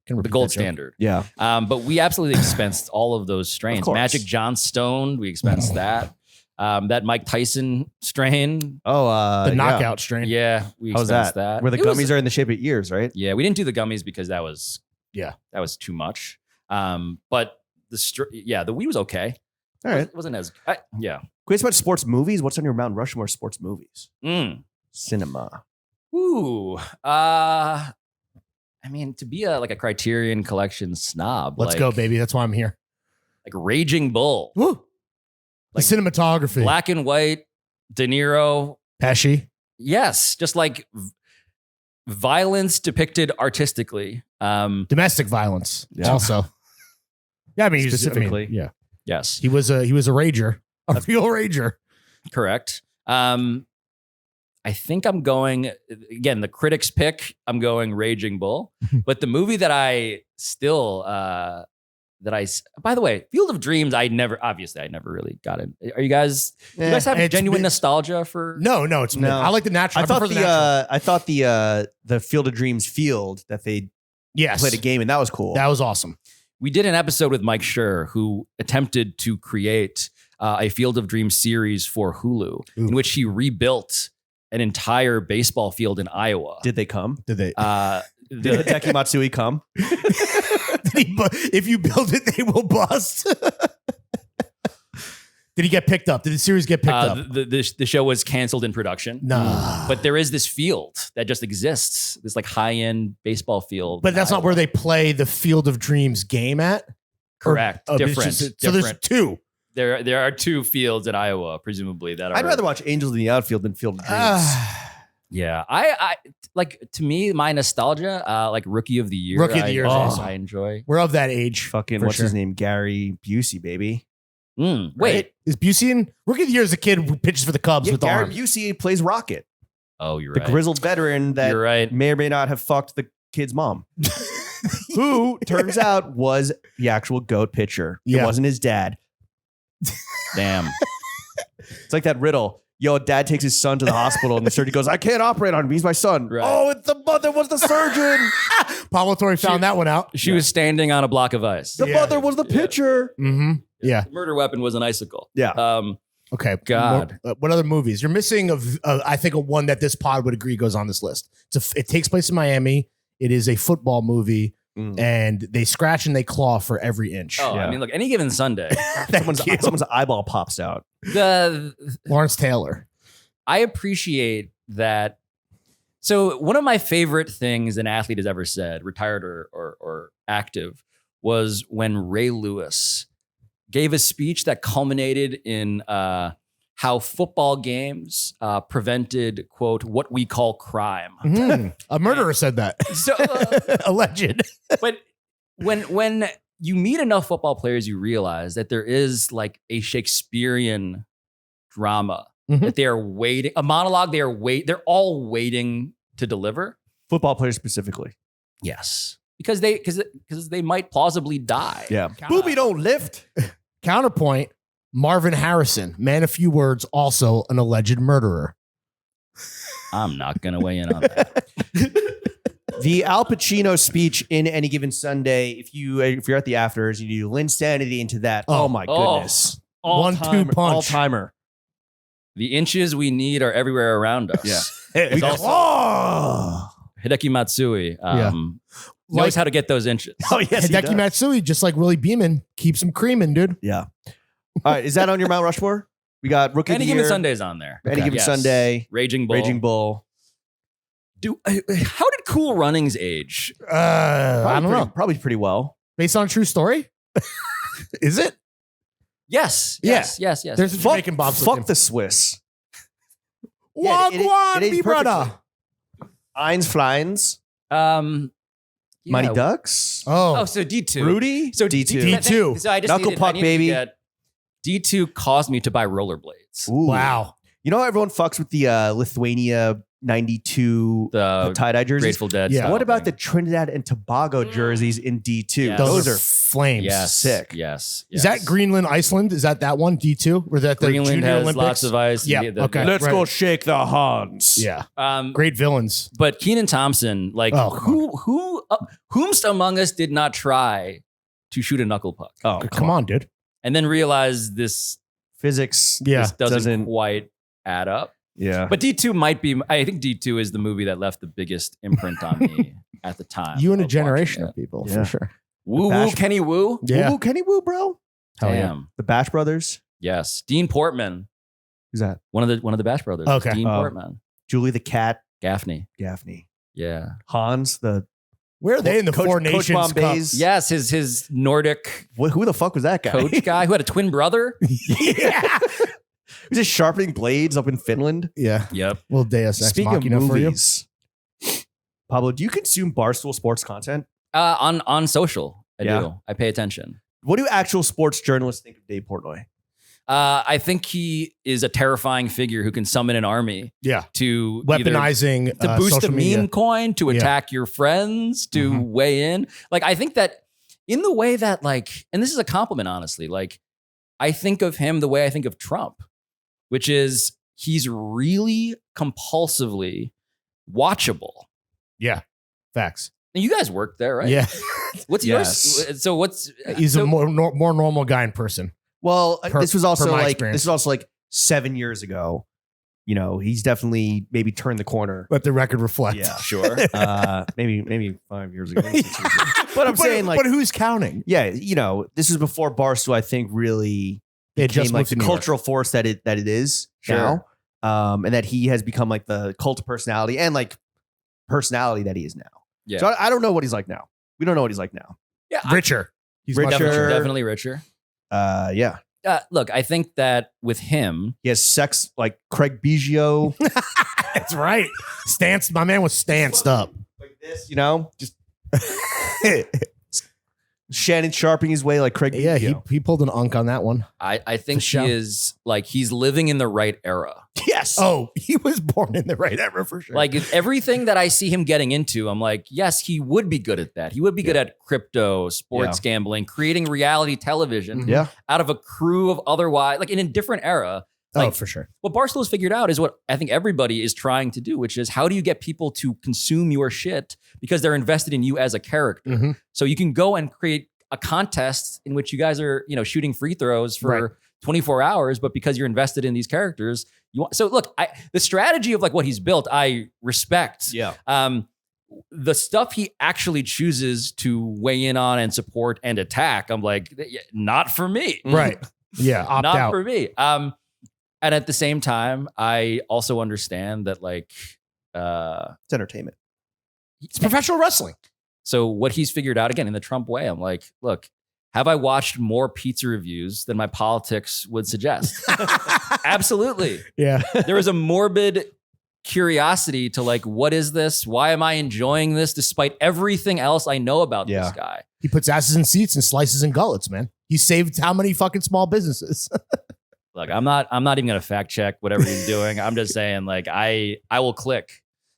S3: Can
S2: the
S3: repeat
S2: gold
S3: that joke.
S2: standard.
S1: Yeah.
S2: But we absolutely expensed all of those strains.
S1: Of course.
S2: Magic John Stone, we expensed that. That Mike Tyson strain.
S1: Oh,
S3: The knockout strain.
S2: Yeah, we
S1: How's
S2: expensed
S1: that?
S2: that.
S1: Where the
S2: It was-
S1: gummies are in the shape of ears, right?
S2: Yeah, we didn't do the gummies because that was
S3: Yeah.
S2: too much. But the weed was okay.
S1: All right.
S2: It wasn't as yeah.
S1: Quiz about sports movies. What's on your Mount Rushmore sports movies?
S2: Mm.
S1: Cinema.
S2: Ooh. I mean, to be a Criterion Collection snob.
S3: Let's go, baby. That's why I'm here.
S2: Like Raging Bull.
S3: Woo.
S2: Like
S3: the cinematography.
S2: Black and white, De Niro.
S3: Pesci.
S2: Yes, just like violence depicted artistically.
S3: Domestic violence.
S1: Yeah.
S3: Also. Yeah, I mean,
S1: Specifically.
S3: yeah.
S2: Yes,
S3: He was a rager. A real rager.
S2: correct. I think I'm going, again, the critics pick, I'm going Raging Bull. But the movie that I still, by the way, Field of Dreams, I never really got it. Are you guys, do you guys have
S3: It's
S2: genuine
S3: been-
S2: nostalgia for?
S3: No, it's
S1: No.
S3: I like the natural.
S1: I thought
S3: prefer the natural.
S1: I thought the Field of Dreams field that they
S3: Yes.
S1: played a game and that was cool.
S3: That was awesome.
S2: We did an episode with Mike Schur, who attempted to create a Field of Dreams series for Hulu, in which he rebuilt an entire baseball field in Iowa.
S1: Did they come?
S3: Did they?
S1: Did Hideki Matsui come?
S3: If you build it, they will bust. Did he get picked up? Did the series get picked up?
S2: The show was canceled in production.
S3: Nah.
S2: But there is this field that just exists, this high-end baseball field.
S3: But
S2: in
S3: that's not
S2: Iowa.
S3: where they play the Field of Dreams game at?
S2: Correct.
S3: It's
S2: Different.
S3: so there's two.
S2: There are two fields in Iowa, presumably, that are.
S1: I'd rather watch Angels in the Outfield than Field of Dreams.
S2: Yeah, I like, to me, my nostalgia, like Rookie of the Year.
S3: Rookie of the Year is awesome.
S2: I enjoy.
S3: We're of that age.
S1: Fucking
S3: for
S1: what's
S3: sure.
S1: his name? Gary Busey, baby.
S2: Wait,
S3: Right? Is Busey in Rookie of the Year is a kid who pitches for the Cubs
S1: Yeah,
S3: with the
S1: Gary
S3: arm.
S1: Busey plays Rocket,
S2: oh, you're
S1: the
S2: right.
S1: grizzled veteran that
S2: You're right.
S1: may or may not have fucked the kid's mom, who turns out was the actual GOAT pitcher. It
S3: Yeah.
S1: wasn't his dad.
S2: Damn.
S1: It's like that riddle. Yo, dad takes his son to the hospital and the surgeon goes, I can't operate on him. He's my son.
S2: Right.
S1: Oh, it's the mother was the surgeon.
S3: Pablo Torre found that one out.
S2: She was standing on a block of ice.
S1: The mother was the pitcher.
S3: Mm-hmm. Yeah.
S2: The murder weapon was an icicle.
S1: Yeah.
S3: Okay.
S2: God.
S3: What other movies? You're missing I think, a one that this pod would agree goes on this list. It takes place in Miami. It is a football movie, and they scratch and they claw for every inch.
S2: Oh, I mean, look, any given Sunday,
S1: someone's eyeball pops out.
S3: Lawrence Taylor.
S2: I appreciate that. So one of my favorite things an athlete has ever said, retired or active, was when Ray Lewis gave a speech that culminated in how football games prevented, quote, what we call crime.
S3: Mm-hmm. A murderer said that.
S2: So,
S3: alleged.
S2: But when you meet enough football players, you realize that there is like a Shakespearean drama that they are waiting, a monologue they're all waiting to deliver.
S1: Football players specifically.
S2: Yes. Because they might plausibly die.
S1: Yeah. Booby don't lift.
S3: Counterpoint, Marvin Harrison, man of few words, also an alleged murderer.
S2: I'm not going to weigh in on that.
S1: The Al Pacino speech in Any Given Sunday, if you're at the afters, you do Linsanity into that. Oh my goodness.
S3: 1-2 punch.
S1: All-timer.
S2: The inches we need are everywhere around us.
S1: Yeah.
S2: It's also Hideki Matsui knows how to get those inches.
S1: Oh, yes,
S3: Hideki Matsui, just like Willie Beeman, keeps him creaming, dude.
S1: Yeah. All right. Is that on your Mount Rushmore? We got Rookie of the
S2: Any
S1: Year.
S2: Given Sunday's on there.
S1: Any Given Sunday.
S2: Raging Bull. How did Cool Runnings age?
S3: I don't know.
S1: Probably pretty well.
S3: Based on a true story? Is it?
S2: Yes. Yes.
S3: There's a Jamaican bobsled
S1: Fuck
S3: team.
S1: the Swiss.
S3: Wagwan,
S1: it
S3: me brother.
S1: Eins Flyns. Mighty Ducks.
S3: Oh,
S2: so D2.
S1: Rudy.
S2: So
S1: D2.
S3: D2.
S2: So I just
S1: Knuckle Puck, baby.
S2: D2 caused me to buy rollerblades.
S1: Ooh.
S3: wow.
S1: You know, everyone fucks with the Lithuania 92
S2: The
S1: tie-dye jerseys.
S2: Grateful Dead.
S3: Yeah.
S2: style
S1: What about the
S2: thing.
S1: Trinidad and Tobago jerseys in D2?
S2: Yes.
S1: Those are
S3: flames.
S2: Yes.
S1: sick.
S2: Yes.
S3: Is that Greenland, Iceland? Is that one D2? Or is that the
S2: Greenland
S3: Junior
S2: has
S3: Olympics?
S2: lots of ice.
S3: Yeah, okay.
S1: Let's
S3: Right.
S1: go shake the Hans.
S3: Yeah.
S2: Um,
S3: Great villains.
S2: But Keenan Thompson, like whomst among us did not try to shoot a knuckle puck
S1: Oh,
S3: Come on, dude.
S2: and then realize this
S1: Physics.
S3: Yeah.
S2: doesn't quite add up.
S1: Yeah.
S2: But D2 might be. I think D2 is the movie that left the biggest imprint on me at the time.
S3: You and a
S2: of
S3: generation
S2: watching
S3: of people,
S1: Yeah.
S3: for sure.
S2: Woo woo,
S1: Bash-
S2: Kenny Woo.
S3: Yeah.
S1: Woo, Kenny Woo, bro.
S3: Hell yeah.
S2: Damn.
S1: The Bash Brothers.
S2: Yes. Dean Portman.
S1: Who's that?
S2: One of the Bash brothers.
S3: Okay.
S2: Dean
S1: Oh.
S2: Portman.
S1: Julie the Cat
S2: Gaffney.
S1: Gaffney.
S2: Yeah.
S1: Hans, the
S3: Where are they in the
S1: Coach-
S3: Four
S1: Coach
S3: Nations Cup?
S1: Bombay's-
S2: Yes, his Nordic
S1: Who the fuck was that guy?
S2: coach guy who had a twin brother.
S3: Yeah.
S1: He was just sharpening blades up in Finland.
S3: Yeah.
S2: Yep.
S3: Well, Deus Ex
S1: Speaking of
S3: Machina for you.
S1: movies, Pablo, do you consume Barstool sports content?
S2: On social, I
S1: Yeah.
S2: do. I pay attention.
S1: What do actual sports journalists think of Dave Portnoy?
S2: I think he is a terrifying figure who can summon an army
S3: Yeah.
S2: to
S3: Weaponizing
S2: either, to boost the
S3: social media.
S2: meme coin, to
S3: Yeah.
S2: attack your friends, to
S3: Mhm.
S2: weigh in. Like, I think that in the way that, like, and this is a compliment, honestly, like, I think of him the way I think of Trump, which is he's really compulsively watchable.
S3: Yeah. Facts.
S2: And you guys work there, right?
S3: Yeah.
S2: What's
S1: Yes.
S2: yours? So what's
S3: He's
S2: so,
S3: a more normal guy in person.
S1: Well, this was also
S3: per my
S1: like
S3: experience.
S1: 7 years ago. You know, he's definitely maybe turned the corner.
S3: Let the record reflect.
S1: Yeah.
S2: sure.
S1: Maybe 5 years ago. But I'm saying, like,
S3: but who's counting?
S1: yeah, you know, this is before Barstool, I think, really
S3: They
S1: became
S3: just
S1: like
S3: moved
S1: the
S3: to New York.
S1: cultural force that it is
S2: Sure.
S1: now. And that he has become like the cult of personality and like personality that he is now.
S2: Yeah.
S1: So I don't know what he's like now. We don't know what he's like now.
S2: Yeah.
S3: Richer. He's much
S1: Richer.
S2: Definitely richer.
S1: Yeah.
S2: Look, I think that with him,
S1: He has sex like Craig Biggio.
S3: That's right. Stanced. My man was stanced up.
S1: Like this, you know, just Shannon Sharping his way like Craig
S3: Yeah,
S1: Biggio.
S3: he pulled an unk on that one.
S2: I think
S3: For sure.
S2: he is like he's living in the right era.
S1: Yes.
S3: Oh, he was born in the right era for sure.
S2: Like everything that I see him getting into, I'm like, yes, he would be good at that. He would be good at crypto, sports gambling, creating reality television
S1: Yeah.
S2: out of a crew of otherwise, like in a different era. Like,
S3: for sure.
S2: what Barstool's figured out is what I think everybody is trying to do, which is how do you get people to consume your shit because they're invested in you as a character.
S3: Mm-hmm.
S2: So you can go and create a contest in which you guys are, shooting free throws for 24 hours, but because you're invested in these characters, you want. So look, the strategy of like what he's built, I respect.
S1: Yeah.
S2: The stuff he actually chooses to weigh in on and support and attack, I'm like, not for me.
S3: Right. Yeah. Opt
S2: Not
S3: out.
S2: for me. And at the same time, I also understand that like,
S1: It's entertainment.
S3: It's professional wrestling.
S2: So what he's figured out, again, in the Trump way, I'm like, look, have I watched more pizza reviews than my politics would suggest? Absolutely.
S3: Yeah.
S2: There was a morbid curiosity to like, what is this? Why am I enjoying this despite everything else I know about this guy?
S3: He puts asses in seats and slices in gullets, man. He saved how many fucking small businesses?
S2: Look, I'm not even gonna fact check whatever he's doing. I'm just saying, like, I will click.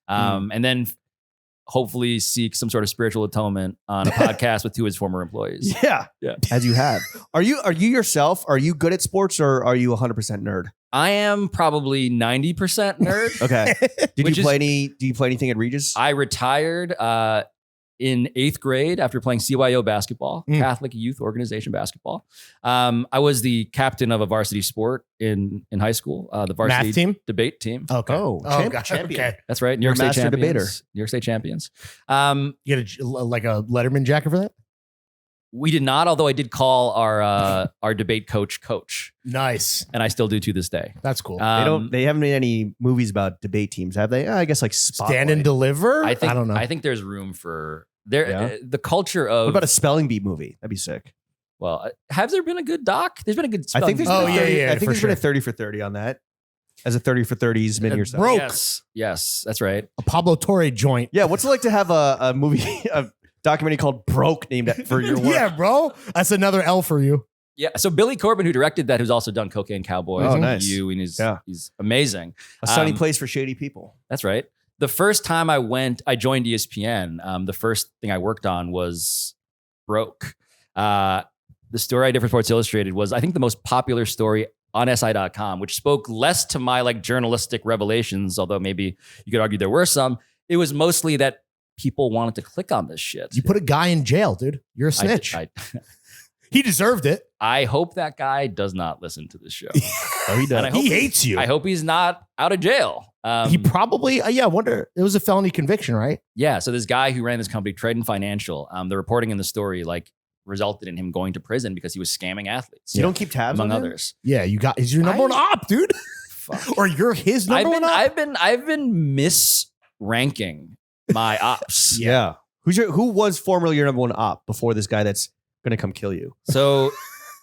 S2: And then hopefully seek some sort of spiritual atonement on a podcast with two of his former employees.
S1: Yeah.
S2: Yeah.
S1: As you have. Are you yourself? Are you good at sports or are you 100% nerd?
S2: I am probably 90% nerd.
S1: Okay. Do
S2: Which
S1: you play anything at Regis?
S2: I retired in 8th grade after playing CYO basketball, Catholic Youth Organization basketball. I was the captain of a varsity sport in high school, the varsity
S3: Math team?
S2: debate team.
S3: Okay.
S1: Gotcha.
S3: Champion. Okay.
S2: That's right. New
S1: You're
S2: York
S1: a
S2: State
S1: master
S2: champions.
S1: debater.
S2: New York State champions.
S3: You get like a Letterman jacket for that?
S2: We did not, although I did call our debate coach.
S3: Nice.
S2: And I still do to this day.
S3: That's cool.
S1: They haven't made any movies about debate teams, have they? I guess like Spotlight.
S3: Stand and Deliver?
S2: I
S3: don't know.
S2: I think there's room for the culture of.
S1: What about a spelling bee movie? That'd be sick.
S2: Well, has there been a good doc? There's been a good.
S1: I think there's
S3: Oh,
S1: been a
S3: yeah,
S1: 30,
S3: yeah,
S1: I think
S3: for
S1: there's been a
S3: sure.
S1: 30 for 30 on that. As a 30 for 30s mini or something.
S3: Broke.
S2: Yes, that's right.
S3: A Pablo Torre joint.
S1: Yeah, what's it like to have a movie, a documentary called Broke named for your work?
S3: Yeah, bro. That's another L for you.
S2: Yeah. So Billy Corbin, who directed that, who's also done Cocaine Cowboys
S1: Oh,
S2: and
S1: nice.
S2: You, and he's amazing.
S1: A sunny place for shady people.
S2: That's right. The first time I joined ESPN. The first thing I worked on was Broke. The story I did for Sports Illustrated was, I think, the most popular story on SI.com, which spoke less to my like journalistic revelations, although maybe you could argue there were some. It was mostly that people wanted to click on this shit.
S3: You put a guy in jail, dude. You're a snitch. He deserved it.
S2: I hope that guy does not listen to this show.
S1: Oh, he does.
S3: He hates you.
S2: I hope he's not out of jail.
S3: He probably, I wonder, it was a felony conviction, right?
S2: Yeah. So this guy who ran this company, Triton Financial, the reporting in the story like resulted in him going to prison because he was scamming athletes.
S1: You don't keep tabs
S2: among
S1: on him?
S2: others.
S3: Yeah, he's your number one op, dude.
S2: Fuck.
S3: Or you're his number one op.
S2: I've been misranking my ops.
S1: Yeah. Who was formerly your number one op before this guy that's going to come kill you?
S2: So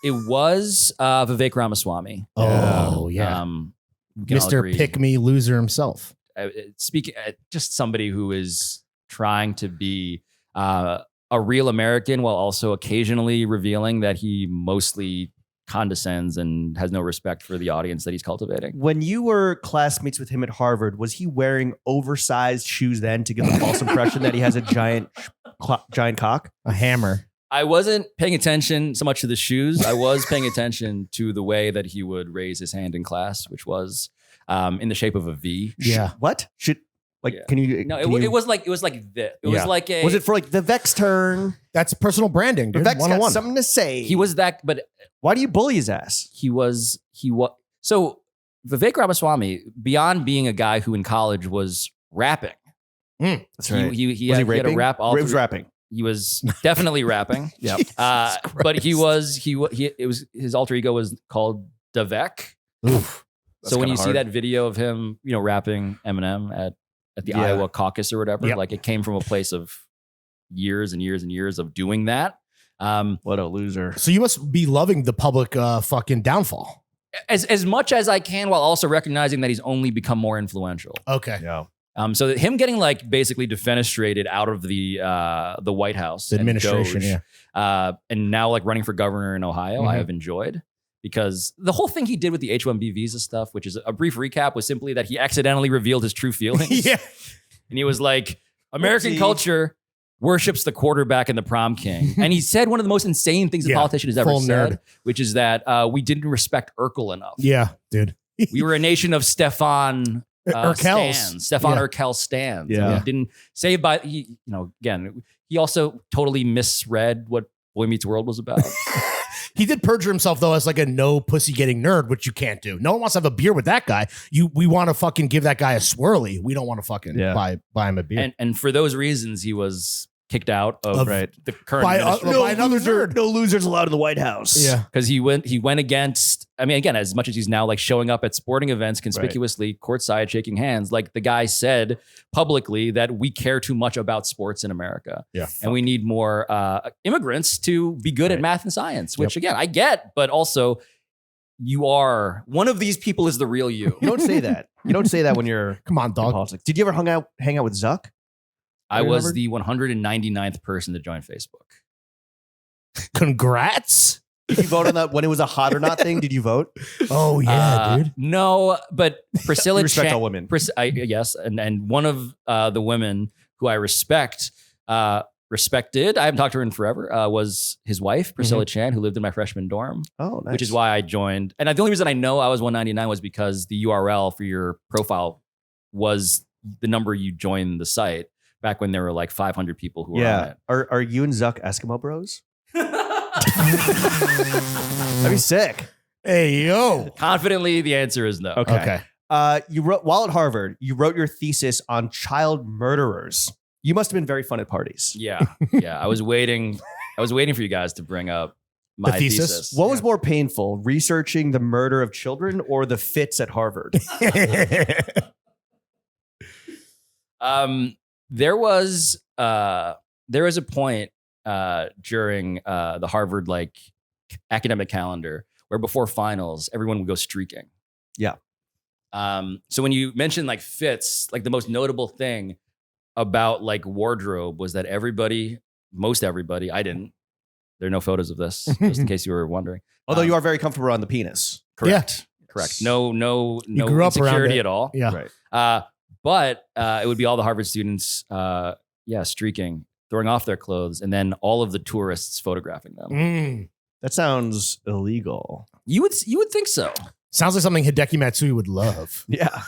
S2: it was Vivek Ramaswamy.
S3: Oh, yeah.
S2: We can all
S3: Mr.
S2: agree.
S3: Pick Me Loser himself.
S2: Speaking, just somebody who is trying to be a real American while also occasionally revealing that he mostly condescends and has no respect for the audience that he's cultivating.
S1: When you were classmates with him at Harvard, was he wearing oversized shoes then to give the false impression that he has a giant cock?
S3: A hammer.
S2: I wasn't paying attention so much to the shoes. I was paying attention to the way that he would raise his hand in class, which was in the shape of a V.
S3: Yeah.
S1: What? Can you?
S2: No,
S1: can
S2: it
S1: you-
S2: was like this. It was like a.
S1: Was it for like the Vec's turn?
S3: That's personal branding, dude.
S1: Vec's got
S3: 101.
S1: something to say.
S2: He was that, but
S1: Why do you bully his ass?
S2: he was. So Vivek Ramaswamy, beyond being a guy who in college was rapping,
S1: That's
S2: he
S1: was
S2: had
S1: he
S2: a
S1: raping?
S2: rap.
S1: He was rapping.
S2: He was definitely rapping.
S1: Yeah.
S2: But his alter ego was called Davek.
S3: Oof.
S2: So when
S1: kinda
S2: you see
S1: hard.
S2: that video of him, rapping Eminem at the
S1: Yeah.
S2: Iowa caucus or whatever,
S3: Yep.
S2: like it came from a place of years and years and years of doing that.
S1: What a loser.
S3: So you must be loving the public fucking downfall.
S2: As much as I can, while also recognizing that he's only become more influential.
S3: Okay.
S1: Yeah.
S2: So that him getting like basically defenestrated out of the White House,
S3: The
S2: and
S3: administration,
S2: Doge, and now like running for governor in Ohio, I have enjoyed. Because the whole thing he did with the H-1B visa stuff, which is a brief recap, was simply that he accidentally revealed his true feelings.
S3: Yeah.
S2: And he was like, American
S1: Whoopsie.
S2: culture worships the quarterback and the prom king. And he said one of the most insane things a
S3: Yeah,
S2: politician has ever
S3: full
S2: said,
S3: nerd.
S2: which is that we didn't respect Urkel enough.
S3: Yeah, dude.
S2: We were a nation of Stefan
S3: Urkels.
S2: stands. Stefan
S3: Yeah.
S2: Urkel stands.
S1: Yeah.
S2: And he didn't say by, again, he also totally misread what Boy Meets World was about.
S3: He did perjure himself though as like a no pussy getting nerd, which you can't do. No one wants to have a beer with that guy. We want to fucking give that guy a swirly. We don't want to fucking buy him a beer.
S2: And for those reasons, he was kicked out of the current
S3: by
S2: administration.
S3: another nerd.
S1: No losers allowed in the White House.
S3: Yeah.
S2: Because he went against, I mean, again, as much as he's now like showing up at sporting events conspicuously, courtside, shaking hands, like the guy said publicly that we care too much about sports in America.
S3: Yeah.
S2: And we need more immigrants to be good at math and science, which again, I get, but also you are, one of these people is the real you.
S1: You don't say that. You don't say that when you're
S3: Come on,
S1: in
S3: dog.
S1: politics. Did you ever hang out with Zuck?
S2: I was the 199th person to join Facebook.
S3: Congrats.
S1: Did you vote on that when it was a hot or not thing? Did you vote?
S3: Oh yeah, dude.
S2: No, but Priscilla
S1: You respect
S2: Chan-
S1: all women.
S2: Yes, and one of the women who I respected, I haven't talked to her in forever, was his wife, Priscilla Chan, who lived in my freshman dorm,
S1: Oh, nice.
S2: which is why I joined. And the only reason I know I was 199 was because the URL for your profile was the number you joined the site back when there were like 500 people who were on it.
S1: Are you and Zuck Eskimo bros? That'd be sick.
S3: Hey yo.
S2: Confidently, the answer is no.
S3: Okay.
S1: You wrote while at Harvard. You wrote your thesis on child murderers. You must have been very fun at parties.
S2: Yeah. I was waiting for you guys to bring up my
S3: The thesis?
S1: What was more painful, researching the murder of children or the fits at Harvard?
S2: There was a point during the Harvard like academic calendar where before finals everyone would go streaking.
S1: Yeah.
S2: So when you mentioned like fits, like the most notable thing about like wardrobe was that most everybody, I didn't. There are no photos of this, just in case you were wondering.
S1: Although you are very comfortable on the penis.
S2: Correct. Correct. No
S3: grew up around
S2: insecurity
S3: it.
S2: at all.
S3: Yeah.
S1: Right.
S2: But it would be all the Harvard students, streaking, throwing off their clothes, and then all of the tourists photographing them.
S1: That sounds illegal.
S2: You would think so.
S3: Sounds like something Hideki Matsui would love.
S1: Yeah.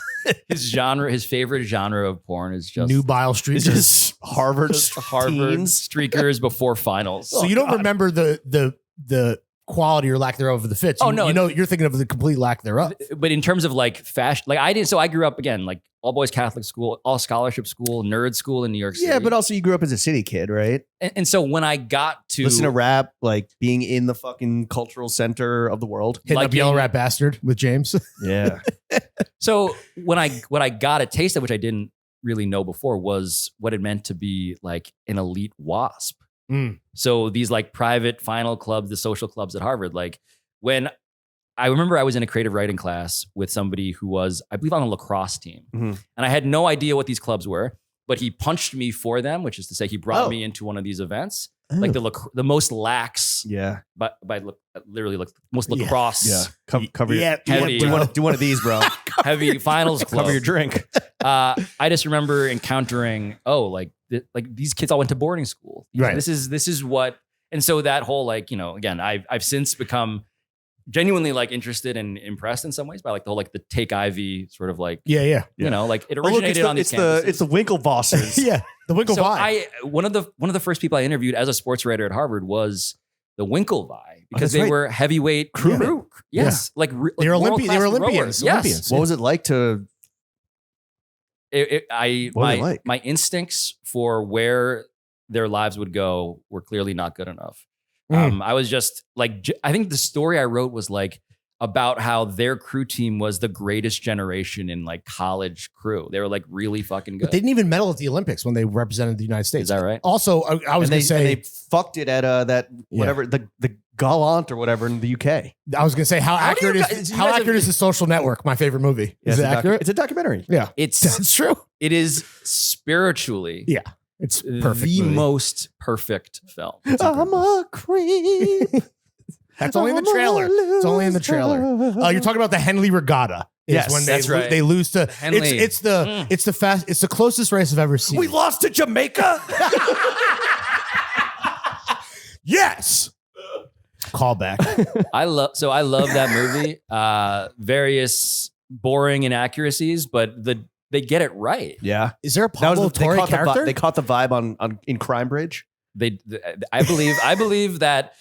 S2: His favorite genre of porn is just
S3: Nubile street.
S1: It's just Harvard teens.
S2: streakers before finals.
S3: So you don't remember the quality or lack thereof of the fits.
S2: Oh, no.
S3: You know, you're thinking of the complete lack thereof.
S2: But in terms of like fashion, like I didn't. So I grew up again, like all boys Catholic school, all scholarship school, nerd school in New York City.
S1: Yeah, but also you grew up as a city kid, right?
S2: And so when I got to
S1: Listen to rap, like being in the fucking cultural center of the world.
S3: Hitting up
S2: liking-
S3: Yellow Rat Bastard with James.
S1: Yeah.
S2: So when I got a taste of, which I didn't really know before, was what it meant to be like an elite WASP. So these like private final clubs, the social clubs at Harvard, like when I remember I was in a creative writing class with somebody who was, I believe, on a lacrosse team. And I had no idea what these clubs were, but he punched me for them, which is to say he brought me into one of these events, like the most lax,
S1: Yeah.
S2: literally most lacrosse,
S1: Yeah. Cover your,
S3: Yeah.
S2: Heavy.
S1: do one of these, bro.
S2: heavy finals club.
S1: Cover your drink.
S2: I just remember encountering, like these kids all went to boarding school.
S3: Right.
S2: This is what, and so that whole like, again, I've since become genuinely like interested and impressed in some ways by like the whole like the Take Ivy sort of like,
S3: Yeah.
S2: like it
S1: Oh, look,
S2: originated on these campuses.
S1: it's the Winklevosses.
S3: Yeah. The Winkle
S2: So
S3: Vibe.
S2: one of the first people I interviewed as a sports writer at Harvard was the Winklevi because
S1: that's
S2: they
S1: right.
S2: were heavyweight
S3: Crewmen.
S2: Yes, like
S3: They were
S2: world-class
S3: Olympians.
S2: rowers. Yes.
S3: Olympians.
S1: What was it like to? What was it like?
S2: My instincts for where their lives would go were clearly not good enough. I was just like, I think the story I wrote was like about how their crew team was the greatest generation in like college crew. They were like really fucking good.
S3: But they didn't even medal at the Olympics when they represented the United States.
S2: Is that right?
S3: Also, I was going to say,
S1: they fucked it at that whatever the Gallant or whatever in the UK.
S3: I was going to say how
S2: How do you
S3: accurate
S2: guys-
S3: is
S2: you
S3: how
S2: guys
S3: accurate
S2: have-
S3: is The Social Network? My favorite movie.
S1: Yeah,
S3: Is it
S1: it's a
S3: accurate?
S1: It's a documentary.
S3: Yeah,
S2: It's
S3: that's true.
S2: it is spiritually
S3: Yeah, it's perfect.
S2: the
S3: movie.
S2: most perfect film.
S1: I'm a creep.
S3: That's only in the trailer. It's only in the trailer. You're talking about the Henley Regatta. Is
S1: Yes,
S3: when
S2: that's right.
S3: They lose to
S2: Henley.
S3: It's the closest race I've ever seen.
S1: We lost to Jamaica.
S3: Yes. Callback.
S2: I love that movie. Various boring inaccuracies, but they get it right.
S1: Yeah.
S3: Is there a Pablo Torre character?
S1: They caught the vibe on in Crime Bridge.
S2: I believe that,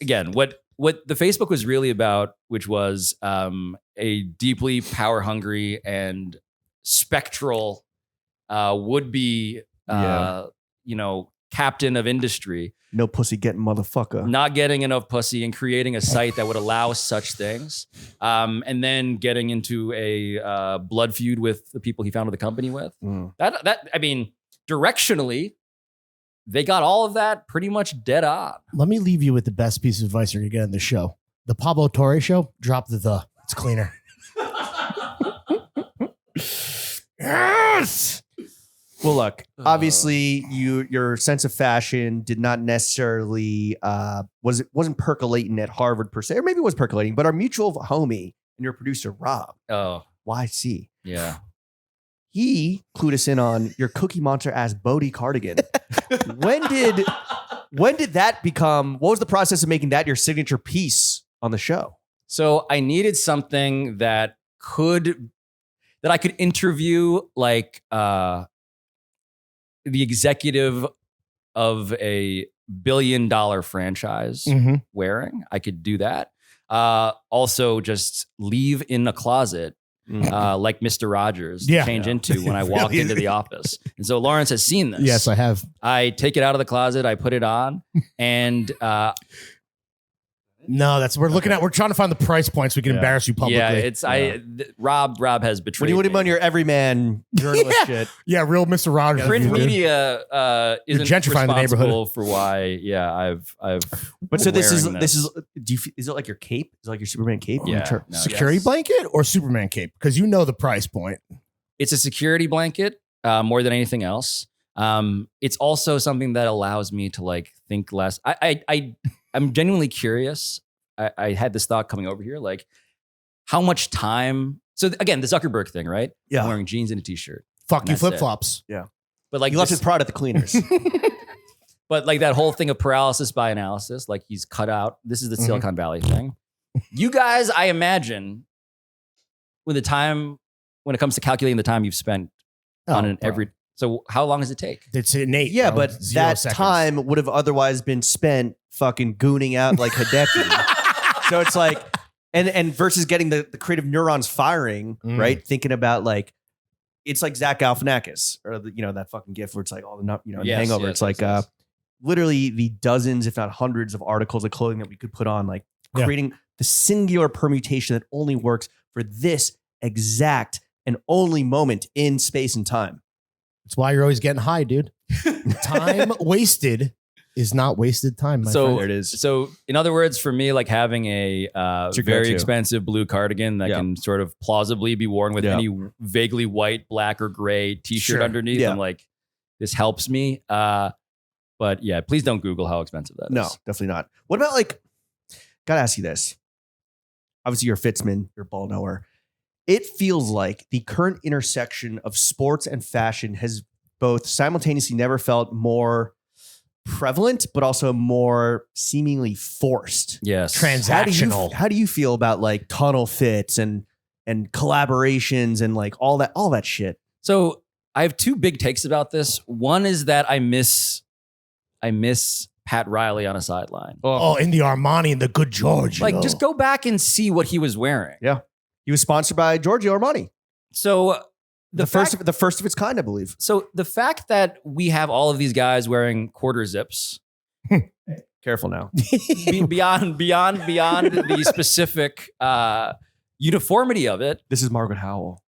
S2: again, what the Facebook was really about, which was a deeply power hungry and spectral would-be captain of industry,
S1: No pussy getting motherfucker.
S2: not getting enough pussy and creating a site that would allow such things, and then getting into a blood feud with the people he founded the company with. That I mean, directionally, they got all of that pretty much dead on.
S3: Let me leave you with the best piece of advice you're going to get in the show. The Pablo Torre show, drop the. It's cleaner. Yes!
S1: Well, look, obviously your sense of fashion did not necessarily wasn't percolating at Harvard per se, or maybe it was percolating, but our mutual homie and your producer Rob, YC,
S2: Yeah.
S1: he clued us in on your Cookie Monster ass Bode cardigan. When did that become? What was the process of making that your signature piece on the show?
S2: So I needed something that I could interview like the executive of a billion-dollar franchise wearing. I could do that. Also, just leave in a closet like Mr. Rogers to change into when I walk into the office. And so Lawrence has seen this.
S3: Yes, I have.
S2: I take it out of the closet, I put it on, and
S3: No, we're trying to find the price points we can embarrass you publicly.
S2: yeah, it's Rob has betrayed.
S1: When you put him
S2: me.
S1: on your everyman journalist shit.
S3: Yeah, real Mr. Rogers.
S2: Print
S3: review, dude.
S2: media isn't
S3: gentrifying the
S2: responsible
S3: neighborhood.
S2: for why. Yeah, I've.
S1: But so this
S2: wearing
S1: is is it like your cape? Is it like your Superman cape?
S2: Yeah. No,
S3: Security
S2: yes.
S3: blanket or Superman cape? Because you know the price point.
S2: It's a security blanket more than anything else. It's also something that allows me to like think less. I'm genuinely curious. I had this thought coming over here, like how much time. So again, the Zuckerberg thing, right?
S1: Yeah.
S2: I'm wearing jeans and a t-shirt.
S3: Fuck
S2: And
S3: you,
S2: that's it.
S3: flip flops.
S1: Yeah.
S2: But like
S1: He left
S2: this-
S1: his prod at the cleaners.
S2: But like that whole thing of paralysis by analysis, like he's cut out. This is the Silicon Valley thing. You guys, I imagine, when it comes to calculating the time you've spent on an every. So how long does it take?
S3: It's innate.
S1: Yeah,
S3: bro.
S1: but
S3: 0
S1: that
S3: seconds.
S1: time would have otherwise been spent fucking gooning out like Hideki. So it's like, and versus getting the creative neurons firing, right? Thinking about like, it's like Zach Galifianakis or that fucking gif where it's like all the
S2: Yes,
S1: Hangover.
S2: yes,
S1: It's like
S2: yes.
S1: literally the dozens, if not hundreds, of articles of clothing that we could put on, like
S3: Yeah.
S1: creating the singular permutation that only works for this exact and only moment in space and time.
S3: That's why you're always getting high, dude. Time wasted is not wasted time. My
S2: So
S3: friend.
S1: There it is.
S2: So in other words, for me, like having a
S1: your
S2: very
S1: go-to.
S2: expensive blue cardigan that
S1: Yeah.
S2: can sort of plausibly be worn with
S1: Yeah.
S2: any vaguely white, black, or gray t-shirt
S3: Sure.
S2: underneath,
S1: Yeah.
S2: I'm like, this helps me. But yeah, please don't Google how expensive that is.
S1: No, definitely not. What about like, gotta ask you this. Obviously, you're a Fitzman, you're a ball knower. It feels like the current intersection of sports and fashion has both simultaneously never felt more prevalent, but also more seemingly forced.
S2: Yes.
S3: Transactional.
S1: How do you feel about like tunnel fits and collaborations and like all that shit?
S2: So I have two big takes about this. One is that I miss Pat Riley on a sideline.
S3: Oh, in the Armani and the Good George.
S2: Like, just go back and see what he was wearing.
S1: Yeah. He was sponsored by Giorgio Armani.
S2: So
S1: The first of its kind, I believe.
S2: So the fact that we have all of these guys wearing quarter zips,
S1: Careful now.
S2: beyond the specific uniformity of it.
S1: This is Margaret Howell.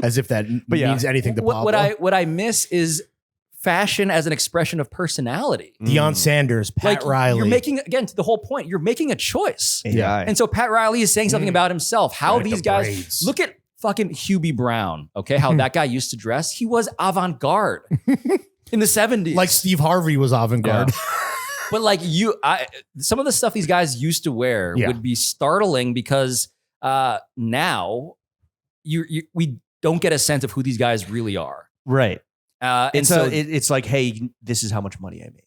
S3: As if that means anything to Pablo.
S2: What I miss is fashion as an expression of personality.
S3: Deion Sanders, Pat Riley.
S2: You're making, again, to the whole point, you're making a choice.
S1: AI.
S2: And so Pat Riley is saying something about himself. How
S3: Right,
S2: these
S3: the
S2: guys,
S3: braids.
S2: look at fucking Hubie Brown, okay? How that guy used to dress. He was avant-garde in the 70s.
S3: Like Steve Harvey was avant-garde.
S2: But like some of the stuff these guys used to wear
S3: Yeah.
S2: would be startling because now we don't get a sense of who these guys really are.
S1: Right.
S2: And
S1: And
S2: so
S1: so it's like, hey, this is how much money I make.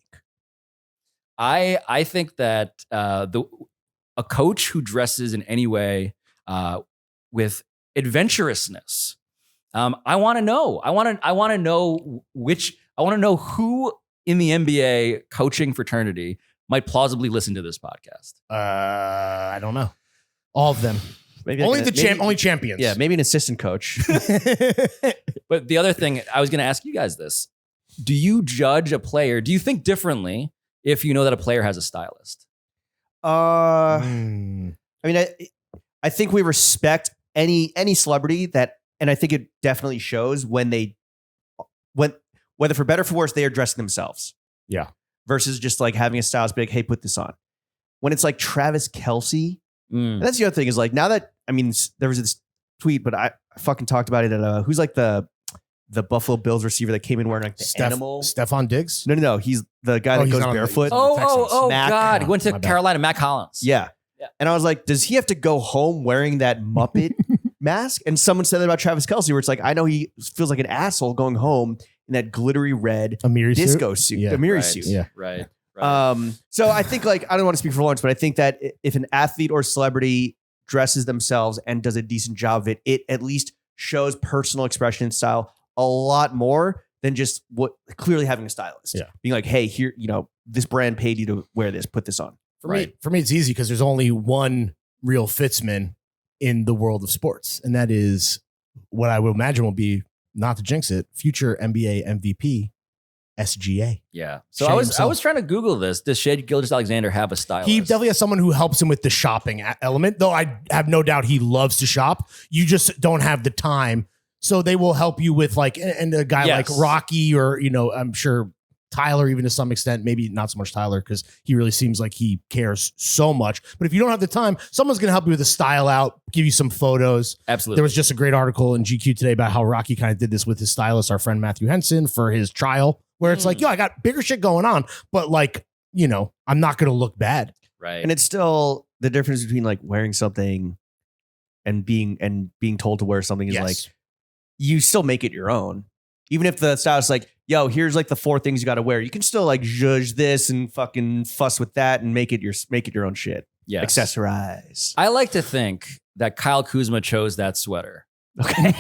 S2: I think that a coach who dresses in any way adventurousness. I want to know. I want to know who in the NBA coaching fraternity might plausibly listen to this podcast.
S3: I don't know. All of them.
S1: Maybe
S3: Only
S1: like
S3: only champions.
S1: Yeah, maybe an assistant coach.
S2: But the other thing, I was going to ask you guys this. Do you judge a player? Do you think differently if you know that a player has a stylist?
S1: I mean, I think we respect any celebrity that, and I think it definitely shows when whether for better or for worse, they are dressing themselves.
S3: Yeah.
S1: Versus just like having a stylist be like, hey, put this on. When it's like Travis Kelce, and that's the other thing is like, now that, I mean, there was this tweet, but I fucking talked about it at who's like the Buffalo Bills receiver that came in wearing like the animal.
S3: Stephon Diggs?
S1: No. He's the guy that goes barefoot.
S2: Oh,
S1: Mac,
S2: God. He went to Carolina, Mac Collins.
S1: Yeah. And I was like, does he have to go home wearing that Muppet mask? And someone said that about Travis Kelce, where it's like, I know he feels like an asshole going home in that glittery red
S3: Amiri
S1: disco suit.
S3: Yeah.
S1: Amiri
S2: Right.
S1: suit.
S3: Yeah.
S2: Right.
S1: So I think like, I don't want to speak for Lawrence, but I think that if an athlete or celebrity dresses themselves and does a decent job of it, it at least shows personal expression and style a lot more than just what clearly having a stylist.
S3: Yeah.
S1: Being like, hey, here, this brand paid you to wear this, put this on.
S3: For me, it's easy because there's only one real Fitzman in the world of sports. And that is what I would imagine will be, not to jinx it, future NBA MVP, SGA.
S2: Yeah. So
S3: Shea
S2: I
S3: himself.
S2: was trying to Google this. Does Shea Gilgeous-Alexander have a stylist?
S3: He definitely has someone who helps him with the shopping element, though I have no doubt he loves to shop. You just don't have the time. So they will help you with like, and a guy like Rocky or, I'm sure Tyler, even to some extent, maybe not so much Tyler because he really seems like he cares so much. But if you don't have the time, someone's going to help you with the style out, give you some photos.
S2: Absolutely.
S3: There was just a great article in GQ today about how Rocky kind of did this with his stylist, our friend Matthew Henson, for his trial, where it's like, I got bigger shit going on, but like, I'm not going to look bad.
S2: Right.
S1: And it's still the difference between like wearing something and being told to wear something is like, you still make it your own. Even if the stylist's like, yo, here's like the 4 things you got to wear. You can still like judge this and fucking fuss with that and make it your own shit.
S2: Yes.
S1: Accessorize.
S2: I like to think that Kyle Kuzma chose that sweater.
S1: Okay.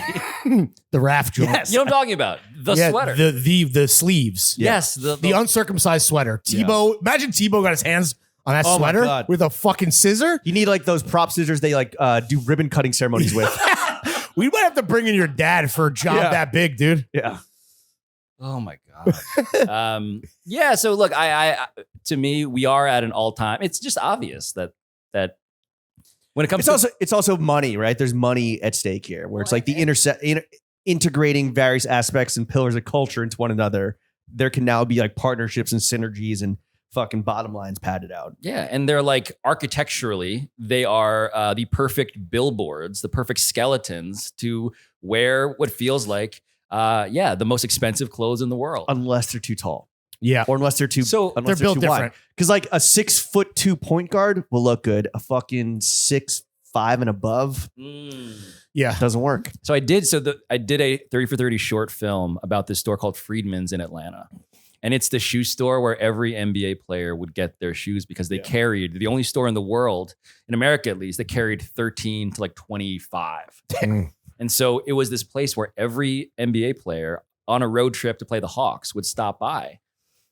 S3: The raft joint.
S1: Yes.
S2: You know what I'm talking about? The sweater.
S3: The sleeves.
S2: Yes.
S3: The uncircumcised sweater. Tebow, imagine Tebow got his hands on that
S1: Oh my
S3: sweater
S1: God.
S3: with a fucking scissor.
S1: You need like those prop scissors they like do ribbon cutting ceremonies with.
S3: We might have to bring in your dad for a job that big, dude.
S1: Yeah.
S2: Oh my God. Yeah. So look, I to me, we are at an all-time. It's just obvious that when it comes
S1: It's also money, right? There's money at stake here, where it's like the integrating various aspects and pillars of culture into one another. There can now be like partnerships and synergies and fucking bottom lines padded out.
S2: Yeah, and they're like architecturally, they are the perfect billboards, the perfect skeletons to wear what feels like, the most expensive clothes in the world.
S1: Unless they're too tall.
S3: Yeah.
S1: Or unless they're too
S3: they're built
S1: too
S3: different.
S1: Because like a 6'2" point guard will look good. A fucking 6'5" and above doesn't work.
S2: So I did a 30 for 30 short film about this store called Friedman's in Atlanta. And it's the shoe store where every NBA player would get their shoes because they carried, the only store in the world, in America at least, that carried 13 to like 25. And so it was this place where every NBA player on a road trip to play the Hawks would stop by.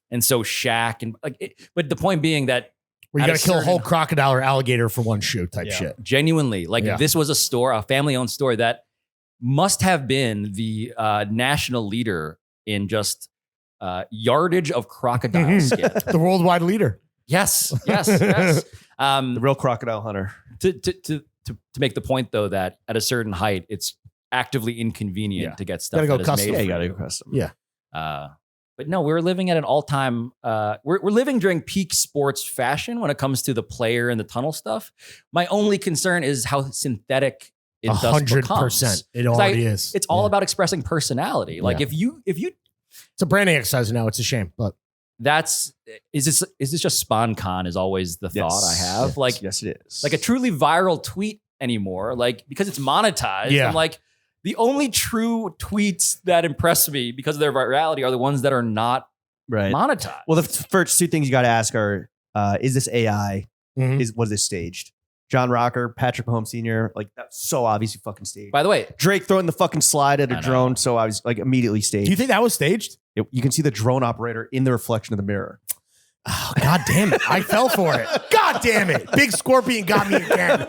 S2: And so Shaq and but the point being that
S3: where you got to kill a whole crocodile or alligator for one shoe type shit.
S2: Genuinely, this was a store, a family-owned store that must have been the national leader in just yardage of crocodile skin.
S3: The worldwide leader.
S2: Yes.
S1: The real crocodile hunter.
S2: To make the point though that at a certain height, it's actively inconvenient to get stuff.
S3: Gotta go
S2: that is
S3: custom.
S2: made
S1: You
S2: for
S1: gotta
S2: you.
S1: go custom.
S3: Yeah.
S2: But no, we're living at an all-time. We're living during peak sports fashion when it comes to the player and the tunnel stuff. My only concern is how synthetic it does
S3: 100%. It already is.
S2: It's all about expressing personality. Like if you,
S3: it's a branding exercise now. It's a shame, but
S2: is this just spawn con is always the thought I have.
S1: Yes.
S2: Like,
S1: yes, it is.
S2: like a truly viral tweet anymore. Like, because it's monetized.
S3: Yeah.
S2: I'm like, the only true tweets that impress me because of their virality are the ones that are not monetized.
S1: Well, the first 2 things you got to ask are, is this AI? Was this staged? John Rocker, Patrick Mahomes Sr. Like that's so obviously fucking staged.
S2: By the way,
S1: Drake throwing the fucking slide at
S2: I
S1: a
S2: know.
S1: drone, so I was like immediately staged.
S3: Do you think that was staged?
S1: You can see the drone operator in the reflection of the mirror.
S3: Oh, God damn it. I fell for it. God damn it. Big Scorpion got me again.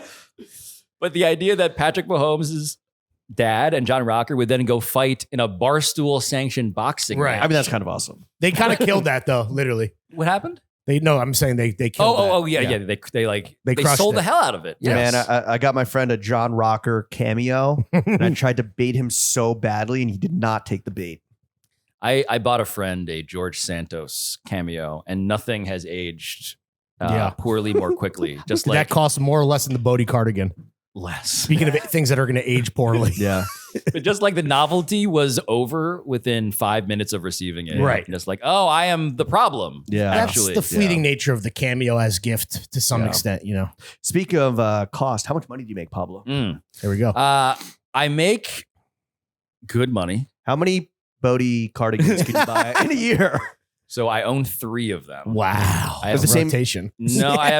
S2: but the idea that Patrick Mahomes' dad and John Rocker would then go fight in a barstool sanctioned boxing
S3: Right.
S2: match.
S1: I mean, that's kind of awesome.
S3: They kind of killed that, though, literally.
S2: What happened?
S3: I'm saying they killed that.
S2: Yeah. They
S3: crushed
S2: sold
S3: it.
S2: the hell out of it.
S1: Man,
S2: Yes.
S1: I got my friend a John Rocker cameo, and I tried to bait him so badly, and he did not take the bait.
S2: I bought a friend a George Santos cameo, and nothing has aged poorly more quickly. Just
S3: Did
S2: like
S3: that cost more or less than the Bode cardigan?
S2: less.
S3: Speaking of things that are going to age poorly.
S1: Yeah.
S2: But just like the novelty was over within 5 minutes of receiving it.
S3: Right.
S2: Just like, oh, I am the problem.
S1: Yeah.
S3: That's
S2: Actually.
S3: the fleeting nature of the cameo as gift to some extent, you know.
S1: Speaking of cost, how much money do you make, Pablo?
S2: Mm.
S3: There we go.
S2: I make good money.
S1: How many Bode cardigans can you buy in a year?
S2: So I own 3 of them.
S3: Wow.
S2: I have
S1: the same-
S3: rotation.
S2: No, I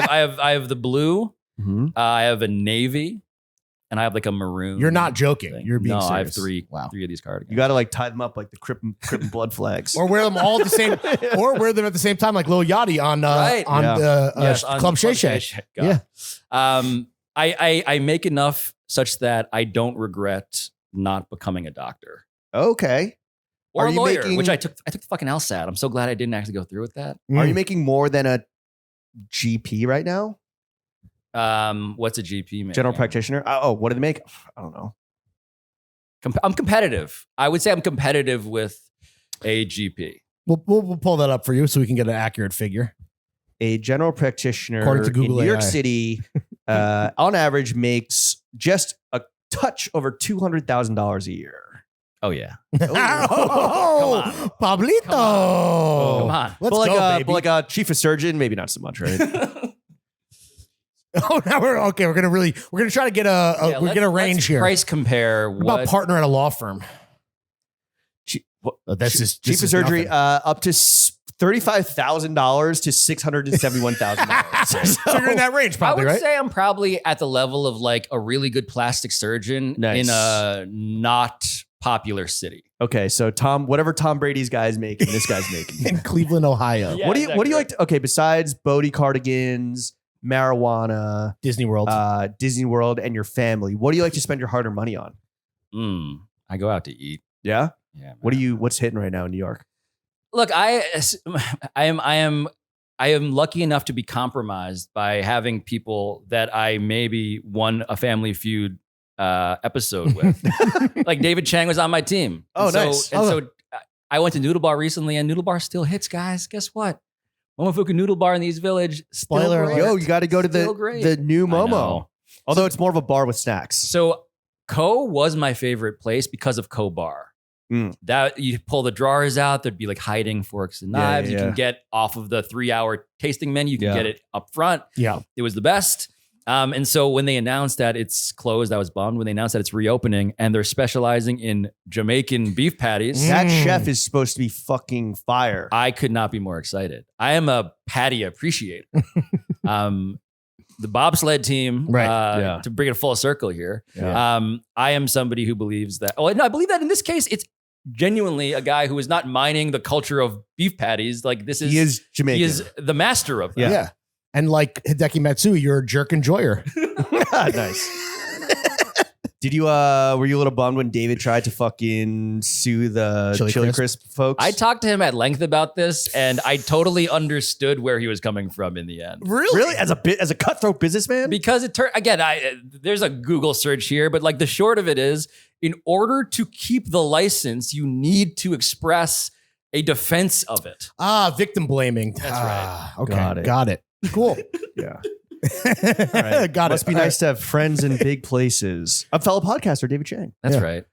S2: have the blue.
S1: Mm-hmm.
S2: I have a navy, and I have like a maroon.
S3: You're not joking.
S2: thing.
S3: You're being
S2: no,
S3: serious.
S2: I have 3.
S3: Wow.
S2: 3 of these cardigans.
S1: You got to like tie them up like the Crip and Blood flags.
S3: Or wear them all at the same, or wear them at the same time, like Lil Yachty on
S2: Right.
S3: the
S2: Yes, on
S3: Club Shay Shay.
S2: Got it. I make enough such that I don't regret not becoming a doctor
S1: Okay.
S2: or
S1: Are
S2: a
S1: you
S2: lawyer,
S1: making-
S2: which I took the fucking LSAT. I'm so glad I didn't actually go through with that.
S1: Are you making more than a GP right now?
S2: What's a GP make?
S1: General practitioner? Oh, what do they make? I don't know.
S2: I'm competitive. I would say I'm competitive with a GP.
S3: We'll pull that up for you so we can get an accurate figure.
S1: A general practitioner
S3: According to Google
S1: in New York
S3: AI.
S1: City, on average, makes just a touch over $200,000 a year.
S2: Oh yeah.
S3: Oh, Pablito.
S2: Come on.
S3: Let's
S1: but like,
S3: go, baby.
S1: but like a chief of surgeon, maybe not so much, right?
S3: Oh, now we're okay. We're gonna try to get a range here.
S2: Price compare.
S3: What about partner at a law firm? That's just
S1: chief of surgery, up to $35,000 to $671,000.
S3: So you're in that range,
S2: I
S3: probably,
S2: would
S3: right?
S2: say I'm probably at the level of like a really good plastic surgeon
S1: Nice.
S2: in a not popular city.
S1: Okay, so whatever Tom Brady's guy's making, this guy's making.
S3: In Cleveland, Ohio,
S2: Yeah,
S1: what do you
S2: exactly.
S1: like to, okay, besides Bode cardigans, marijuana,
S3: Disney World.
S1: Disney World, and your family, what do you like to spend your hard-earned money on?
S2: I go out to eat.
S1: Yeah?
S2: Yeah.
S1: What's hitting right now in New York?
S2: Look, I am lucky enough to be compromised by having people that I maybe won a Family Feud episode with. Like David Chang was on my team.
S1: Oh,
S2: And so-
S1: nice.
S2: And so I went to Noodle Bar recently, and Noodle Bar still hits, guys. Guess what? Momofuku Noodle Bar in the East Village. Still
S3: Spoiler
S2: great.
S1: Yo, you got to go to
S2: Still great.
S1: the new
S2: I
S1: Momo.
S2: know.
S1: Although it's more of a bar with snacks.
S2: So Co was my favorite place because of Co Bar.
S1: Mm.
S2: That you pull the drawers out, there'd be like hiding forks and
S1: Yeah,
S2: knives.
S1: yeah,
S2: You
S1: yeah.
S2: can get off of the 3-hour tasting menu. You can
S1: Yeah.
S2: get it up front.
S3: Yeah.
S2: It was the best. And so when they announced that it's closed, I was bummed. When they announced that it's reopening and they're specializing in Jamaican beef patties,
S1: That
S3: Mm.
S1: chef is supposed to be fucking fire.
S2: I could not be more excited. I am a patty appreciator. The bobsled team,
S3: Right.
S1: Yeah.
S2: to bring it full circle here.
S1: Yeah.
S2: I am somebody who believes that. Oh, no, I believe that in this case, it's genuinely a guy who is not mining the culture of beef patties. Like this is,
S1: He is Jamaican.
S2: he is the master of that.
S1: Yeah.
S3: And like Hideki Matsui, you're a jerk enjoyer.
S1: Nice. Did you were you a little bummed when David tried to fucking sue the
S3: Chili
S1: Chili
S3: Crisp?
S1: Crisp folks?
S2: I talked to him at length about this, and I totally understood where he was coming from in the end.
S1: Really? As a cutthroat businessman?
S2: Because it turned again, there's a Google search here, but like the short of it is, in order to keep the license, you need to express a defense of it.
S3: Victim blaming.
S2: That's right.
S3: Okay. Got it. Cool.
S1: Yeah. All right.
S3: Got
S1: Must
S3: it.
S1: be nice to have friends in big places. A fellow podcaster, David Chang.
S2: That's
S3: Yeah.
S2: right.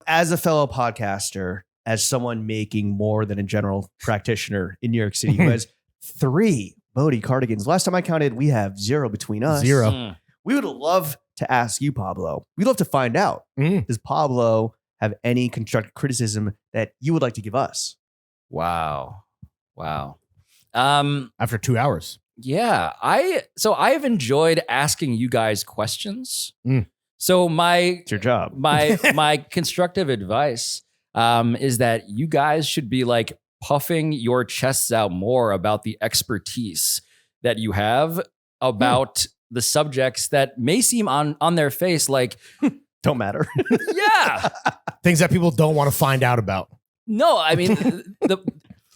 S1: As a fellow podcaster, as someone making more than a general practitioner in New York City who has 3 Bode cardigans. Last time I counted, we have 0 between us.
S3: 0.
S2: Mm.
S1: We would love to ask you, Pablo. We'd love to find out.
S3: Mm.
S1: Does Pablo have any constructive criticism that you would like to give us?
S2: Wow.
S3: After 2 hours.
S2: Yeah, I've enjoyed asking you guys questions. So
S1: It's your job.
S2: my constructive advice is that you guys should be like puffing your chests out more about the expertise that you have about the subjects that may seem on their face like
S1: Don't matter.
S2: yeah.
S3: Things that people don't want to find out about.
S2: No, I mean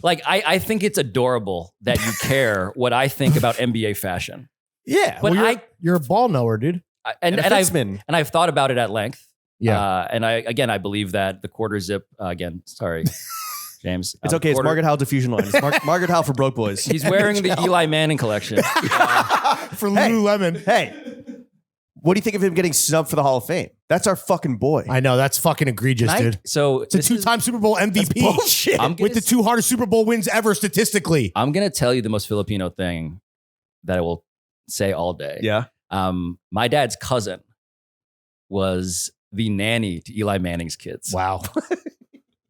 S2: I think it's adorable that you care what I think about NBA fashion.
S3: Yeah,
S2: But
S3: you're a ball knower, dude.
S2: And I've thought about it at length.
S3: Yeah.
S2: And I believe that the quarter zip again. Sorry, James.
S1: It's okay. It's Margaret Howell diffusion line. It's Margaret Howell for broke boys.
S2: He's wearing the Eli Manning collection.
S3: For Lululemon.
S1: Hey, what do you think of him getting snubbed for the Hall of Fame? That's our fucking boy.
S3: I know, that's fucking egregious, dude.
S2: So
S3: It's a 2-time Super Bowl MVP.
S1: Bullshit.
S3: With the 2 hardest Super Bowl wins ever statistically.
S2: I'm gonna tell you the most Filipino thing that I will say all day.
S1: Yeah.
S2: My dad's cousin was the nanny to Eli Manning's kids.
S3: Wow.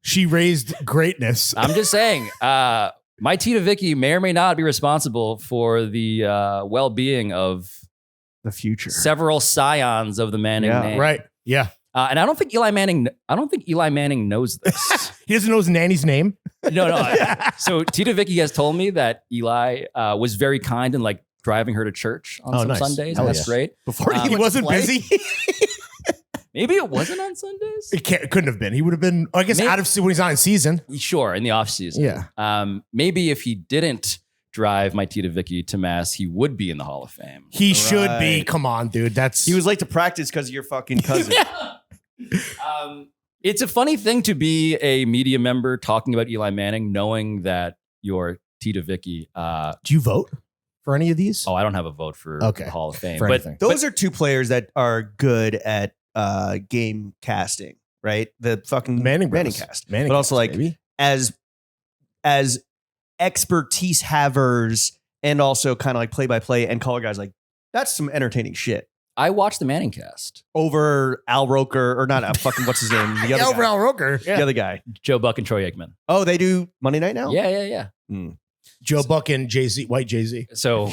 S3: She raised greatness.
S2: I'm just saying, my Tita Vicky may or may not be responsible for the well-being of
S1: The future.
S2: several scions of the Manning name.
S3: Right. Yeah.
S2: And I don't think Eli Manning knows this.
S3: He doesn't know his nanny's name.
S2: No. So Tita Vicky has told me that Eli was very kind and like driving her to church on some
S3: nice.
S2: Sundays.
S3: Hell
S2: And that's
S3: yeah.
S2: great.
S1: Before
S3: He wasn't busy.
S2: Maybe it wasn't on Sundays.
S3: It couldn't have been. He would have been, I guess,
S2: Maybe-
S3: out of when he's not in season.
S2: Sure, in the off season.
S3: Yeah.
S2: Maybe if he didn't drive my Tita Vicky to mass, he would be in the Hall of Fame.
S3: He should be.
S1: Right.
S3: Come on, dude.
S1: He was late to practice because of your fucking cousin.
S2: It's a funny thing to be a media member talking about Eli Manning, knowing that your Tita Vicky.
S3: Do you vote for any of these?
S2: I don't have a vote for the Hall of Fame,
S3: For
S2: but
S3: anything.
S1: Those are two players that are good at game casting, right? The fucking
S3: Manning
S1: cast.
S3: Manning
S1: but also
S3: cast,
S1: like
S3: baby.
S1: as expertise havers and also kind of like play-by-play and color guys, like that's some entertaining shit.
S2: I watched the Manning cast.
S1: Over Al Roker, or not what's his name? The other guy.
S3: Al Roker. Yeah.
S1: The other guy.
S2: Joe Buck and Troy Aikman.
S1: Oh, they do Monday Night now?
S2: Yeah.
S3: Joe Buck and Jay-Z, white Jay-Z.
S2: So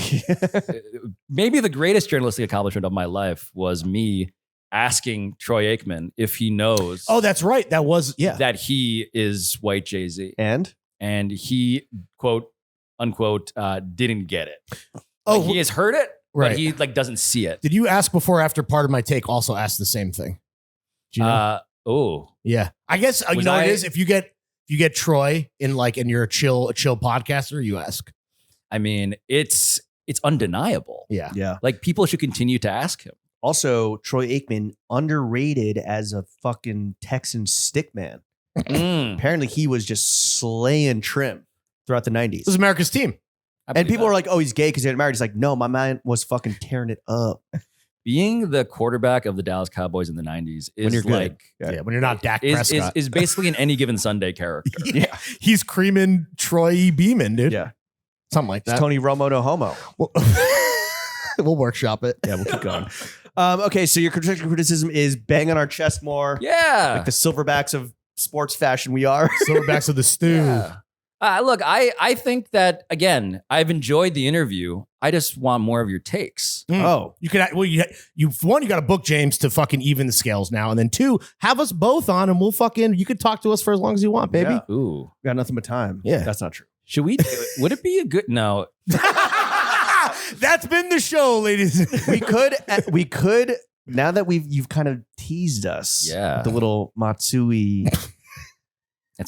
S2: maybe the greatest journalistic accomplishment of my life was me asking Troy Aikman if he knows.
S3: Oh, that's right. That was, yeah.
S2: That he is white Jay-Z.
S1: And
S2: he, quote, unquote, didn't get it.
S3: Oh,
S2: Like, he has heard it,
S3: right.
S2: but he like doesn't see it.
S3: Did you ask before or after part of my take also ask the same thing? Do you know? Yeah. I guess, you
S2: Was
S3: know what it
S2: I-
S3: is? If you get Troy in like, and you're a chill podcaster, you ask.
S2: I mean, it's undeniable.
S3: Yeah.
S1: yeah.
S2: Like people should continue to ask him.
S1: Also, Troy Aikman underrated as a fucking Texan stickman. Apparently, he was just slaying trim throughout the 90s.
S3: This is America's team.
S1: And people are like, oh, he's gay because he got married. He's like, no, my man was fucking tearing it up.
S2: being the quarterback of the Dallas Cowboys in the 90s
S1: When
S2: is
S1: you're good.
S2: like
S3: Yeah, when you're not Dak
S2: is
S3: Prescott.
S2: is basically an any given Sunday character.
S3: Yeah. He's creaming Troy Beeman, dude.
S1: Yeah.
S3: Something like
S1: It's
S3: that.
S1: Tony Romo no homo.
S3: We'll workshop it.
S1: Yeah, we'll keep going. Okay, so your constructive criticism is bang on our chest more.
S2: Yeah.
S1: Like the silverbacks of sports fashion we are.
S3: Silverbacks of the stew.
S2: Yeah. Look, I think that, again, I've enjoyed the interview. I just want more of your takes.
S1: Oh.
S3: You could, well, you one, you got to book James to fucking even the scales now. And then two, have us both on and we'll you could talk to us for as long as you want, baby.
S1: Yeah.
S2: Ooh.
S1: We got nothing but time.
S3: Yeah.
S1: That's not true.
S2: Should we, would it be a good, no.
S3: That's been the show, ladies.
S1: We could, now that you've kind of teased us.
S2: Yeah.
S1: With the little Matsui.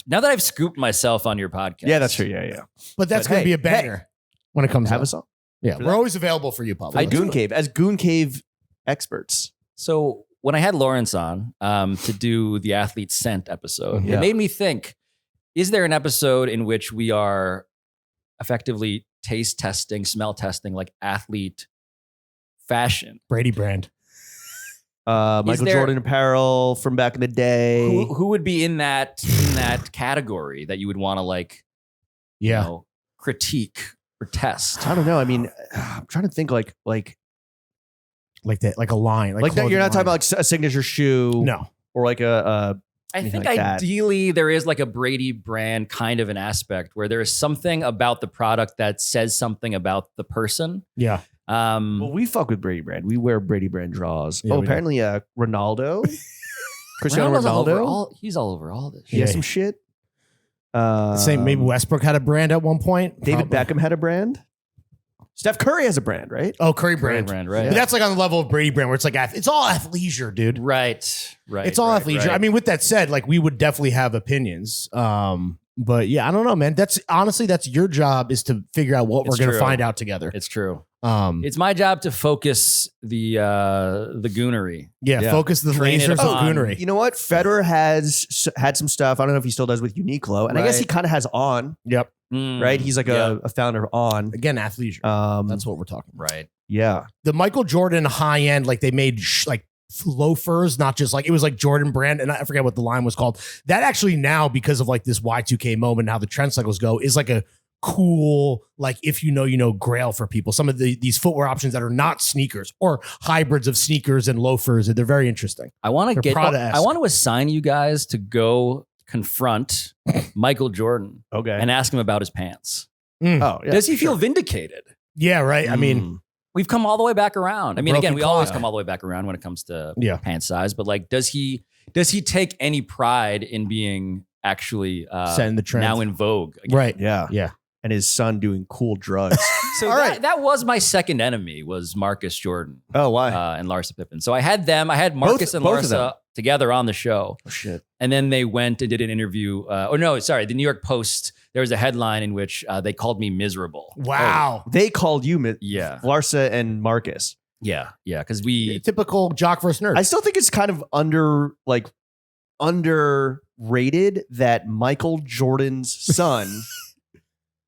S2: Now that I've scooped myself on your podcast.
S1: Yeah, that's true. Yeah.
S3: But that's
S1: But
S3: going to
S1: hey,
S3: be a banger when it comes
S1: Have
S3: out.
S1: us on.
S3: Yeah,
S1: for
S3: we're
S1: that.
S3: always available for you, Pablo.
S2: I do.
S1: Goon Cave. As Goon Cave experts.
S2: So when I had Lawrence on to do the Athlete Scent episode,
S1: Yeah.
S2: it made me think, is there an episode in which we are effectively taste testing, smell testing, like athlete fashion?
S3: Brady brand.
S1: Michael
S2: there-
S1: Jordan apparel from back in the day.
S2: Who would be in that category that you would want to like,
S3: Yeah.
S2: you know, critique or test?
S1: I don't know. I mean, I'm trying to think like
S3: Like that, like a line.
S1: that. You're not talking about like a signature shoe,
S3: No.
S1: or like a
S2: I think
S1: like that.
S2: ideally there is like a Brady brand kind of an aspect where there is something about the product that says something about the person.
S3: Yeah.
S1: Well, we fuck with Brady brand. We wear Brady brand draws.
S3: Yeah, we do.
S1: Apparently, Ronaldo, Cristiano
S2: Ronaldo's all over
S1: Ronaldo,
S2: he's all over all this.
S1: he has
S3: Yeah.
S1: some shit.
S3: Same. Maybe Westbrook had a brand at one point.
S1: David
S3: Probably.
S1: Beckham had a brand. Steph Curry has a brand, right?
S3: Oh, Curry
S2: Brand,
S3: brand.
S2: right?
S3: But that's like on the level of Brady brand where it's like, it's all athleisure, dude.
S2: Right.
S3: It's all athleisure. I mean, with that said, like we would definitely have opinions. But yeah, I don't know, man. That's your job is to figure out what
S2: It's
S3: we're going to
S2: true.
S3: find out together.
S2: it's true.
S3: It's
S2: It's my job to focus the goonery.
S3: yeah, focus the
S2: Train it
S3: lasers of
S2: upon-
S3: goonery.
S1: You know what? Federer has had some stuff. I don't know if he still does with Uniqlo, and I guess
S2: Right.
S1: he kind of has On,
S3: Yep.
S1: right? He's like a founder of On.
S3: Again, athleisure. That's what we're talking about.
S2: Right.
S1: Yeah.
S3: The Michael Jordan high end, like they made like loafers, not just like it was like Jordan brand, and I forget what the line was called. That actually now, because of like this Y2K moment, how the trend cycles go, is like a cool, like if you know grail for people. Some of these footwear options that are not sneakers or hybrids of sneakers and loafers, and they're very interesting.
S2: I want to
S3: They're Prada-esque.
S2: I want to assign you guys to go confront Michael Jordan
S1: Okay.
S2: and ask him about his pants.
S1: oh, yeah.
S2: Does he feel
S1: sure.
S2: vindicated?
S3: Yeah, right. I mean,
S2: We've come all the way back around. I mean,
S3: Broken
S2: again, we always
S3: clock.
S2: come all the way back around when it comes to
S3: Yeah.
S2: pant size, but like, does he take any pride in being actually
S3: setting the trend.
S2: now in vogue? Again?
S3: Right.
S1: Yeah.
S3: Yeah.
S1: And his son doing cool drugs.
S2: So
S1: All right.
S2: that was my second enemy was Marcus Jordan
S1: Oh, why?
S2: and Larsa Pippen. So I had them. I had Marcus and
S1: both of them.
S2: Larsa together on the show.
S1: Oh, shit.
S2: And then they went and did an interview. The New York Post, there was a headline in which they called me miserable.
S3: Wow.
S1: They called you
S2: Yeah.
S1: Larsa and Marcus.
S2: Yeah. Because we,
S3: Typical jock versus nerd.
S1: I still think it's kind of underrated that Michael Jordan's son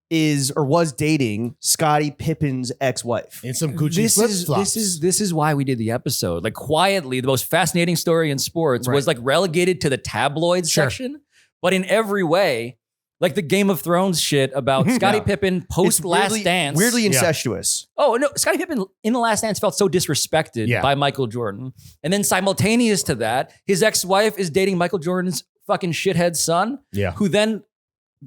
S1: is or was dating Scottie Pippen's ex-wife.
S3: in some Gucci
S2: this
S3: flip-flops.
S2: is why we did the episode. Like quietly, the most fascinating story in sports was like relegated to the tabloid
S3: Sure.
S2: section, but in every way, like the Game of Thrones shit about Scottie
S1: Yeah.
S2: Pippen post Last Dance.
S1: Weirdly incestuous.
S2: Oh no, Scottie Pippen in the Last Dance felt so disrespected
S3: Yeah.
S2: by Michael Jordan, and then simultaneous to that, his ex-wife is dating Michael Jordan's fucking shithead son,
S3: Yeah.
S2: who then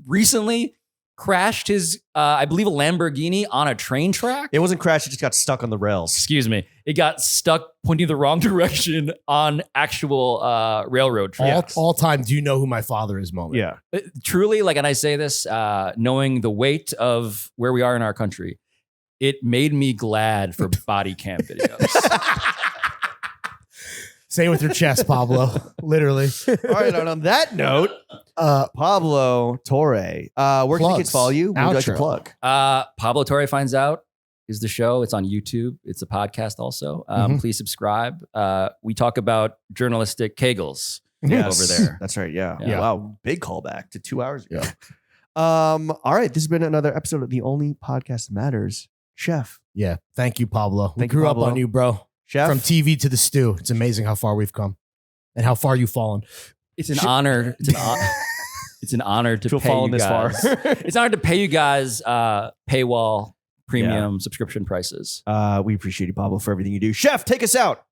S2: recently crashed his, I believe, a Lamborghini on a train track.
S1: It wasn't crashed, it just got stuck on the rails.
S2: Excuse me. It got stuck pointing the wrong direction on actual railroad tracks.
S3: All time, do you know who my father is moment.
S1: Yeah.
S2: Truly, like, and I say this, knowing the weight of where we are in our country, it made me glad for body cam videos.
S3: Say it with your chest, Pablo. Literally.
S1: All right, and on that note, Pablo Torre, where can the
S3: Plugs.
S1: kids follow you? What would you like to
S3: Outro.
S1: plug?
S2: Pablo Torre Finds Out is the show. It's on YouTube. It's a podcast also. Please subscribe. We talk about journalistic kegels over there.
S1: That's right. Yeah.
S2: Yeah.
S1: Wow. Big callback to 2 hours ago. All right. This has been another episode of The Only Podcast That Matters. Chef.
S3: Yeah. Thank you, Pablo. We
S1: Thank you,
S3: grew up
S1: Pablo.
S3: on you, bro.
S1: Chef.
S3: From TV to the stew. It's amazing how far we've come and how far you've fallen.
S2: It's an honor. It's an honor to
S1: To have
S2: pay
S1: fallen
S2: you
S1: this far.
S2: guys. It's an honor to pay you guys paywall premium subscription prices.
S1: We appreciate you, Pablo, for everything you do. Chef, take us out.